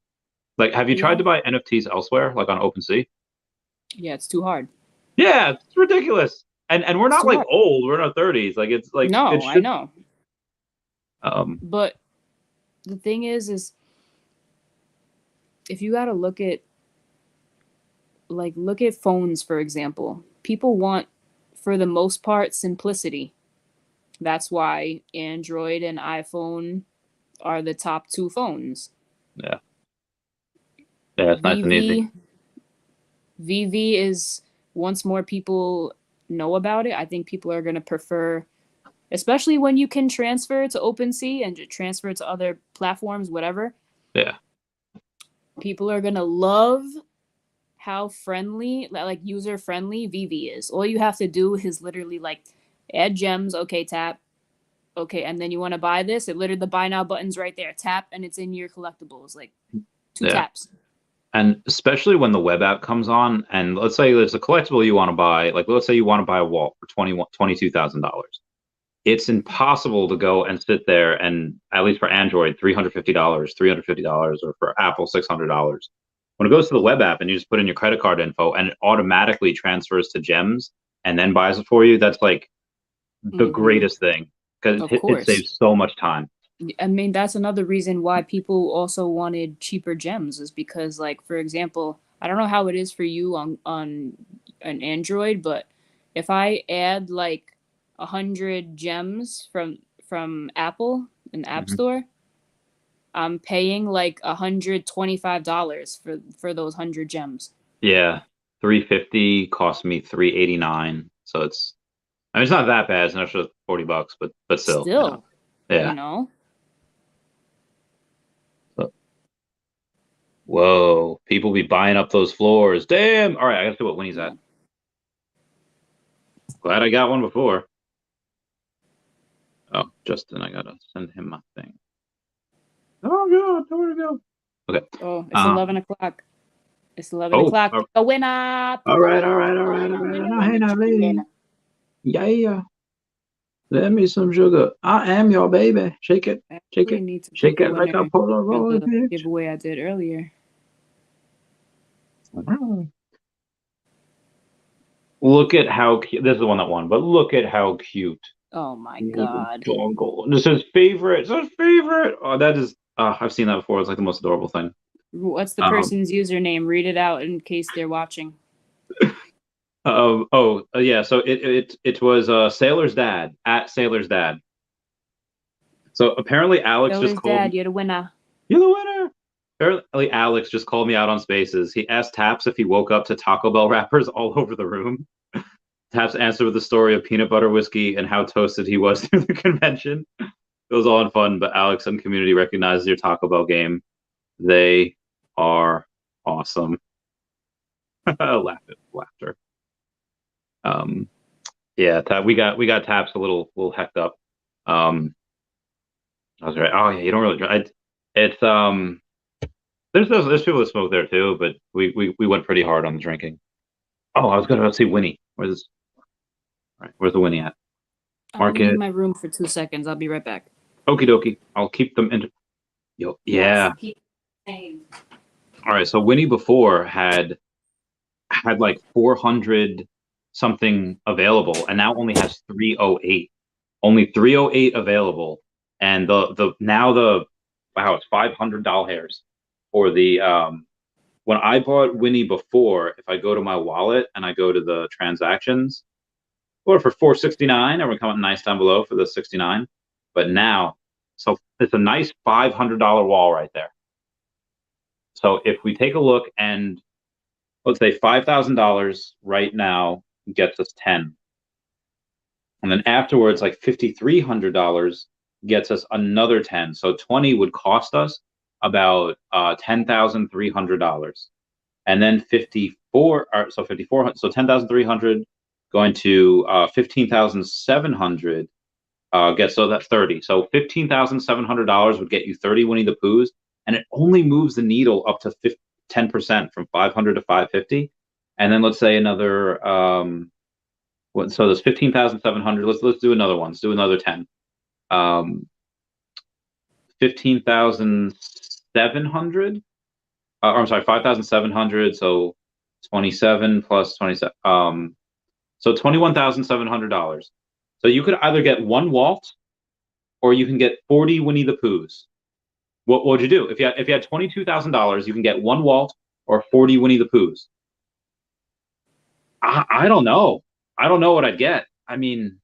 Like, have you tried to buy NFTs elsewhere, like on OpenSea? Yeah, it's too hard. Yeah, it's ridiculous. And we're not like old. We're in our 30s. Like it's like no, I know. But the thing is if you got to look at phones, for example, people want, for the most part, simplicity. That's why Android and iPhone are the top two phones. Yeah. Yeah, it's nice and easy. Veve is, once more people know about it, I think people are going to prefer, especially when you can transfer to OpenSea and transfer to other platforms, whatever. Yeah. People are going to love how friendly, like user friendly Veve is. All you have to do is literally like add gems. Okay, tap. Okay, and then you want to buy this. It literally, the buy now button's right there. Tap and it's in your collectibles. Like two taps. And especially when the web app comes on, and let's say there's a collectible you want to buy, like let's say you want to buy a wall for $22,000. It's impossible to go and sit there and, at least for Android, $350, or for Apple, $600. When it goes to the web app and you just put in your credit card info and it automatically transfers to gems and then buys it for you, that's like the greatest thing because it saves so much time. I mean, that's another reason why people also wanted cheaper gems, is because, like, for example, I don't know how it is for you on an Android, but if I add like 100 gems from Apple in the App Mhm. Store, I'm paying like $125 for those 100 gems. Yeah, 350 cost me 389. So I mean, it's not that bad. It's an extra $40, but still, Still, yeah. you know. So, whoa, people be buying up those floors. Damn. All right, I gotta see what Winnie's at. Glad I got one before. Oh, Justin, I gotta send him my thing. Oh god, nowhere to go. Okay. Oh, it's 11 o'clock. It's 11 Oh, o'clock. all- A winner. All right. Now, hey, now, lady. Yeah. Let me some sugar. I am your baby. Shake it. Shake We it. need to Shake pick a it like a winner for Polaroid the bitch. giveaway I did earlier. Look at how cute. This is the one that won, but look at how cute. Oh my god. Dongle. This is favorite. It says favorite. Oh, that is. I've seen that before. It's like the most adorable thing. What's the person's username? Read it out in case they're watching. Yeah. So it was Sailor's dad at Sailor's dad. So apparently Alex Sailor's just called. dad, you're the winner. You're the winner. Apparently Alex just called me out on Spaces. He asked Taps if he woke up to Taco Bell wrappers all over the room. Taps answered with the story of peanut butter whiskey and how toasted he was through the convention. It was all in fun, but Alex and community recognizes your Taco Bell game. They are awesome. Laughter. Yeah, we got Taps a little hecked up. I was right. Oh yeah, you don't really drive. It's there's people that smoke there too, but we went pretty hard on the drinking. Oh, I was gonna see Winnie. Where's the Winnie at? I'm gonna Market. leave my room for 2 seconds. I'll be right back. Okie dokie. I'll keep them in. Yo, yeah. Yes, keep saying. All right. So Winnie before had like 400 something available, and now only has 308. Only 308 available, and wow, it's 500 doll hairs for the when I bought Winnie before. If I go to my wallet and I go to the transactions, or for 469, and we're coming nice down below for the 69. But now, so it's a nice $500 wall right there. So if we take a look, and let's say $5,000 right now gets us 10, and then afterwards, like $5,300 gets us another 10. So 20 would cost us about $10,300, and then 54. So 54. So 10,300 going to 15,700 gets, so that's 30. So $15,700 would get you 30 Winnie the Poohs, and it only moves the needle up to 10% from 500 to 550. And then let's say another so there's 15,700. Let's do another one. Let's do another 10. 15,700. I'm sorry, 5,700. So 27 plus 27. So $21,700. So you could either get one Walt, or you can get 40 Winnie the Poohs. What would you do if you had $22,000? You can get one Walt or 40 Winnie the Poohs. I don't know. I don't know what I'd get. I mean,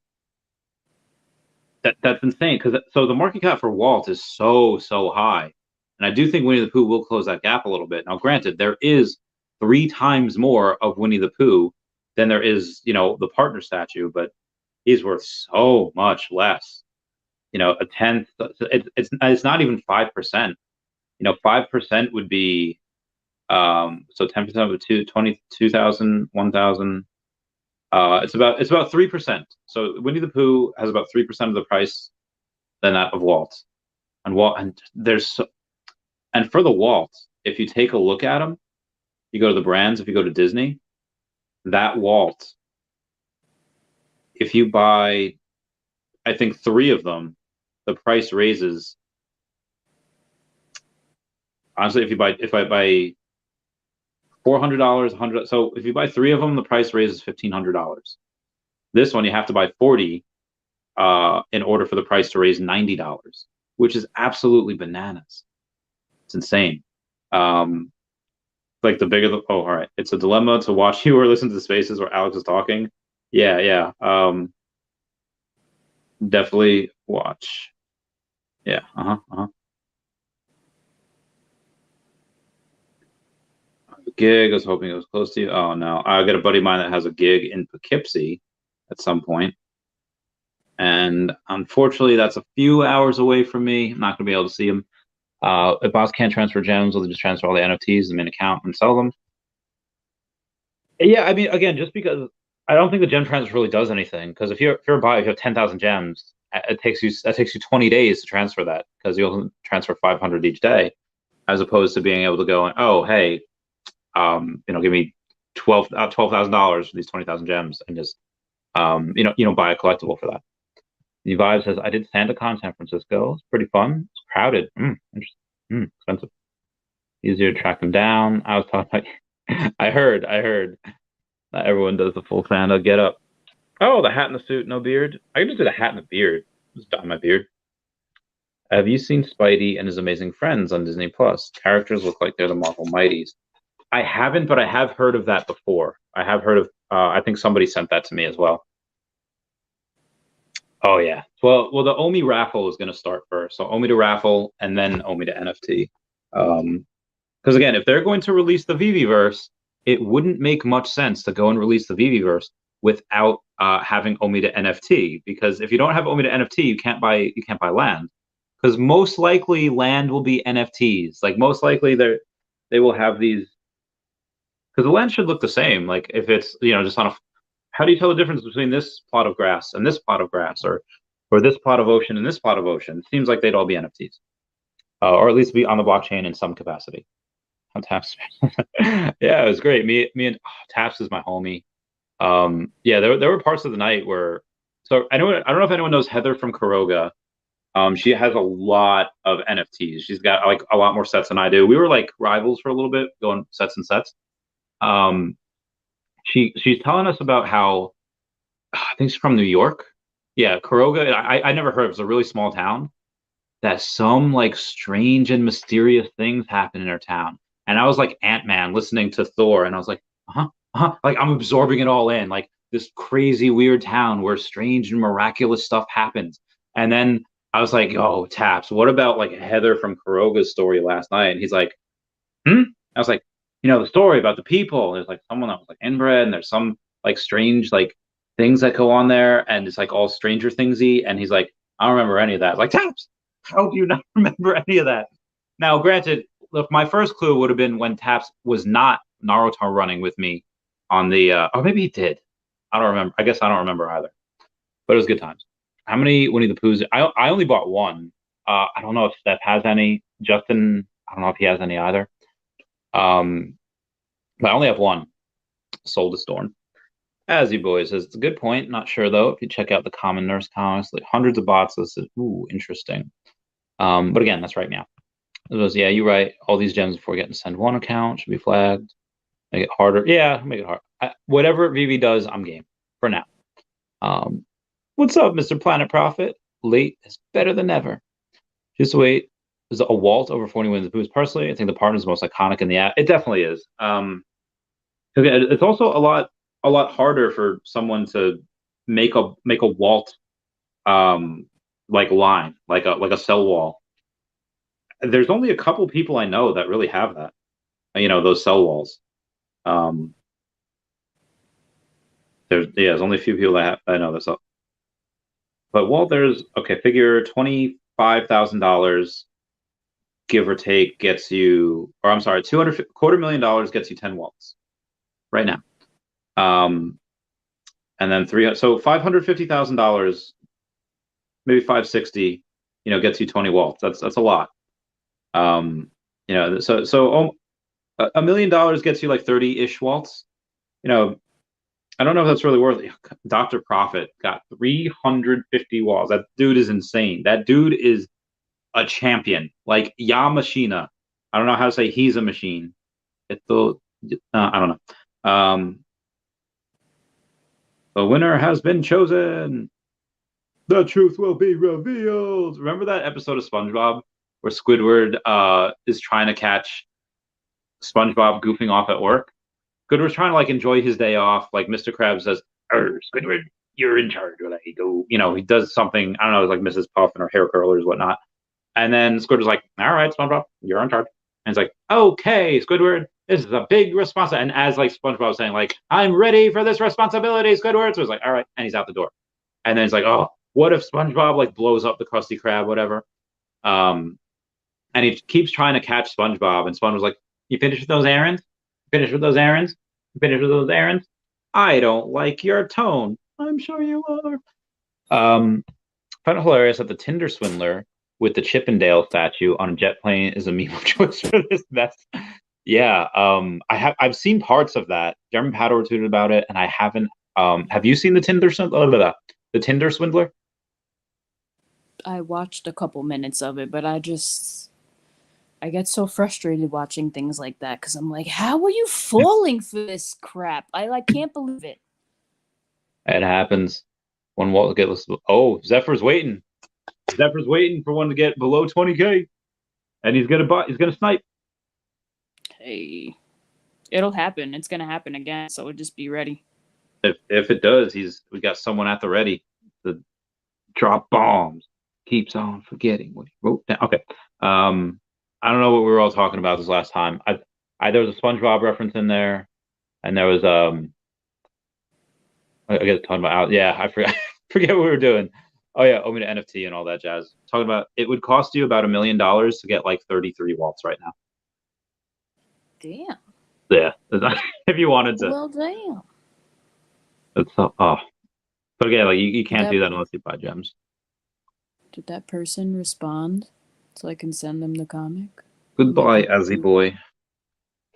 that's insane, because so the market cap for Walt is so high, and I do think Winnie the Pooh will close that gap a little bit. Now, granted, there is 3 times more of Winnie the Pooh than there is, the partner statue, but he's worth so much less. A tenth. It's not even 5%. 5% would be so 10% of 22,000, 1,000. It's about 3%. So Winnie the Pooh has about 3% of the price than that of Walt. And for the Walt, if you take a look at them, you go to the brands. If you go to Disney, that Walt, if you buy, I think 3 of them, the price raises. Honestly, if I buy $400, $100. So if you buy 3 of them, the price raises $1,500. This one you have to buy 40 in order for the price to raise $90, which is absolutely bananas. It's insane. Like the bigger the all right. It's a dilemma to watch you or listen to the spaces where Alex is talking. Yeah. Definitely watch. Yeah. Gig. I was hoping it was close to you. Oh no, I got a buddy of mine that has a gig in Poughkeepsie at some point, and unfortunately, that's a few hours away from me. I'm not gonna be able to see him. If boss can't transfer gems, they'll just transfer all the NFTs in the main account and sell them. Yeah, I mean, again, just because I don't think the gem transfer really does anything. Because if you're a buyer, if you have 10,000 gems, it takes you 20 days to transfer that because you'll transfer 500 each day, as opposed to being able to go and oh hey, give me $12,000 for these 20,000 gems and just buy a collectible for that. The Vibe says I did SantaCon San Francisco. It's pretty fun. It's crowded. Interesting. Expensive. Easier to track them down. I was talking about. I heard. Not everyone does the full Santa get up. Oh, the hat and the suit, no beard. I can just do the hat and the beard. Just dye my beard. Have you seen Spidey and his amazing friends on Disney Plus? Characters look like they're the Marvel Mighties. I haven't, but I have heard of that before. I have heard of. I think somebody sent that to me as well. Oh yeah. Well, the Omi raffle is going to start first. So Omi to raffle and then Omi to NFT. Because again, if they're going to release the Viviverse, it wouldn't make much sense to go and release the Viviverse without having Omi to NFT. Because if you don't have Omi to NFT, you can't buy land. Because most likely land will be NFTs. Like most likely they will have these. Because the land should look the same. Like if it's just on a. How do you tell the difference between this plot of grass and this plot of grass, or this plot of ocean and this plot of ocean? It seems like they'd all be NFTs, or at least be on the blockchain in some capacity. On Taps, yeah, it was great. Me and Taps is my homie. Yeah, there were parts of the night where. So I don't know if anyone knows Heather from Kuroga. She has a lot of NFTs. She's got like a lot more sets than I do. We were like rivals for a little bit, going sets and sets. She's telling us about how I think she's from New York. Yeah, Kuroga. I never heard of it. It's a really small town. That some like strange and mysterious things happen in her town. And I was like Ant-Man listening to Thor, and I was like, like I'm absorbing it all in, like this crazy weird town where strange and miraculous stuff happens. And then I was like, oh, Taps, what about like Heather from Kuroga's story last night? And he's like, I was like, the story about the people. There's like someone that was like inbred, and there's some like strange like things that go on there, and it's like all Stranger Thingsy. And he's like, I don't remember any of that. Like, Taps, how do you not remember any of that? Now, granted, look, my first clue would have been when Taps was not Naruto running with me on the, or maybe he did. I don't remember. I guess I don't remember either. But it was good times. How many Winnie the Poohs? I only bought one. I don't know if Steph has any. Justin, I don't know if he has any either. But I only have one. Soul to Storm. As you boys says, it's a good point. Not sure though. If you check out the Common Nurse comics, like hundreds of bots listed. Ooh, interesting. But again, that's right now. It was, yeah, you're right. All these gems before getting send one account should be flagged. Make it harder. Yeah, make it hard. Whatever Vivi does, I'm game for now. What's up, Mr. Planet Prophet? Late is better than never. Just wait. There's a Walt over 40 wins the boost. Personally, I think the partner is the most iconic in the app. It definitely is. It's also a lot harder for someone to make a Walt like line, like a cell wall. There's only a couple people I know that really have that. Those cell walls. There's only a few people that I know this up. But Walt, figure $25,000, give or take, gets you, or I'm sorry, $250,000 gets you 10 Walts right now. And then $550,000, maybe 560, gets you 20 Walts. That's a lot. So $1 million gets you like 30-ish Walts. I don't know if that's really worth it. Dr. Profit got 350 walls. That dude is insane. That dude is a champion. Like Yamashina. I don't know how to say he's a machine. I don't know. The winner has been chosen. The truth will be revealed. Remember that episode of SpongeBob where Squidward is trying to catch SpongeBob goofing off at work? Squidward's trying to like enjoy his day off. Like Mr. Krabs says, Squidward, you're in charge of that. He go, he does something, I don't know, like Mrs. Puffin or hair curlers, whatnot. And then Squidward's like, all right, SpongeBob, you're in charge. And it's like, okay, Squidward, this is a big responsibility. And as like SpongeBob saying, like, I'm ready for this responsibility, Squidward. So it's like, all right, and he's out the door. And then it's like, oh, what if SpongeBob like blows up the Krusty Krab, whatever? And he keeps trying to catch SpongeBob, and SpongeBob's like, you finished with those errands? Finished with those errands? Finished with those errands? I don't like your tone. I'm sure you are. Found it hilarious that the Tinder swindler with the Chippendale statue on a jet plane is a meme of choice for this mess. Yeah, I've seen parts of that. Jeremy Paddle tweeted about it, and I haven't. Have you seen the Tinder swindler? The Tinder swindler? I watched a couple minutes of it, but I get so frustrated watching things like that because I'm like, how are you falling for this crap? I can't believe it. It happens when Walt gets. Oh, Zephyr's waiting. Zephyr's waiting for one to get below 20K, and he's gonna snipe. Hey, it'll happen. It's gonna happen again. So just be ready. If it does, we got someone at the ready to drop bombs. Keeps on forgetting what he wrote down. Okay. I don't know what we were all talking about this last time. There was a SpongeBob reference in there, and there was I guess talking about I forget what we were doing. Oh yeah, owe me to NFT and all that jazz. Talking about it would cost you about $1 million to get like 33 Walts right now. Damn. Yeah, if you wanted to. Well, damn. It's but again, like you can't do that unless you buy gems. Did that person respond so I can send them the comic? Goodbye, Azzy boy.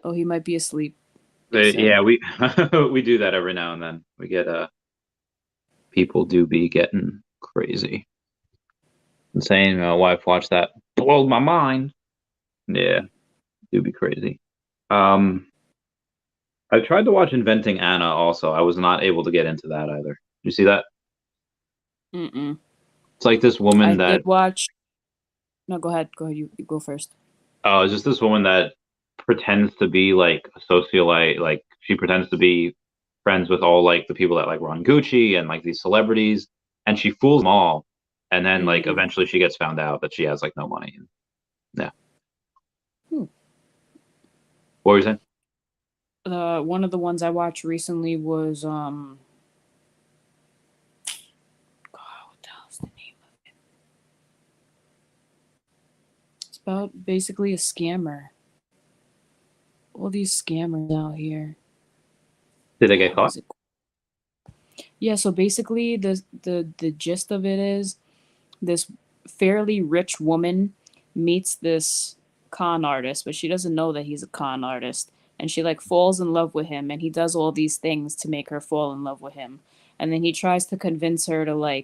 Oh, he might be asleep. Yeah, we we do that every now and then. We get people do be getting crazy. Insane. My wife watched that. Blowed my mind. Yeah, do be crazy. I tried to watch Inventing Anna also. I was not able to get into that either. You see that? Mm-mm. It's like this woman I did watch. No, go ahead. Go ahead. You go first. Oh, it's just this woman that pretends to be like a socialite. Like she pretends to be friends with all like the people that like run Gucci and like these celebrities, and she fools them all. And then like eventually she gets found out that she has like no money. Yeah. What were you saying? One of the ones I watched recently was God, what the hell's the name of it? It's about basically a scammer. All these scammers out here. Did they get caught? Yeah, so basically the gist of it is this fairly rich woman meets this con artist, but she doesn't know that he's a con artist. And she like falls in love with him, and he does all these things to make her fall in love with him. And then he tries to convince her to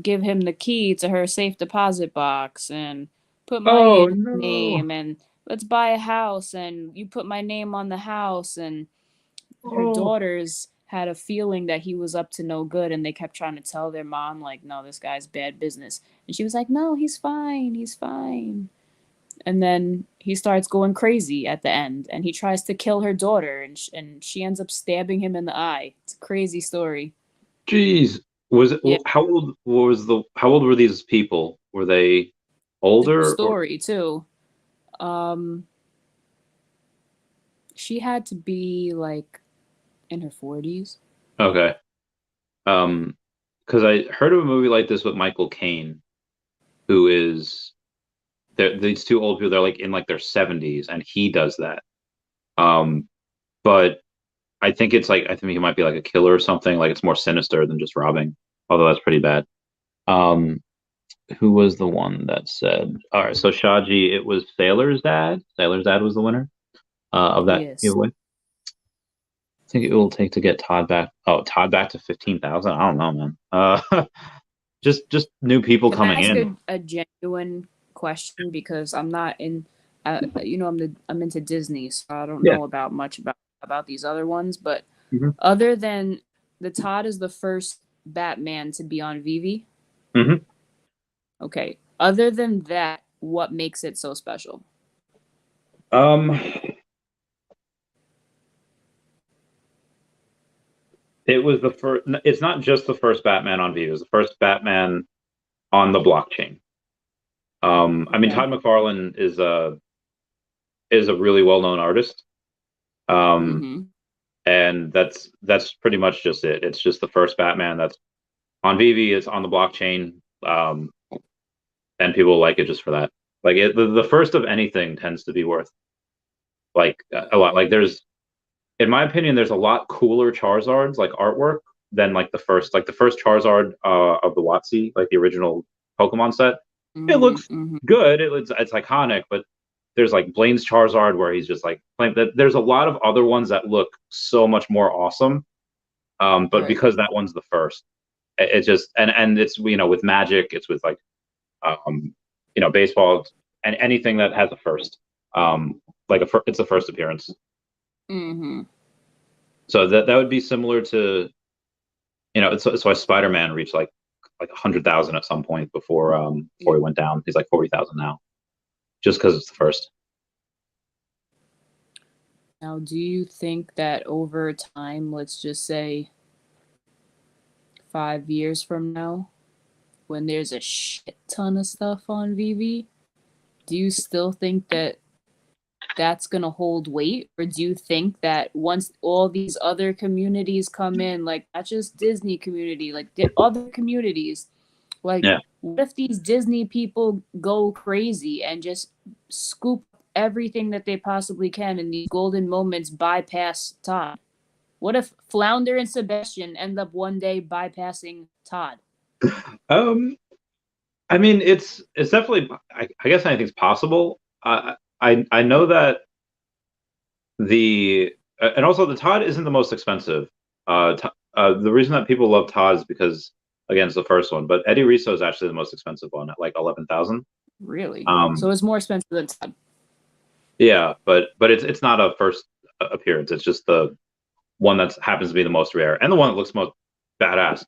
give him the key to her safe deposit box and put money in his name, and let's buy a house, and you put my name on the house. And her daughters had a feeling that he was up to no good, and they kept trying to tell their mom, like, no, this guy's bad business. And she was like, no, he's fine. He's fine. And then he starts going crazy at the end, and he tries to kill her daughter, and she ends up stabbing him in the eye. It's a crazy story. Jeez. Was it how old were these people? Were they older? Story too. She had to be like in her 40s. Okay. Because I heard of a movie like this with Michael Caine, who is these two old people. They're like in like their 70s, and he does that. But I think it's like, I think he might be like a killer or something. Like it's more sinister than just robbing, although that's pretty bad. Who was the one that said? All right, so Shaji, it was Sailor's dad. Sailor's dad was the winner of that giveaway. I think it will take to get Todd back. Oh, Todd back to 15,000. I don't know, man. Just new people coming in. A genuine question, because I'm not in. I'm into Disney, so I don't know much about these other ones. But other than the Todd is the first Batman to be on Veve. Mm-hmm. Okay. Other than that, what makes it so special? It was the first. It's not just the first Batman on Vive. It was the first Batman on the blockchain. I mean, Okay. Todd McFarlane is a really well-known artist. And that's pretty much just it. It's just the first Batman that's on Vive. It's on the blockchain, and people like it just for that. Like the first of anything tends to be worth like a lot. Like there's, in my opinion, there's a lot cooler Charizards like artwork than like the first Charizard of the WotC, like the original Pokemon set. It looks good. It's iconic, but there's like Blaine's Charizard where he's just like playing that. There's a lot of other ones that look so much more awesome. But because that one's the first, it just and it's, you know, with Magic, it's with like you know, baseball and anything that has a first. It's a first appearance. So that would be similar to, you know, it's why Spider-Man reached like 100,000 at some point before he went down. He's like 40,000 now, just because it's the first. Now, do you think that over time, let's just say 5 years from now, when there's a shit ton of stuff on Vive, do you still think that that's going to hold weight? Or do you think that once all these other communities come in, like not just Disney community, like the other communities, like what if these Disney people go crazy and just scoop everything that they possibly can in these golden moments, bypass Todd? What if Flounder and Sebastian end up one day bypassing Todd? I mean, it's definitely. I guess anything's possible. I know that and also the Todd isn't the most expensive. The reason that people love Todd is because, again, it's the first one, but Eddie Rizzo is actually the most expensive one at like 11,000. Really? So it's more expensive than Todd. Yeah, but it's not a first appearance. It's just the one that happens to be the most rare and the one that looks most badass.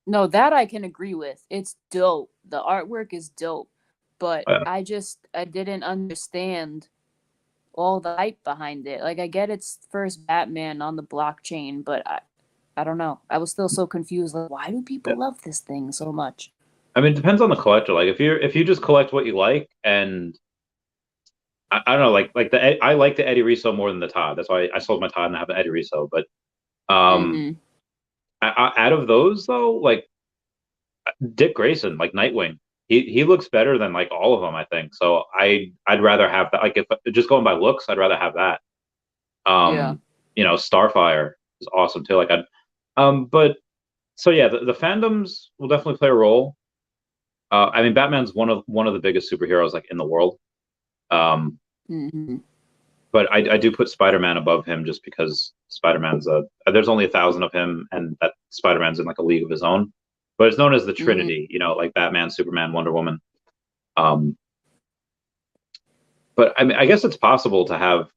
No, that I can agree with. It's dope. The artwork is dope, but I didn't understand all the hype behind it. Like, I get it's first Batman on the blockchain, but I don't know. I was still so confused. Like, why do people love this thing so much? I mean, it depends on the collector. Like, if you just collect what you like, and I don't know, I like the Eddie Rizzo more than the Todd. That's why I sold my Todd and I have the Eddie Rizzo. But out of those though, like Dick Grayson, like Nightwing, he looks better than like all of them, I think. So I'd rather have that. Like, if just going by looks, I'd rather have that. You know, Starfire is awesome too. Like but so yeah, the fandoms will definitely play a role. I mean, Batman's one of the biggest superheroes like in the world. But I do put Spider-Man above him just because Spider-Man's there's only 1,000 of him, and that Spider-Man's in like a league of his own. But it's known as the Trinity, you know, like Batman, Superman, Wonder Woman. But I mean, I guess it's possible to have.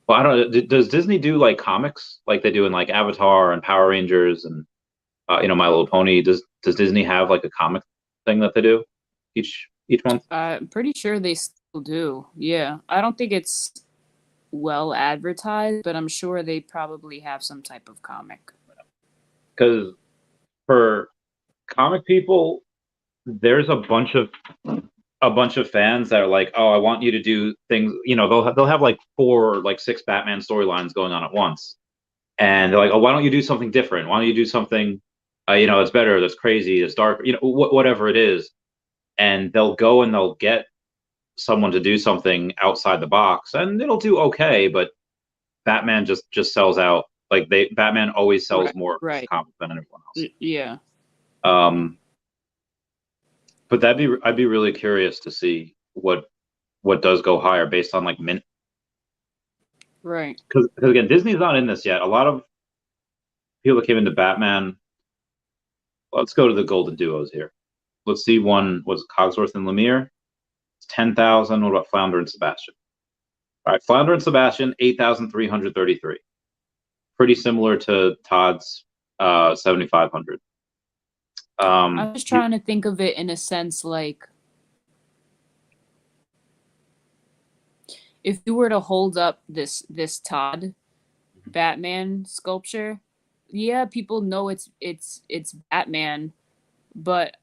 Well, I don't know. Does Disney do like comics like they do in like Avatar and Power Rangers and you know, My Little Pony? Does Disney have like a comic thing that they do each month? I'm pretty sure they still do. Yeah, I don't think it's well advertised, but I'm sure they probably have some type of comic. Because for comic people, there's a bunch of fans that are like, oh, I want you to do things. You know, they'll have like 4 or like 6 Batman storylines going on at once, and they're like, oh, why don't you do something different? Why don't you do something, you know, it's better, that's crazy, it's dark, you know, whatever it is. And they'll go and they'll get someone to do something outside the box, and it'll do okay. But Batman just sells out. Like Batman always sells more comics than anyone else. Yeah. But I'd be really curious to see what does go higher based on like mint. Right. Because again, Disney's not in this yet. A lot of people that came into Batman. Let's go to the golden duos here. Let's see, one was Cogsworth and Lemire. It's 10,000. What about Flounder and Sebastian? All right, Flounder and Sebastian, 8,333. Pretty similar to Todd's 7,500. I'm just trying to think of it in a sense like, if you were to hold up this Todd Batman sculpture, yeah, people know it's Batman, but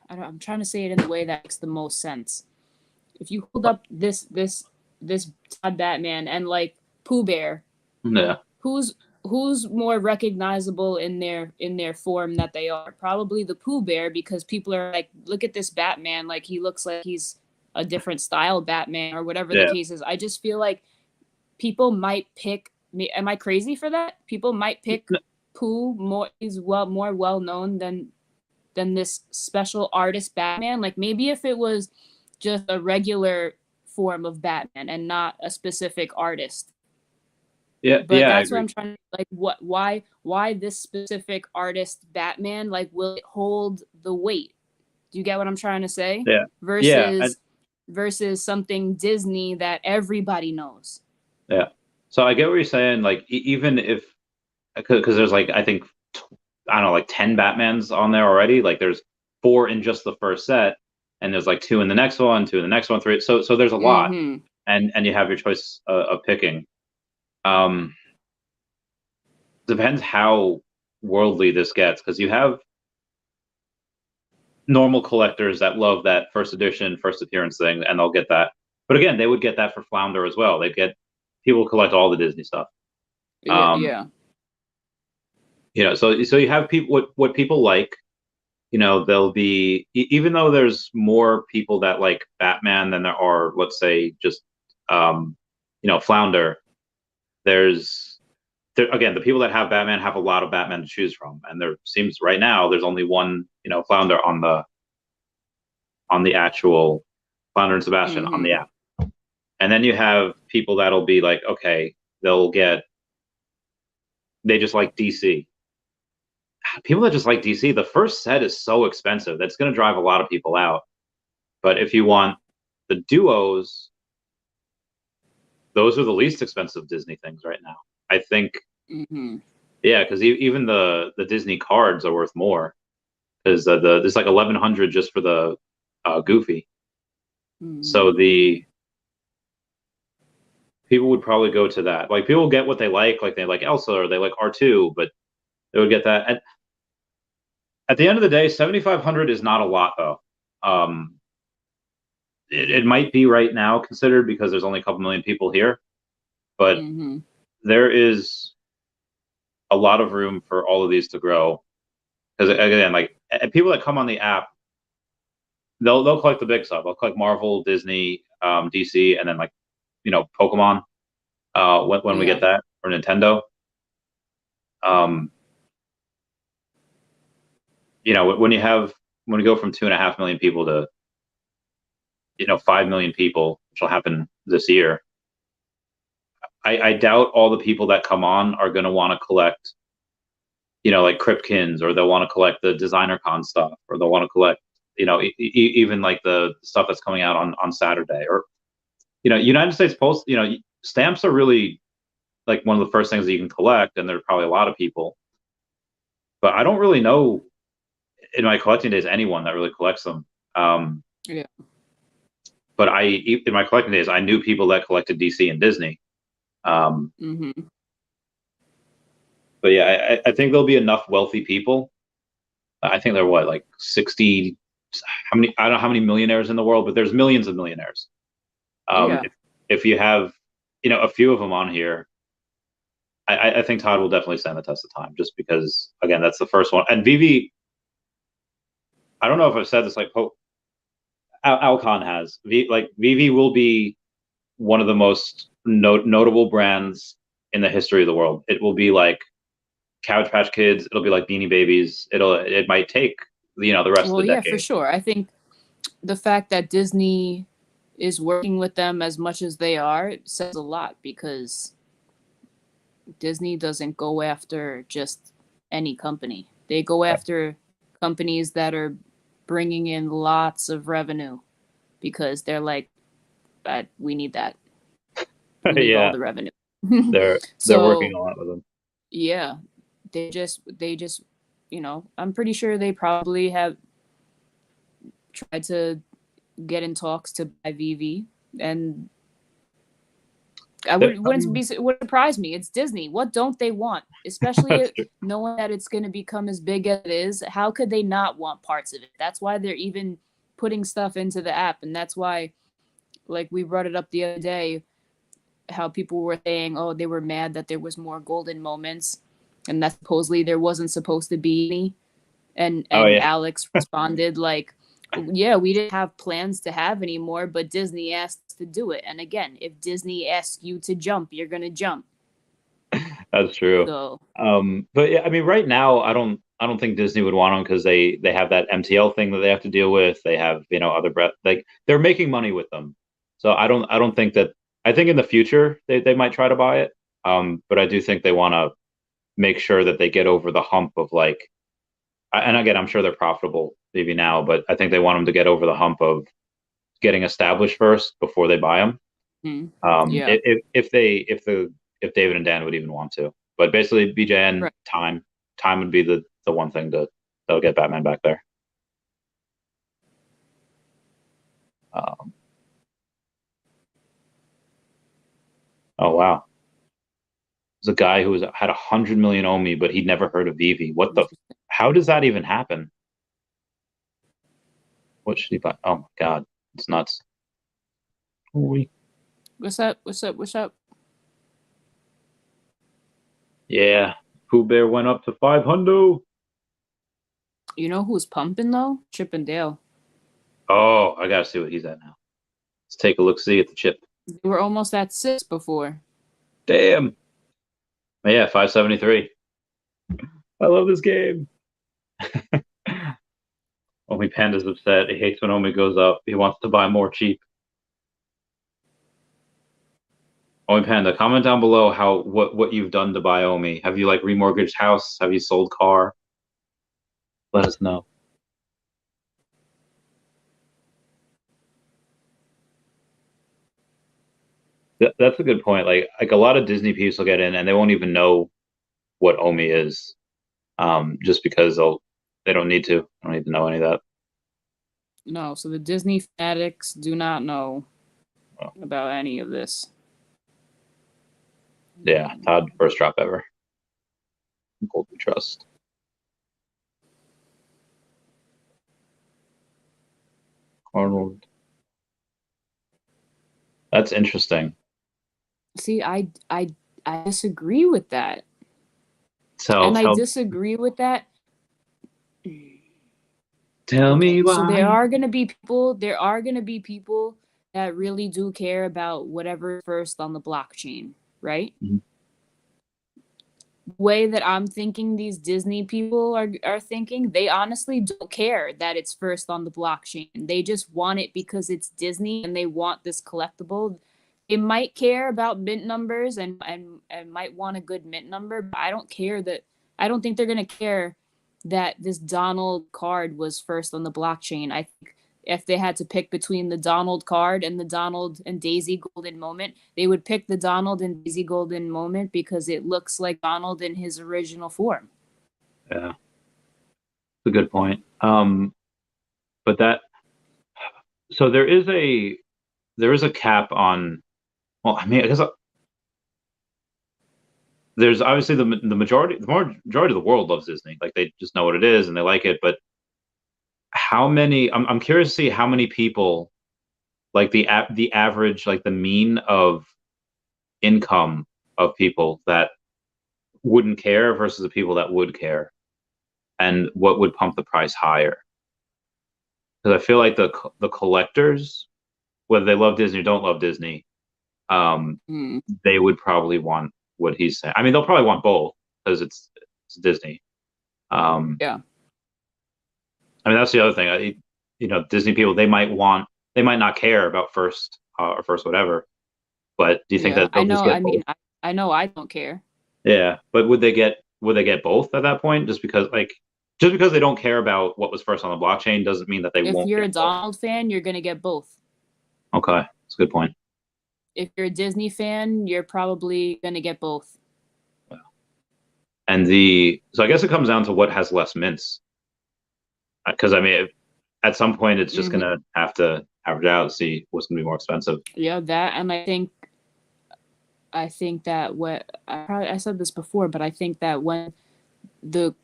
I'm trying to say it in the way that makes the most sense. If you hold up this Todd Batman and like Pooh Bear, Yeah. who's more recognizable in their form that they are? Probably the Pooh Bear, because people are like, look at this Batman, like he looks like he's a different style Batman or whatever the case is. I just feel like people might pick me. Am I crazy for that? People might pick Pooh more. He's more well known than this special artist Batman. Like maybe if it was just a regular form of Batman and not a specific artist. Yeah, but yeah, that's what I'm trying to like. Why this specific artist Batman? Like, will it hold the weight? Do you get what I'm trying to say? Yeah. Versus something Disney that everybody knows. Yeah. So I get what you're saying. Like even if, because there's like I think I don't know, like 10 Batmans on there already. Like there's 4 in just the first set, and there's like 2 in the next one, 2 in the next one, 3. So there's a lot, and you have your choice of picking. Depends how worldly this gets, because you have normal collectors that love that first edition, first appearance thing, and they'll get that. But again, they would get that for Flounder as well. They'd get people collect all the Disney stuff. Yeah. You know, so you have people what people like. You know, there'll be, even though there's more people that like Batman than there are, let's say, just Flounder. Again, the people that have Batman have a lot of Batman to choose from, and there seems right now there's only one, Flounder on the actual Flounder and Sebastian on the app, and then you have people that'll be like, okay, they just like DC. People that just like DC, the first set is so expensive that's going to drive a lot of people out. But if you want the duos, those are the least expensive Disney things right now, I think. Yeah, because even the Disney cards are worth more, because there's like 1,100 just for the Goofy. So the people would probably go to that. Like people get what they like they like Elsa or they like R2, but they would get that. At the end of the day, 7,500 is not a lot, though. It might be right now considered because there's only a couple million people here, but there is a lot of room for all of these to grow. Because again, like people that come on the app, they'll collect the big stuff. They'll collect Marvel, Disney, DC, and then like Pokemon. When we get that, or Nintendo. When you go from 2.5 million people to 5 million people, which will happen this year, I doubt all the people that come on are going to want to collect, like Cryptkins, or they'll want to collect the Designer Con stuff, or they'll want to collect, even like the stuff that's coming out on Saturday, or United States Post. Stamps are really like one of the first things that you can collect, and there's probably a lot of people, but I don't really know in my collecting days anyone that really collects them. But in my collecting days, I knew people that collected DC and Disney. But yeah, I think there'll be enough wealthy people. I think there are like 60. I don't know how many millionaires in the world, but there's millions of millionaires. If you have, a few of them on here, I think Todd will definitely stand the test of time, just because, again, that's the first one. And Vivi, I don't know if I've said this, like Alcon has. Vivi will be one of the most notable brands in the history of the world. It will be like Cabbage Patch Kids. It'll be like Beanie Babies. It might take the rest of the decade. Yeah, for sure. I think the fact that Disney is working with them as much as they are, it says a lot, because Disney doesn't go after just any company. They go after companies that are bringing in lots of revenue, because they're like, we need that. We need all the revenue. They're working a lot with them. Yeah, they just I'm pretty sure they probably have tried to get in talks to buy Vivi, and Wouldn't surprise me. It's Disney. What don't they want? Especially knowing that it's going to become as big as it is. How could they not want parts of it? That's why they're even putting stuff into the app, and that's why, like we brought it up the other day, how people were saying, oh, they were mad that there was more golden moments, and that supposedly there wasn't supposed to be any. And Alex responded like, yeah, we didn't have plans to have any more, but Disney asked us to do it. And again, if Disney asks you to jump, you're gonna jump. That's true. So, but yeah, I mean, right now, I don't think Disney would want them because they have that MTL thing that they have to deal with. They have, other like they're making money with them. So I don't think that. I think in the future they might try to buy it. But I do think they want to make sure that they get over the hump of like, and again, I'm sure they're profitable maybe now, but I think they want them to get over the hump of getting established first before they buy them. Yeah. If David and Dan would even want to, but basically BJN Right. time would be the one thing that'll get Batman back there. Oh wow, there's a guy who had 100 million Omi, but he'd never heard of Vivi. How does that even happen? What should he buy? Oh my god, it's nuts. What's up? Yeah, Pooh Bear went up to 500. You know who's pumping though? Chip and Dale. Oh, I gotta see what he's at now. Let's take a look. See at the chip. They were almost at 6 before. Damn. Yeah, 573. I love this game. Omi Panda's upset. He hates when Omi goes up. He wants to buy more cheap. Omi Panda, comment down below what you've done to buy Omi. Have you like remortgaged house? Have you sold car? Let us know. That's a good point. Like a lot of Disney people get in and they won't even know what Omi is, just because they don't need to. I don't need to know any of that. No, so the Disney fanatics do not know about any of this. Yeah, Todd, first drop ever. Golden Trust. Arnold. That's interesting. See, I disagree with that. I disagree with that. Tell me why. So there are gonna be people that really do care about whatever first on the blockchain, right? Mm-hmm. The way that I'm thinking these Disney people are thinking, they honestly don't care that it's first on the blockchain. They just want it because it's Disney and they want this collectible. They might care about mint numbers and might want a good mint number, but I don't think they're gonna care that this Donald card was first on the blockchain. I think if they had to pick between the Donald card and the Donald and Daisy Golden Moment, they would pick the Donald and Daisy Golden Moment because it looks like Donald in his original form. Yeah, that's a good point. But so there is a cap on. Well, I mean, I guess there's obviously the majority of the world loves Disney. Like they just know what it is and they like it. But how many? I'm curious to see how many people, like the average, like the mean of income of people that wouldn't care versus the people that would care, and what would pump the price higher. Because I feel like the collectors, whether they love Disney or don't love Disney, they would probably want what he's saying. I mean, they'll probably want both because it's Disney. Yeah. I mean, that's the other thing. Disney people, they might not care about first or first whatever. But do you think that I know? I mean, I know I don't care. Yeah, but would they get both at that point? Just because they don't care about what was first on the blockchain doesn't mean that they won't. If you're a Donald fan, you're gonna get both. Okay, that's a good point. If you're a Disney fan, you're probably gonna get both. Yeah. And so I guess it comes down to what has less mints. Because I mean, at some point, it's just gonna have to average out and see what's gonna be more expensive. Yeah, that, and I think I think that I said this before, but I think that when the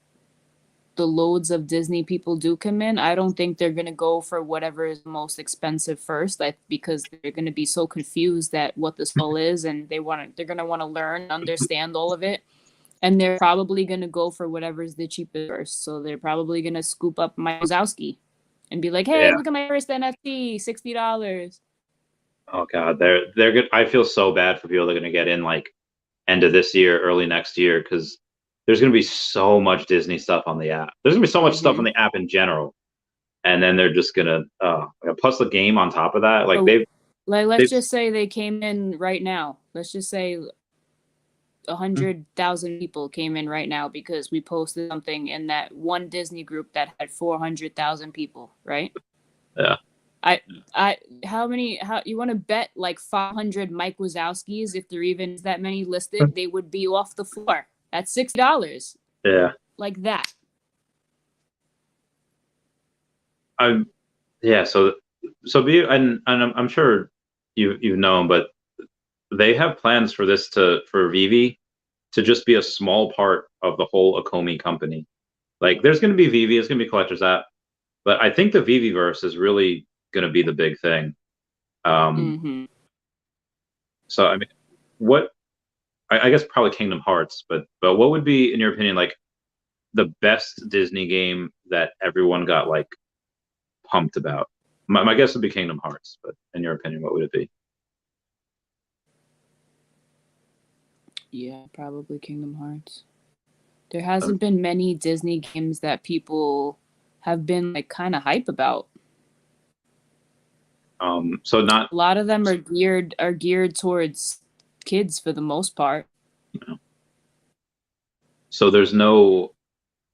loads of Disney people do come in, I don't think they're gonna go for whatever is most expensive first, because they're gonna be so confused at what this all is, and they're gonna want to learn, understand all of it, and they're probably gonna go for whatever's the cheapest first. So they're probably gonna scoop up Mike Wazowski and be like, "Hey, Yeah. look at my first NFT, $60." Oh God, they're good. I feel so bad for people that are gonna get in like end of this year, early next year, because there's gonna be so much Disney stuff on the app. There's gonna be so much stuff on the app in general, and then they're just gonna plus the game on top of that. Like let's just say they came in right now. Let's just say 100,000 people came in right now because we posted something in that one Disney group that had 400,000 people, right? Yeah. How you want to bet like 500 Mike Wazowskis, if there even is that many listed, they would be off the floor at $60. Yeah. Like that. I'm sure you've known, but they have plans for Vivi to just be a small part of the whole Akomi company. Like there's going to be Vivi, it's going to be Collector's App, but I think the Viviverse is really going to be the big thing. So I mean, I guess probably Kingdom Hearts, but what would be, in your opinion, like the best Disney game that everyone got like pumped about? My guess would be Kingdom Hearts, but in your opinion, what would it be? Yeah, probably Kingdom Hearts. There hasn't been many Disney games that people have been like kind of hype about. So not a lot of them are geared towards kids for the most part. Yeah. So there's no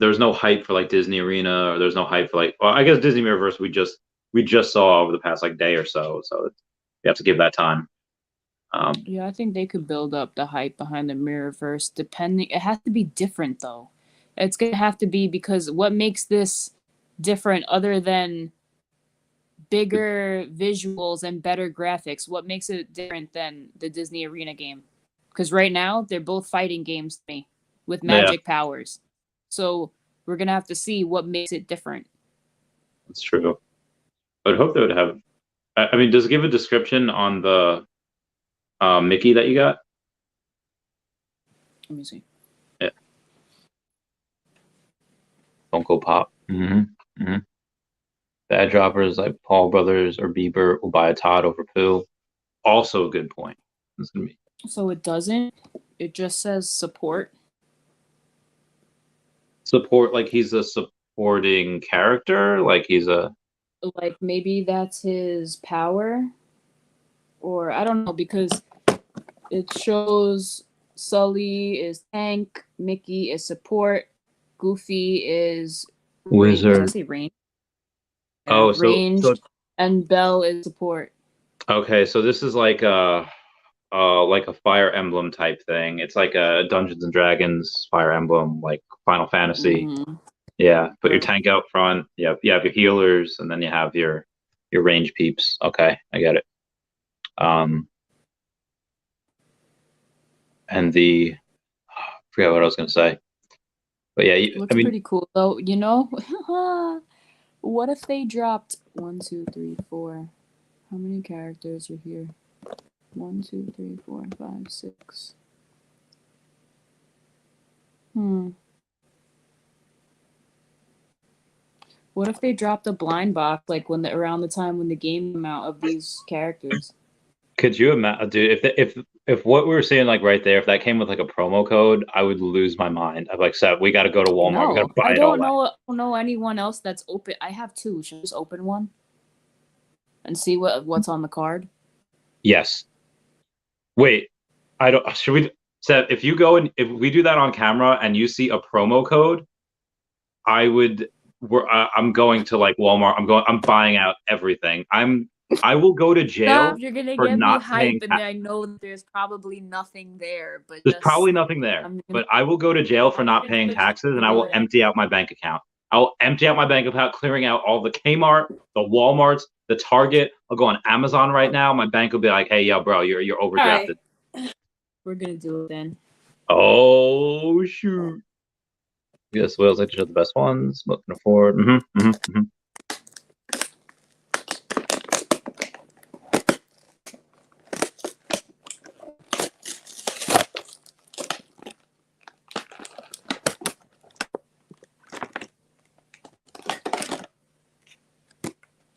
hype for like Disney Arena, or there's no hype for like, well, I guess Disney Mirrorverse we just saw over the past like day or so. So you have to give that time. Yeah, I think they could build up the hype behind the Mirrorverse. It has to be different though. It's gonna have to be, because what makes this different other than bigger visuals and better graphics? What makes it different than the Disney Arena game? Because right now they're both fighting games to me with magic powers. So we're gonna have to see what makes it different. That's true. I would hope they would have. I mean, does it give a description on the Mickey that you got? Let me see. Yeah. Funko Pop. Bad droppers like Paul Brothers or Bieber will buy a Todd over Pooh. Also a good point. It's gonna be. So it doesn't. It just says support. Support, like he's a supporting character, like he's a. Like maybe that's his power, or I don't know, because it shows Sully is tank, Mickey is support, Goofy is Wizard. Does it say range? Oh, ranged, and Belle is support. Okay, so this is like a Fire Emblem type thing. It's like a Dungeons and Dragons Fire Emblem, like Final Fantasy. Yeah, put your tank out front. You have your healers, and then you have your range peeps. Okay, I get it. And I forgot what I was gonna say. But yeah, looks pretty cool though. You know, what if they dropped 1, 2, 3, 4? How many characters are here? 1, 2, 3, 4, 5, 6. What if they dropped a blind box like around the time when the game came out of these characters? Could you imagine, dude? If what we were seeing like right there, if that came with like a promo code, I would lose my mind. I'm like, Seth, we got to go to Walmart. We got to buy it all. I don't know anyone else that's open. I have 2. Should I just open one and see what's on the card? Yes. Wait, I don't. Should we, Seth? If you go and if we do that on camera and you see a promo code, I'm going to like Walmart. I'm buying out everything. I will go to jail. Stop, you're gonna for get not me hype, paying and I know that there's probably nothing there. But there's probably nothing there. But I will go to jail for not paying taxes, and I will empty out my bank account. I will empty out my bank account, clearing out all the Kmart, the Walmarts, the Target. I'll go on Amazon right now. My bank will be like, "Hey, yo, bro, you're overdrafted." We're gonna do it then. Oh shoot! Yes, whales like to show the best ones. What can afford?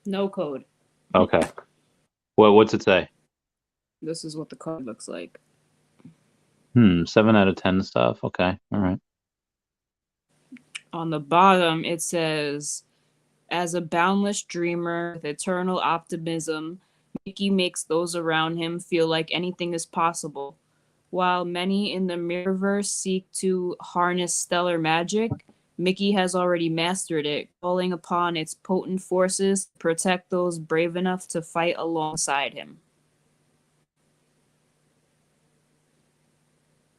No code. Okay. What's it say? This is what the card looks like. 7 out of 10 stuff. Okay. All right. On the bottom, it says, as a boundless dreamer with eternal optimism, Mickey makes those around him feel like anything is possible. While many in the Mirrorverse seek to harness stellar magic, Mickey has already mastered it, calling upon its potent forces to protect those brave enough to fight alongside him.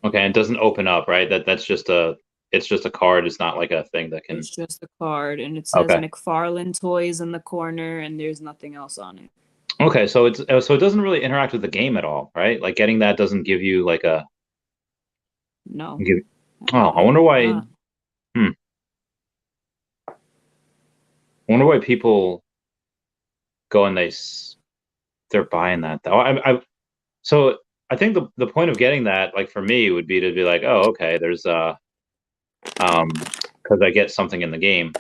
Okay, it doesn't open up, right? It's just a card. It's not like a thing that can. It's just a card, and it says Okay. McFarlane Toys in the corner, and there's nothing else on it. Okay, so it doesn't really interact with the game at all, right? Like getting that doesn't give you like a. No. I wonder why. I wonder why people go and they're buying that though. So I think the point of getting that, like for me, would be to be like, oh, okay, there's because I get something in the game.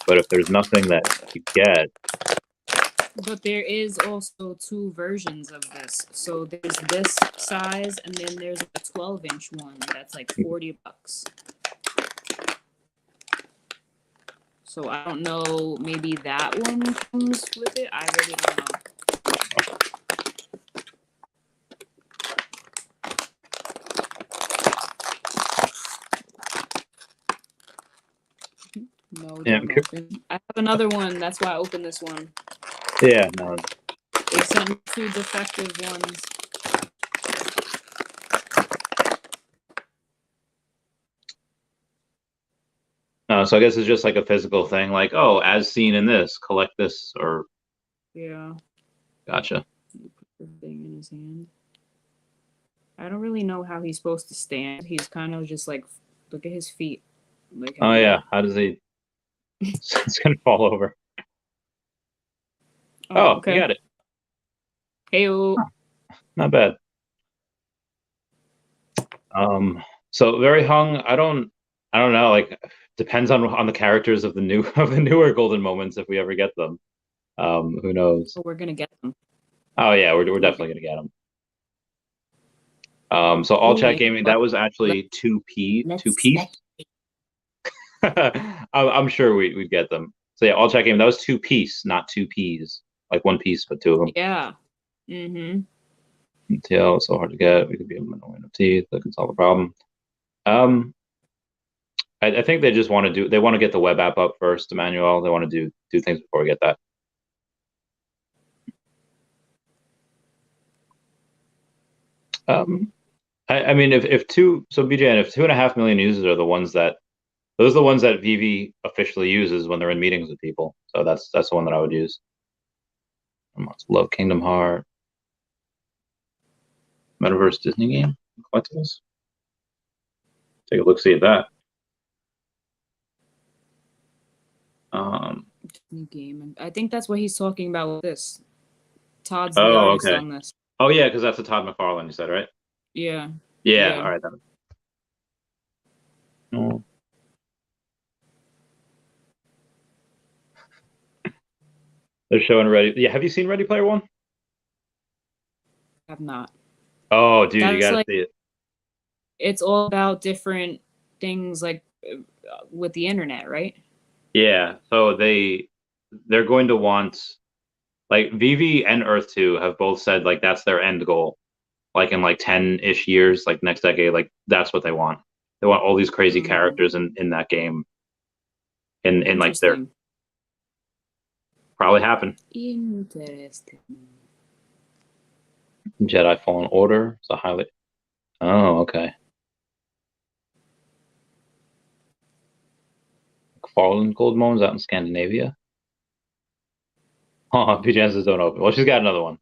But if there's nothing that you get. But there is also 2 versions of this. So there's this size, and then there's a 12-inch one that's like $40. So I don't know, maybe that one comes with it. I really don't know. No, don't open. I have another one. That's why I opened this one. Yeah, no. They sent me 2 defective ones. So I guess it's just like a physical thing, like, oh, as seen in this, collect this, or. Yeah. Gotcha. He put the thing in his hand. I don't really know how he's supposed to stand. He's kind of just like, look at his feet. Like, Oh yeah, how does he? It's gonna fall over. Oh, okay. You got it. Hey-o. Not bad. So very hung. I don't know. Like, depends on the characters of the newer golden moments if we ever get them. Who knows? So we're gonna get them. Oh yeah, we're definitely gonna get them. So all chat gaming, that was actually 2p. 2p. I'm sure we'd get them. So yeah, all chat gaming, that was 2-piece, not 2 P's. Like 1 piece, but 2 of them. Yeah. Mm-hmm. TL, it's so hard to get. We could be a minimum NFT that could solve the problem. I think they just want to get the web app up first, Emmanuel. They want to do things before we get that. I mean, if 2.5 million users are the ones that, those are the ones that Veve officially uses when they're in meetings with people. So that's the one that I would use. Love Kingdom Heart. Metaverse Disney game collectibles. Take a look, see at that. New game. I think that's what he's talking about with this. Todd's the artist on this. Oh yeah, because that's a Todd McFarlane, you said, right? Yeah. Yeah. All right then. Oh. They're showing Ready. Yeah, have you seen Ready Player One? I have not. Oh, dude, you gotta see it. It's all about different things, like with the internet, right? Yeah. So they're going to want, like, Veve and Earth 2 have both said like that's their end goal. Like in like 10-ish years, like next decade, like that's what they want. They want all these crazy characters in that game. In like their probably happen. Interesting. Jedi Fallen Order. It's a highlight. Oh, okay. Fallen Gold Moans out in Scandinavia. Oh, PJs don't open. Well, she's got another one.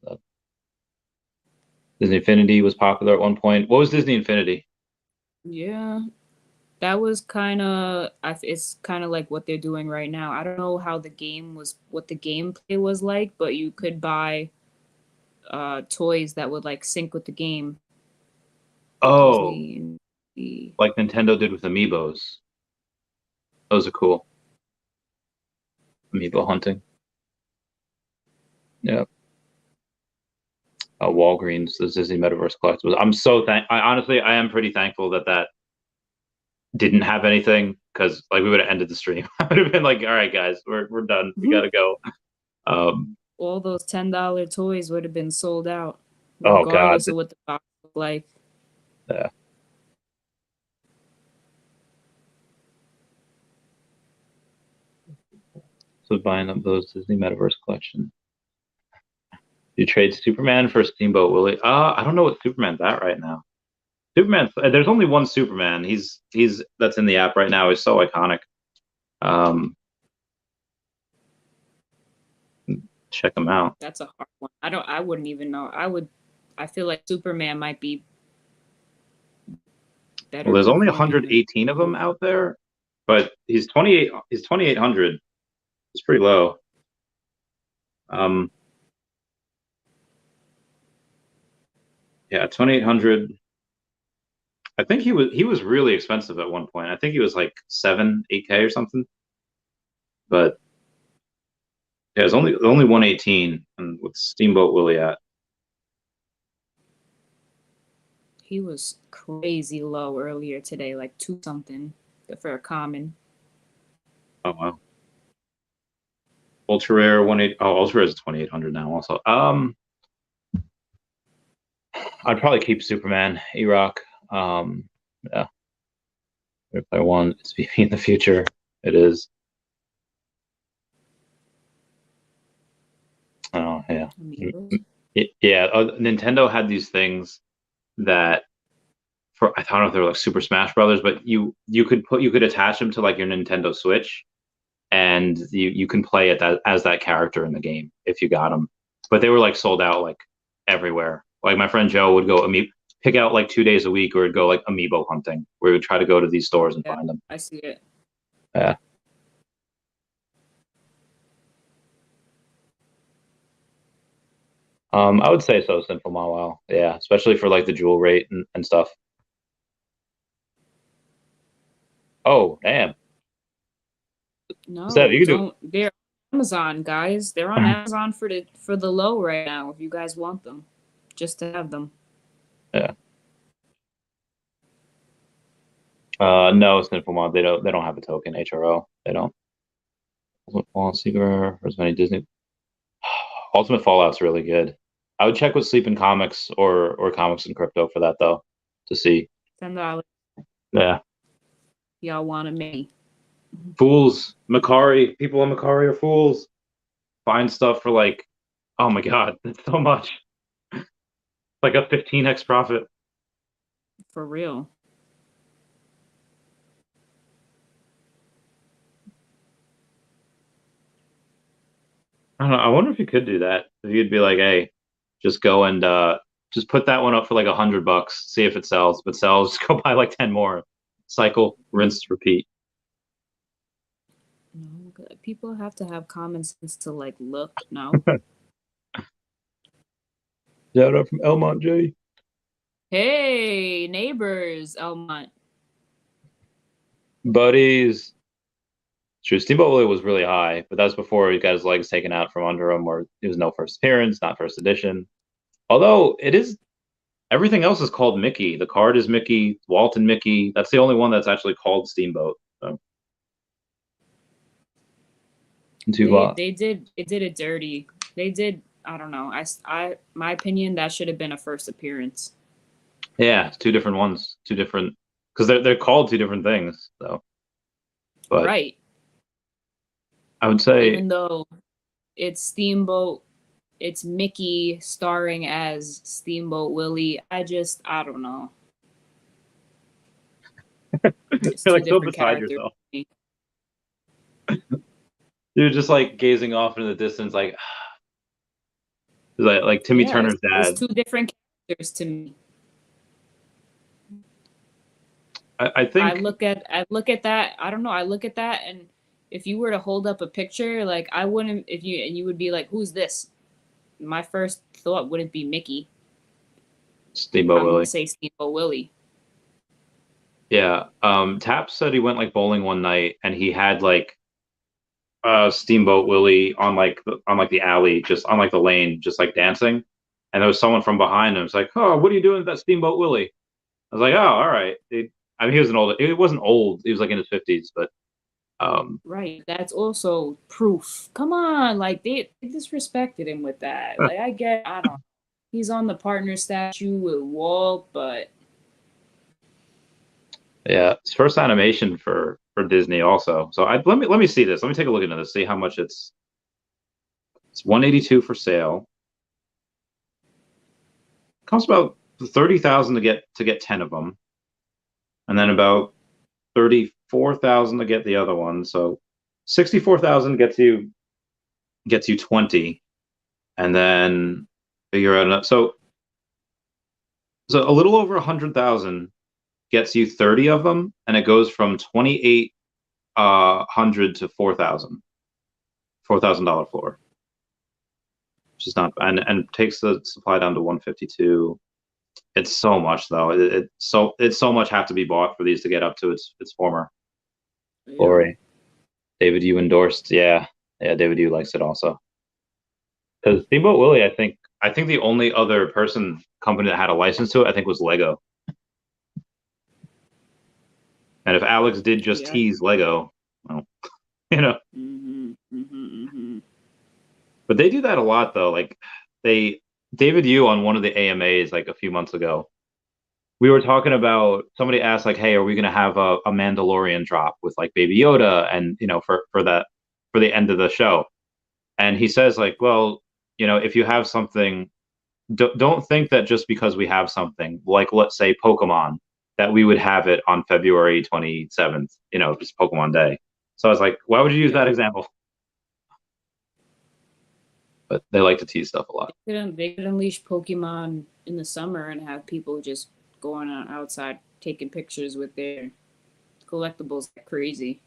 Disney Infinity was popular at one point. What was Disney Infinity? Yeah, that was kind of. It's kind of like what they're doing right now. I don't know how what the gameplay was like, but you could buy toys that would like sync with the game. Oh, Disney. like Nintendo did with Amiibos. Those are cool. Amiibo hunting. Yep. Walgreens, the Disney Metaverse Collectibles. I am pretty thankful that didn't have anything, because like we would have ended the stream. I would have been like, all right, guys, we're done. We gotta go. All those $10 toys would have been sold out, Oh God. regardless of what the box looked like. Yeah. So buying up those Disney Metaverse collection. You trade Superman for Steamboat Willie? I don't know what Superman's at right now. There's only one Superman. He's that's in the app right now. He's so iconic. Check him out. That's a hard one. I wouldn't even know. I feel like Superman might be better. Well, there's only 118 of them out there, but he's 2,800. It's pretty low. Yeah, 2,800. I think he was really expensive at one point. I think he was like 8K or something. But yeah, it's only 118, and with Steamboat Willie at. He was crazy low earlier today, like 2 something for a common. Oh wow. Ultra rare Ultra rare is 2,800 now also. I'd probably keep Superman, E-Rock. Yeah. If I want, it's Veve in the future. It is. Oh yeah. Yeah. Nintendo had these things that I don't know if they were like Super Smash Brothers, but you could attach them to like your Nintendo Switch, and you can play it as that character in the game if you got them. But they were like sold out like everywhere. Like my friend Joe would go pick out like 2 days a week, or would go like Amiibo hunting, where he would try to go to these stores and find them. I see it. Yeah. I would say so, Sinful Mawile. Yeah, especially for like the jewel rate and stuff. Oh, damn. No, You can do. they're on Amazon, guys. They're on Amazon for the low right now. If you guys want them, just to have them. Yeah. No, Sinful Mawile. They don't have a token. HRO. They don't. Ultimate Fallout Seeker. There's many Disney. Ultimate Fallout's really good. I would check with Sleeping Comics or Comics and Crypto for that though, to see. $10. Yeah. Y'all wanted me. Fools. Macari. People on Macari are fools. Find stuff for like, oh my God, that's so much. Like a 15x profit. For real. I don't know. I wonder if you could do that. If you'd be like, hey, just go and just put that one up for like $100, see if it sells. If it sells, just go buy like 10 more. Cycle, rinse, repeat. No, people have to have common sense to like look. No. Shout out from Elmont J. Hey, neighbors, Elmont. Buddies. True, Steamboat Willie was really high, but that's before he got his legs taken out from under him, or it was no first appearance, not first edition. Although it is, everything else is called Mickey. The card is Mickey, Walton Mickey. That's the only one that's actually called Steamboat. So. They did it dirty. They did. I don't know. My opinion, that should have been a first appearance. Yeah, it's 2 different ones, 2 different, because they're called 2 different things. So, but right. I would say, even though it's Steamboat, it's Mickey starring as Steamboat Willie. I don't know. You're like so beside yourself. You're just like gazing off into the distance, like Timmy Turner's dad. It's 2 different characters to me. I think I look at that. I don't know. I look at that, and if you were to hold up a picture, like I wouldn't. If you and you would be like, "Who's this?" My first thought wouldn't be Mickey. Steamboat I'm Willie. gonna say Steamboat Willie. Yeah. Tap said he went like bowling one night and he had like Steamboat Willie on like the alley, just on like the lane, just like dancing. And there was someone from behind him. It's like, oh, what are you doing with that Steamboat Willie? I was like, oh, all right. I mean, he was an old. It wasn't old. He was like in his 50s, but Right. That's also proof. Come on, like they disrespected him with that. Like I don't. He's on the partner statue with Walt, but yeah, it's first animation for Disney also. So let me see this. Let me take a look into this. See how much it's. It's 182 for sale. Costs about 30,000 to get 10 of them, and then about 34,000 to get the other one. So 64,000 gets you 20, and then figure out enough. So a little over 100,000 gets you 30 of them, and it goes from 2,800 to $4,000 floor, which is not, and takes the supply down to 152. It's so much though. It's so much have to be bought for these to get up to its former glory. David, you endorsed, yeah. David, you likes it also. Because Steamboat Willie, I think the only other company that had a license to it, I think, was Lego. And if Alex did just tease Lego, well, you know. But they do that a lot though. Like David Yu on one of the AMAs like a few months ago, we were talking about, somebody asked like, hey, are we going to have a Mandalorian drop with like Baby Yoda and, you know, for the end of the show? And he says like, well, you know, if you have something, don't think that just because we have something like, let's say Pokemon, that we would have it on February 27th, you know, just Pokemon Day. So I was like, why would you use that example? But they like to tease stuff a lot. They could unleash Pokemon in the summer and have people just going on outside taking pictures with their collectibles like crazy.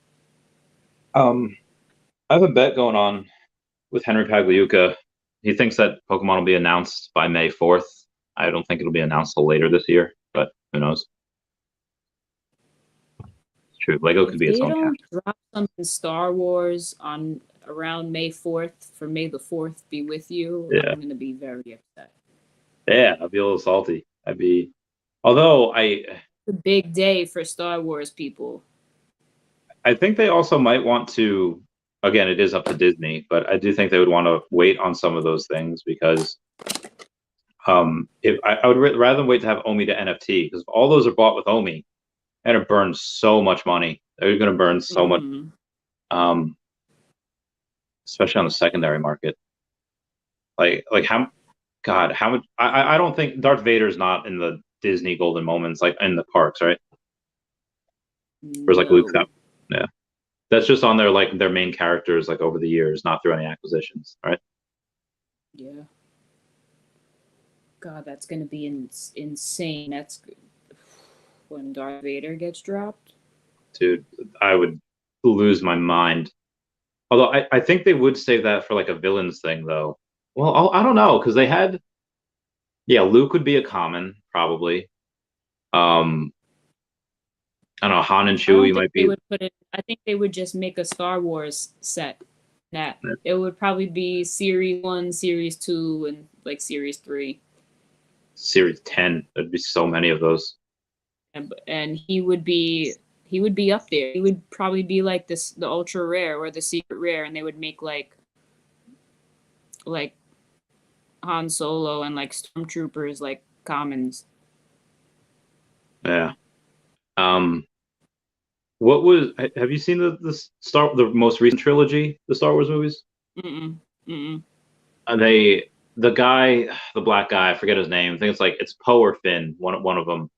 I have a bet going on with Henry Pagliuca. He thinks that Pokemon will be announced by May 4th. I don't think it'll be announced till later this year, but who knows? It's true. Lego could be its own They cat. don't drop something Star Wars on around May 4th for May the 4th be with you. Yeah. I'm gonna be very upset. Yeah, I'd be a little salty. Although It's a big day for Star Wars people. I think they also might want to, again, it is up to Disney, but I do think they would want to wait on some of those things because if I would rather than wait to have Omi to NFT, because if all those are bought with Omi, and it burns so much money. They're going to burn so much, especially on the secondary market. Like how much? I don't think Darth Vader's not in the Disney golden moments, like in the parks, right? Whereas like Luke's not. Yeah, that's just on their main characters like over the years, not through any acquisitions, right? Yeah. God, that's gonna be insane. That's when Darth Vader gets dropped. Dude, I would lose my mind. Although I think they would save that for like a villains thing, though. Well, I don't know, because they had, Luke would be a common probably. I don't know, Han and Chewie might be. I think they would just make a Star Wars set. That it would probably be Series 1, Series 2, and like Series 3. Series 10. There'd be so many of those. And he would be up there. He would probably be like the ultra rare or the secret rare, and they would make like Han Solo and like stormtroopers like commons. Yeah. Have you seen the most recent trilogy, the Star Wars movies? The black guy, I forget his name. I think it's Poe or Finn, one of them.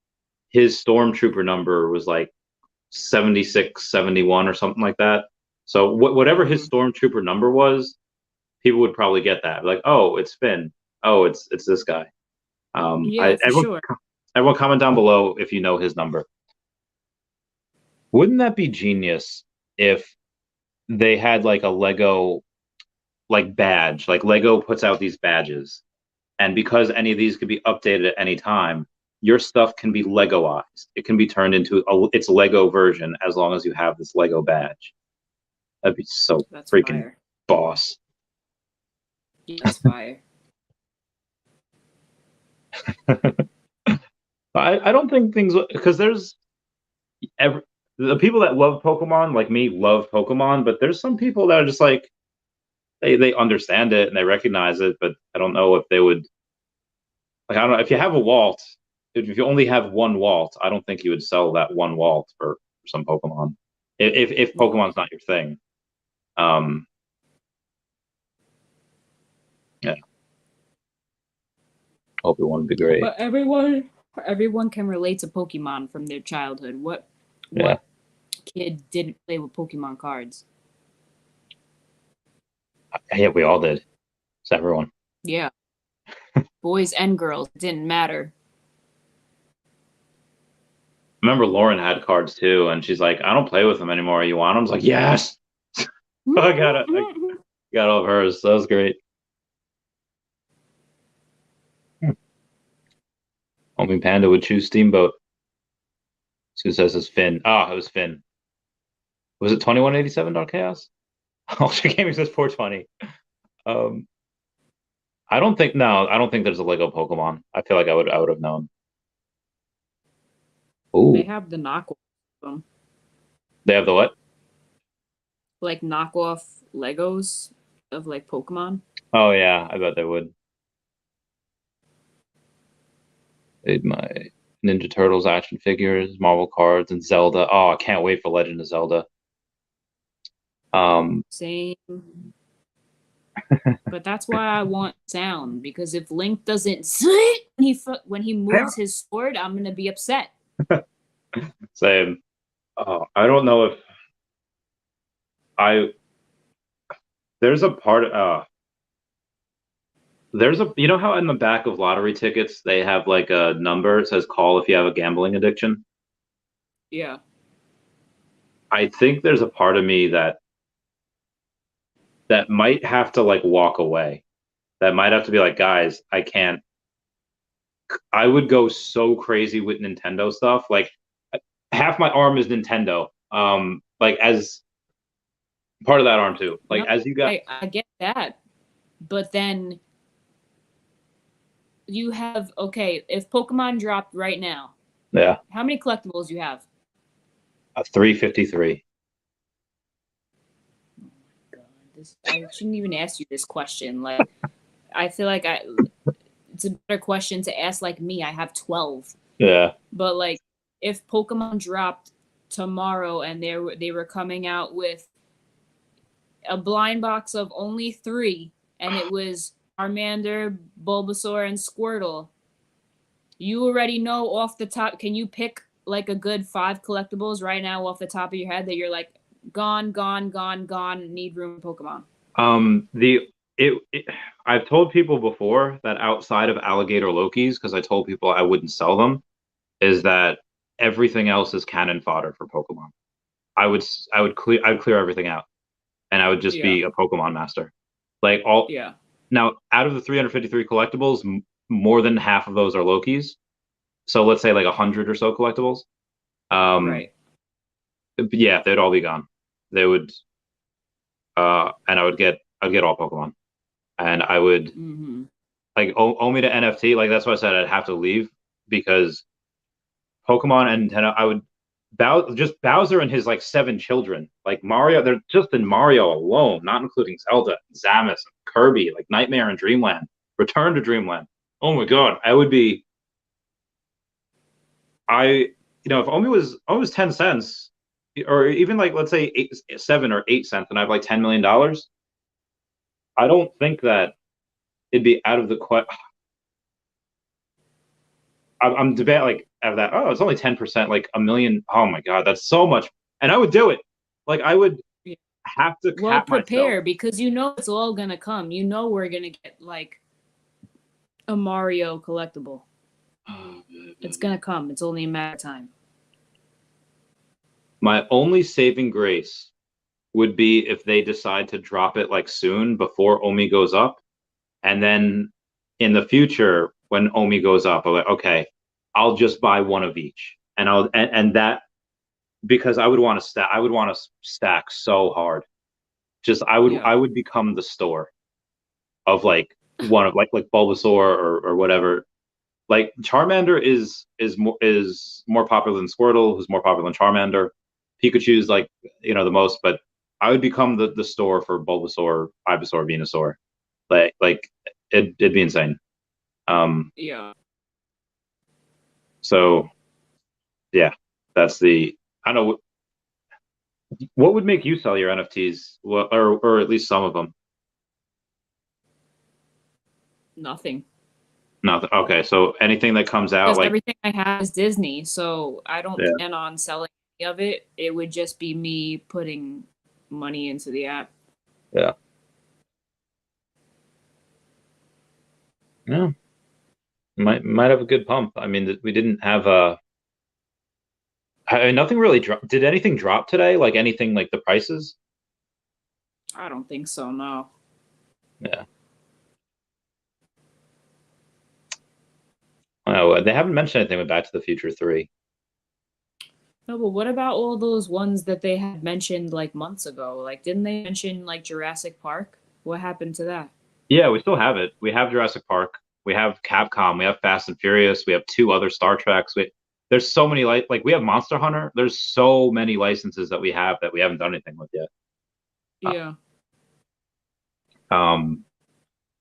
His stormtrooper number was like 76, 71 or something like that. So whatever his stormtrooper number was, people would probably get that. Like, oh, it's Finn. Oh, it's this guy. Yeah, for sure. Everyone comment down below if you know his number. Wouldn't that be genius if they had like a Lego like badge? Like Lego puts out these badges, and because any of these could be updated at any time, your stuff can be Legoized. It can be turned into its Lego version as long as you have this Lego badge. That'd be so freaking fire. boss. Yeah, that's fire. I don't think things, because there's the people that love Pokemon like me love Pokemon, but there's some people that are just like they understand it and they recognize it, but I don't know if they would, like, I don't know if you have a Walt, if you only have one Walt, I don't think you would sell that one Walt for some Pokemon if Pokemon's not your thing. Yeah. Hope it won't be great. But everyone can relate to Pokemon from their childhood. What kid didn't play with Pokemon cards? Yeah, we all did. It's everyone. Yeah. Boys and girls, it didn't matter. I remember Lauren had cards too, and she's like, I don't play with them anymore. You want them? I was like, yes. I got all of hers. That was great. Homie Panda would choose Steamboat. Sue says it's Finn. Ah, it was Finn. Was it 2187 Dark Chaos? Ultra Gaming says 420. I don't think there's a Lego Pokemon. I feel like I would have known. Ooh. They have the knockoff of them. They have the what? Like knockoff Legos of like Pokemon. Oh yeah, I bet they would. Made my Ninja Turtles action figures, Marvel cards, and Zelda. Oh, I can't wait for Legend of Zelda. Same. But that's why I want sound, because if Link doesn't when he moves his sword, I'm gonna be upset. Same. Oh, I don't know if there's a part you know how in the back of lottery tickets they have like a number, it says call if you have a gambling addiction? Yeah. I think there's a part of me that might have to like walk away. That might have to be like, guys, I can't. I would go so crazy with Nintendo stuff. Like half my arm is Nintendo. Like as part of that arm too. Like as you got, I get that, but then you have if Pokemon dropped right now. Yeah. How many collectibles you have? 353. I shouldn't even ask you this question. Like, I feel like it's a better question to ask like me. I have 12. Yeah. But like, if Pokemon dropped tomorrow and they were coming out with a blind box of only 3, and it was Charmander, Bulbasaur, and Squirtle, you already know off the top. Can you pick like a good 5 collectibles right now off the top of your head that you're like, gone, need room Pokemon? I've told people before that outside of Alligator Lokis, because I told people I wouldn't sell them, is that everything else is cannon fodder for Pokemon. I would clear everything out, and I would just be a Pokemon master. Like all. Yeah. Now, out of the 353 collectibles, more than half of those are Lokis. So let's say like 100 or so collectibles. Right. Yeah, they'd all be gone. They would, and I'd get all Pokemon, and I would like owe me to NFT. Like that's why I said I'd have to leave, because Pokemon and Nintendo, I would just Bowser and his like 7 children, like Mario. They're just in Mario alone, not including Zelda, Samus, and Kirby, like Nightmare in Dreamland, Return to Dreamland. Oh my God, I would be. If Omi was 10 cents, or even like let's say 7 or 8 cents, and I have like $10 million, I don't think that it'd be out of the question. I'm debating like of that. Oh, it's only 10%, like $1 million. Oh my God, that's so much, and I would do it. Like I would have to prepare myself. because it's all gonna come. We're gonna get like A Mario collectible. It's gonna come. It's only a matter of time. My only saving grace would be if they decide to drop it like soon before Omi goes up, and then in the future when Omi goes up, I'm like, okay, I'll just buy one of each, and that because I would want to stack. I would want to stack so hard. Just I would become the store of like one of like Bulbasaur or whatever. Like Charmander is more popular than Squirtle, who's more popular than Charmander. Pikachu's like the most, but I would become the store for Bulbasaur, Ivysaur, Venusaur. Like it'd be insane. Yeah. So yeah, that's the I don't know what would make you sell your NFTs, or at least some of them. Nothing. Nothing. Okay, so anything that comes out, Because like everything I have is Disney, so I don't Yeah. plan on selling any of it. It would just be me putting money into the app. yeah, yeah, might have a good pump. I mean, we didn't have nothing really dropped. Did anything drop today? Like anything like the prices? I don't think so, no. Yeah. Oh, they haven't mentioned anything with Back to the Future 3. No, but what about all those ones that they had mentioned like months ago? Like, didn't they mention like Jurassic Park? What happened to that? Yeah, we still have it. We have Jurassic Park. We have Capcom. We have Fast and Furious. We have 2 other Star Treks. There's so many like we have Monster Hunter. There's so many licenses that we have that we haven't done anything with yet. Yeah.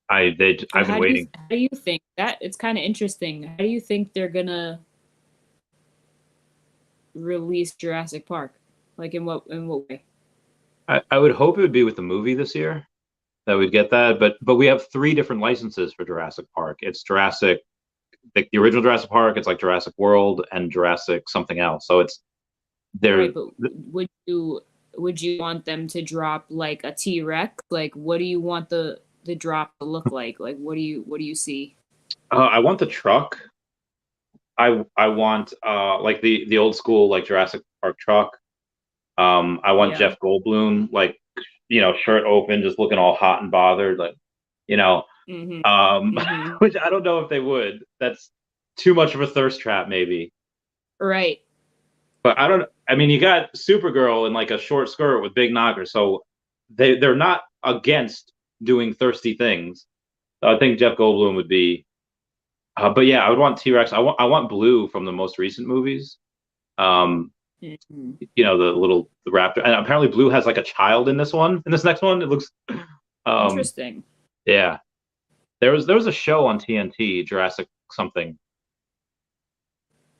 I've been waiting. How do you think that it's kind of interesting? How do you think they're gonna release Jurassic Park? Like in what way? I would hope it would be with the movie this year that we'd get that, but we have 3 different licenses for Jurassic Park. It's Jurassic, like the original Jurassic Park. It's like Jurassic World and Jurassic something else. So it's there. Right, but would you want them to drop like a T-Rex? Like, what do you want the drop to look like? Like, what do you see? I want the truck. I want like the old school like Jurassic Park truck. I want Yeah. Jeff Goldblum like shirt open, just looking all hot and bothered, like which I don't know if they would. That's too much of a thirst trap, maybe. Right. But I mean, you got Supergirl in like a short skirt with big knockers, so they're not against doing thirsty things. So I think Jeff Goldblum would be. But yeah, I would want T-Rex. I want Blue from the most recent movies. The raptor, and apparently Blue has like a child in this next one. It looks Interesting. Yeah, there was a show on TNT, Jurassic something.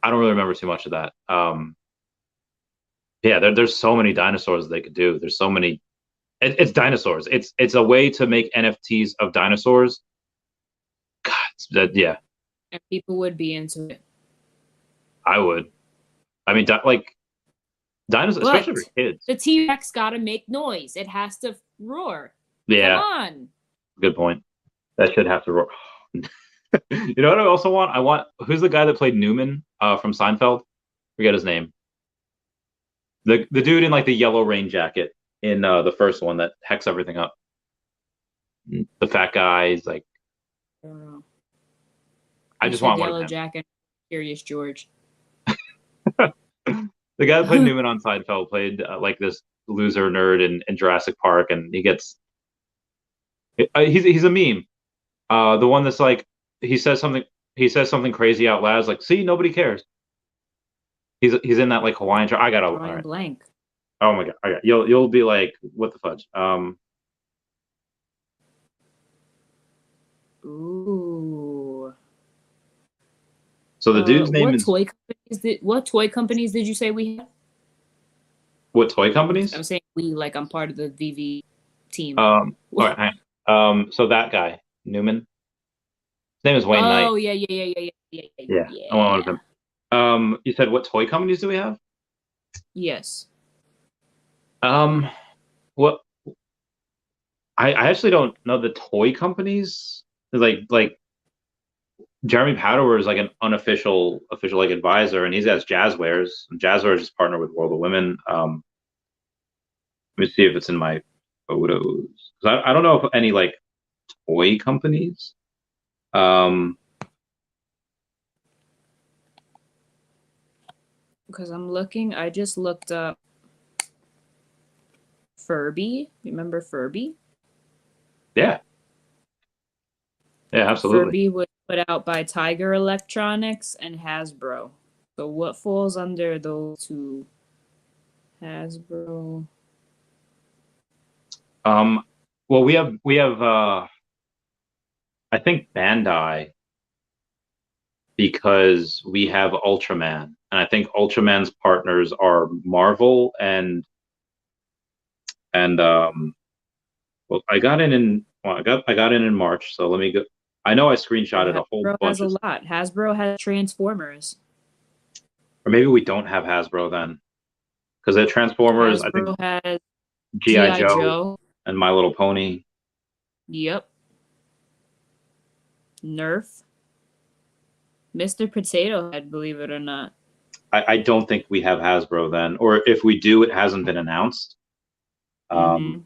I don't really remember too much of that. Yeah, there's so many dinosaurs they could do. There's so many. It's dinosaurs. It's a way to make NFTs of dinosaurs. God, yeah. And people would be into it. I would. I mean, like dinosaurs, especially for kids. The T-Rex gotta make noise. It has to roar. Yeah. Come on. Good point. That should have to roar. You know what I also want? I want who's the guy that played Newman from Seinfeld? Forget his name. The dude in like the yellow rain jacket in the first one that hacks everything up. The fat guy is like. I don't know. I just want one of Yellow them. Jacket. Curious George. The guy that played Newman on Seinfeld played like this loser nerd in Jurassic Park, and he gets. He's a meme. The one that's like he says something crazy out loud. It's like, see, nobody cares. He's in that like Hawaiian shirt. I got all right. Blank. Oh my god! Okay, you'll be like, what the fudge? Ooh. So the dude's name is. What toy companies did you say we have? What toy companies? I'm saying we, like I'm part of the VV team. All right. Hang on. So that guy Newman. His name is Wayne Knight. Oh yeah. Yeah. I want one of them. You said what toy companies do we have? Yes. What? I actually don't know the toy companies. Like Jeremy Padower is like an unofficial like advisor, and he's got Jazzwares. Jazzwares is partnered with World of Women. Let me see if it's in my photos. I don't know if any like toy companies. Because I'm looking, I just looked up Furby. Remember Furby? Yeah. Yeah, absolutely. Furby was put out by Tiger Electronics and Hasbro. So what falls under those two? Hasbro. Well, we have I think Bandai, because we have Ultraman, and I think Ultraman's partners are Marvel and well, I got in March, so let me go. I know I screenshotted a whole Hasbro bunch has a lot. Hasbro has Transformers. or maybe we don't have Hasbro then, because the Transformers, I think Hasbro has G.I. Joe and My Little Pony. Yep. Nerf. Mr. Potato Head, believe it or not. I don't think we have Hasbro then, or if we do, it hasn't been announced. And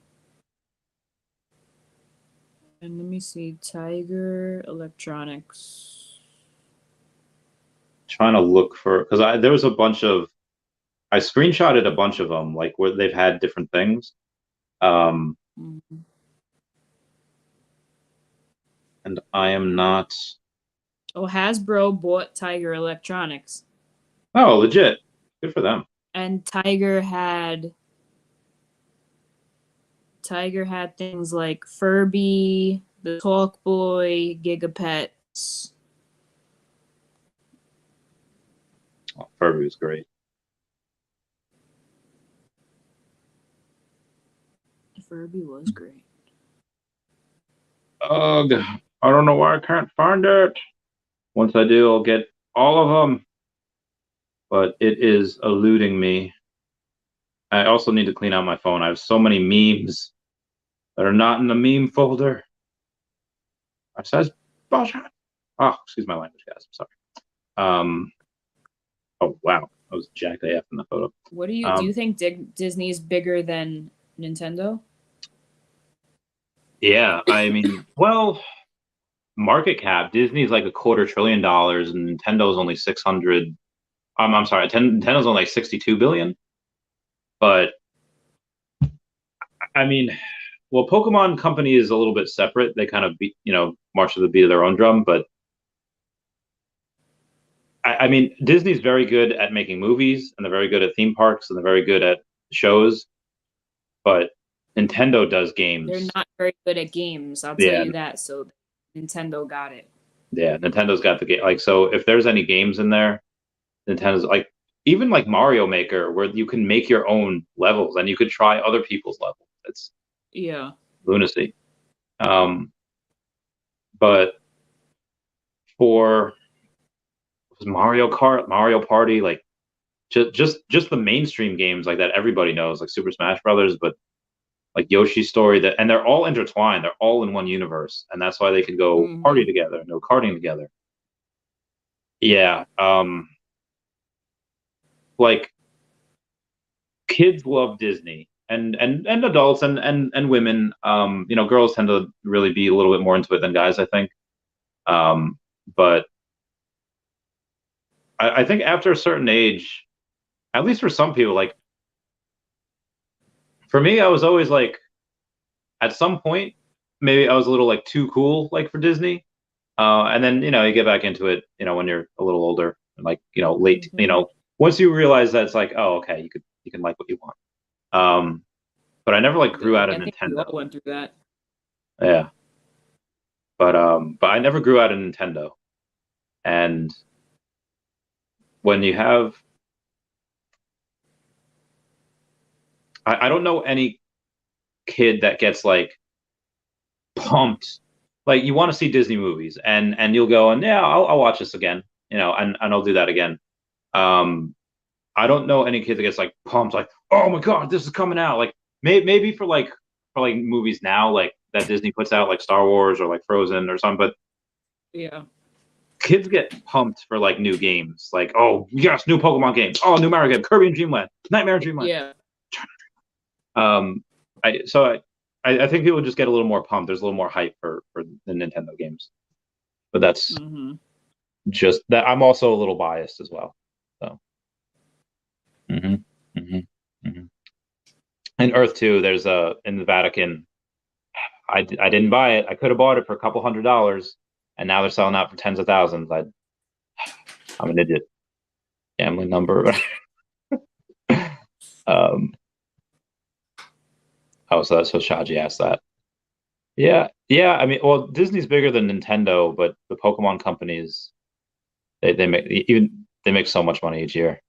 let me see, Tiger Electronics. Trying to look for, because there was a bunch of, I screenshotted a bunch of them, like where they've had different things. And I am not. Oh, Hasbro bought Tiger Electronics. Oh, legit. Good for them. And Tiger had things like Furby, the Talk Boy, Gigapets. Oh, Furby was great. Furby was great. Ugh, I don't know why I can't find it. Once I do, I'll get all of them. But it is eluding me. I also need to clean out my phone. I have so many memes that are not in the meme folder. I says bullshit. Oh, excuse my language, guys. I'm sorry. Oh wow, that was jacked AF in the photo. What do you think Disney's bigger than Nintendo? Yeah, I mean, well, market cap, Disney's like $250 billion, and Nintendo's only 600. I'm sorry, Nintendo's only like 62 billion. But I mean, well, Pokemon Company is a little bit separate. They kind of march to the beat of their own drum. But I mean, Disney's very good at making movies, and they're very good at theme parks, and they're very good at shows. But Nintendo does games. They're not very good at games, I'll tell you that. So Nintendo got it. Yeah, Nintendo's got the game. Like, so if there's any games in there, Nintendo's like, even like Mario Maker, where you can make your own levels and you could try other people's levels. It's lunacy. But for Mario Kart, Mario Party, like just the mainstream games like that everybody knows, like Super Smash Brothers, but like Yoshi's Story, and they're all intertwined. They're all in one universe, and that's why they can go party together, no karting together. Yeah. Like kids love Disney, and adults and women. Girls tend to really be a little bit more into it than guys, I think. But I think after a certain age, at least for some people, like for me, I was always like, at some point, maybe I was a little like too cool, like for Disney. And then, you get back into it, when you're a little older and like, late, once you realize that it's like, oh, okay, you can like what you want. But I never like grew out of I think Nintendo. we all went through that. Yeah. But I never grew out of Nintendo. And when you have, I don't know any kid that gets like pumped. Like you want to see Disney movies and you'll go and yeah, I'll watch this again, and I'll do that again. I don't know any kid that gets like pumped, like, oh my God, this is coming out. Like maybe for movies now, like that Disney puts out, like Star Wars or like Frozen or something. But yeah, kids get pumped for like new games. Like, oh yes, new Pokemon games. Oh, new Mario game, Kirby and Dreamland, Nightmare and Dreamland. Yeah. I think people just get a little more pumped. There's a little more hype for the Nintendo games, but that's just that. I'm also a little biased as well. So, in Earth 2, there's in the Vatican. I didn't buy it. I could have bought it for a couple $100s, and now they're selling out for tens of thousands. I'm an idiot. Gambling number. So Shaji asked that. Yeah. I mean, well, Disney's bigger than Nintendo, but the Pokemon companies, they make so much money each year.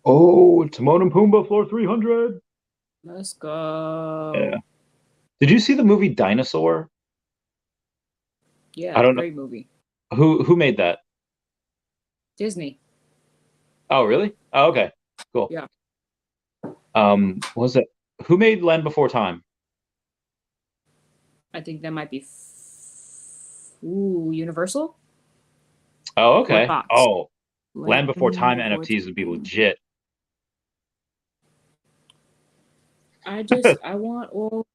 Oh, Timon and Pumbaa floor 300. Let's go. Yeah. Did you see the movie Dinosaur? Yeah, I don't great know. movie. Who made that? Disney. Oh, really? Oh, okay. Cool. Yeah. Was it who made Land Before Time? I think that might be Universal. Oh, okay. Fox. Oh, Land Before Time Before NFTs would be legit. I want all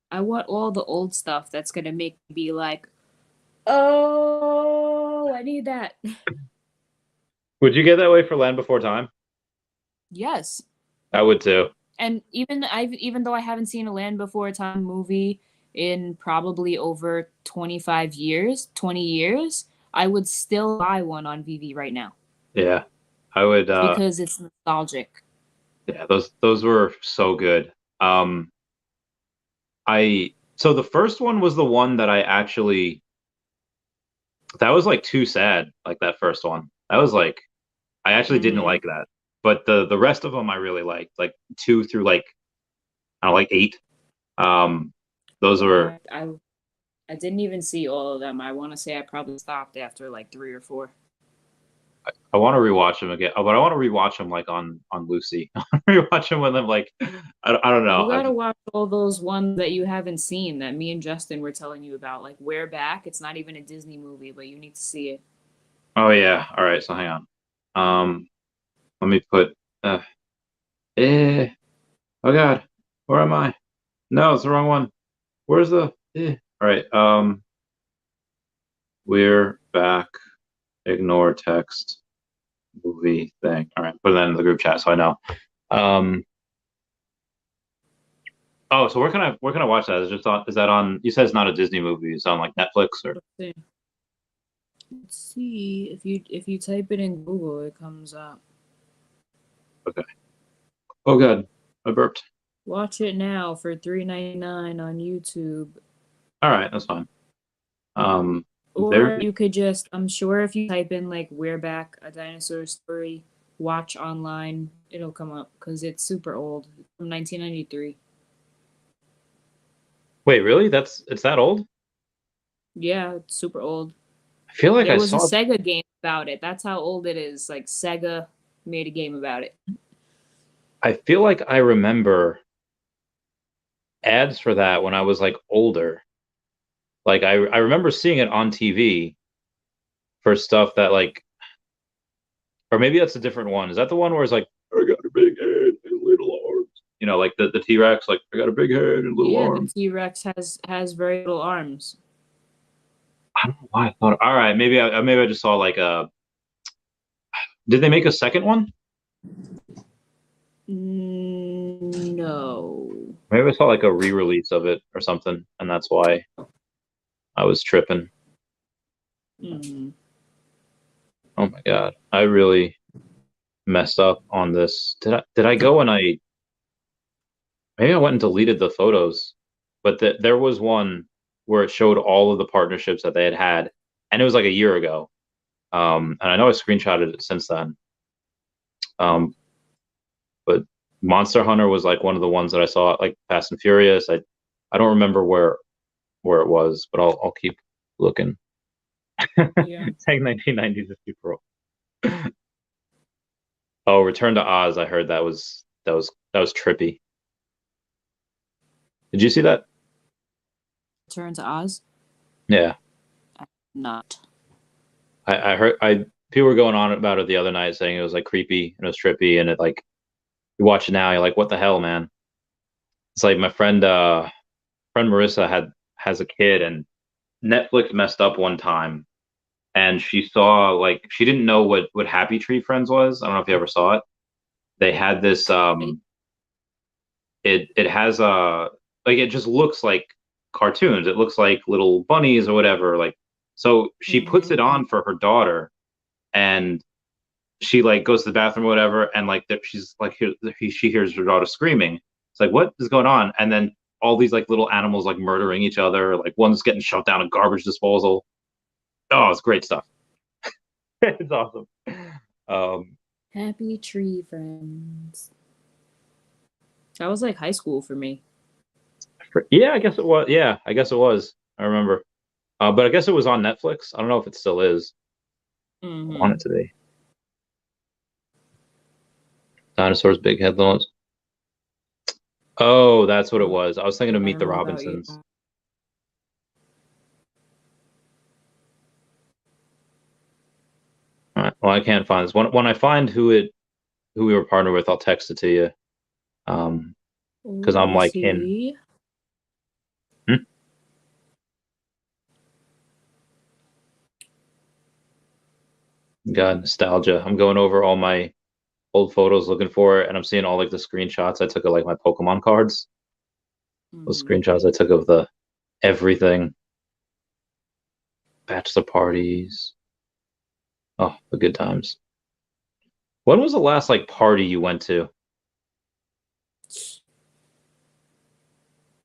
the old stuff that's gonna make me be like, oh, I need that. Would you get that way for Land Before Time? Yes. I would too. And even though I haven't seen a Land Before Time movie in probably over 20 years, I would still buy one on VV right now. Yeah, I would because it's nostalgic. Yeah, those were so good. So the first one was the one that that was like too sad, like that first one. That was like I actually didn't like that. But the rest of them I really liked, like 2 through like 8. Those were I didn't even see all of them. I want to say I probably stopped after like 3 or 4. I want to rewatch them again, but I want to rewatch them like on Lucy. Rewatch them when I'm like I don't know. You gotta watch all those ones that you haven't seen that me and Justin were telling you about. Like We're Back. It's not even a Disney movie, but you need to see it. Oh yeah. All right. So hang on. Let me put. Oh God, where am I? No, it's the wrong one. Where's the? All right. We're back. Ignore text. Movie thing. All right. Put that in the group chat so I know. Oh, so where can I watch that? Is that on? You said it's not a Disney movie. It's on like Netflix or. Let's see if you type it in Google, it comes up. Okay. Oh God, I burped. Watch it now for $3.99 on YouTube. All right, that's fine. Or you could just, I'm sure if you type in like We're Back, a dinosaur story, watch online, it'll come up because it's super old, from 1993. Wait, really? It's that old? Yeah, it's super old. I feel like there I was saw a Sega game about it. That's how old it is. Like Sega made a game about it. I feel like I remember ads for that when I was like older. Like I remember seeing it on TV for stuff that like, or maybe that's a different one. Is that the one where it's like, I got a big head and little arms? You know, like the T-Rex, like I got a big head and little arms. The T-Rex has very little arms. I don't know why I thought. All right, maybe I just saw like a. Did they make a second one? No. Maybe I saw like a re-release of it or something, and that's why I was tripping. Mm-hmm. Oh my God, I really messed up on this. Did I go and maybe I went and deleted the photos, but there was one where it showed all of the partnerships that they had, and it was like a year ago. And I know I screenshotted it since then. But Monster Hunter was like one of the ones that I saw, like Fast and Furious. I don't remember where it was, but I'll keep looking. Yeah. It's like 1990s is super old. Oh, Return to Oz. I heard that was trippy. Did you see that? Return to Oz? Yeah. Not. I heard people were going on about it the other night saying it was like creepy and it was trippy and it like you watch it now, you're like, what the hell, man? It's like my friend Marissa has a kid and Netflix messed up one time and she saw like she didn't know what Happy Tree Friends was. I don't know if you ever saw it. They had this it has like it just looks like cartoons. It looks like little bunnies or whatever. Like so she puts it on for her daughter and she like goes to the bathroom or whatever and like she's like she hears her daughter screaming. It's like what is going on? And then all these like little animals like murdering each other, like one's getting shoved down a garbage disposal. Oh, it's great stuff. It's awesome. Happy Tree Friends. That was like high school for me. Yeah, I guess it was. Yeah, I guess it was. I remember. But I guess it was on Netflix. I don't know if it still is. I want it to be. Dinosaurs, Big Headlines. Oh, that's what it was. I was thinking of Meet the Robinsons. All right. Well, I can't find this. When I find who we were partnered with, I'll text it to you. Because I'm like in. God, nostalgia. I'm going over all my old photos looking for it, and I'm seeing all like the screenshots I took of like my Pokemon cards. Those screenshots I took of the everything. Bachelor parties. Oh, the good times. When was the last like party you went to?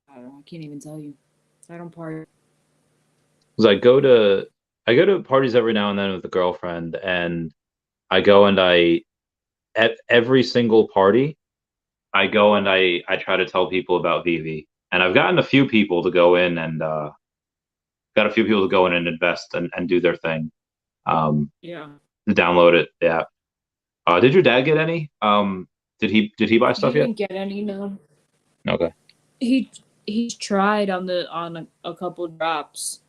I don't know. I can't even tell you. I don't party. Because I go to parties every now and then with a girlfriend, and I go and at every single party, I go and I try to tell people about Veve, and I've gotten a few people to go in and invest and do their thing. Yeah. To download it. Yeah. Did your dad get any? Did he buy stuff He yet? didn't get any, no. Okay. He's tried on a couple drops,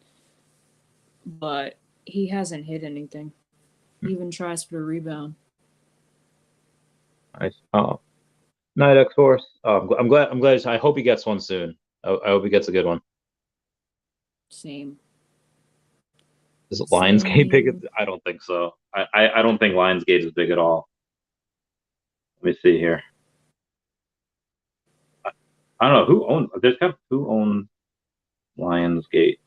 but he hasn't hit anything. He even tries for the rebound. Nice. Night X Force. I'm glad. I hope he gets one soon. I hope he gets a good one. Same. Is Lionsgate big? I don't think so. I don't think Lionsgate is big at all. Let me see here. I don't know who owns Lionsgate.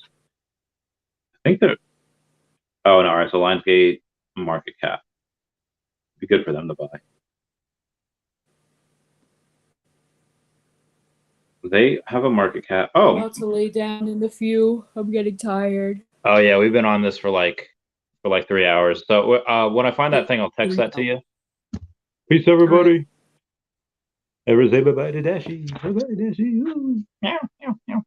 I think they're. Oh no! All right, so Lionsgate market cap. Be good for them to buy. They have a market cap. Oh, I'm about to lay down in the few. I'm getting tired. Oh yeah, we've been on this for like 3 hours. So when I find that thing, I'll text that to you. Peace, everybody. Ever say bye bye to Dashi? Bye bye, Dashi. Meow, meow, meow.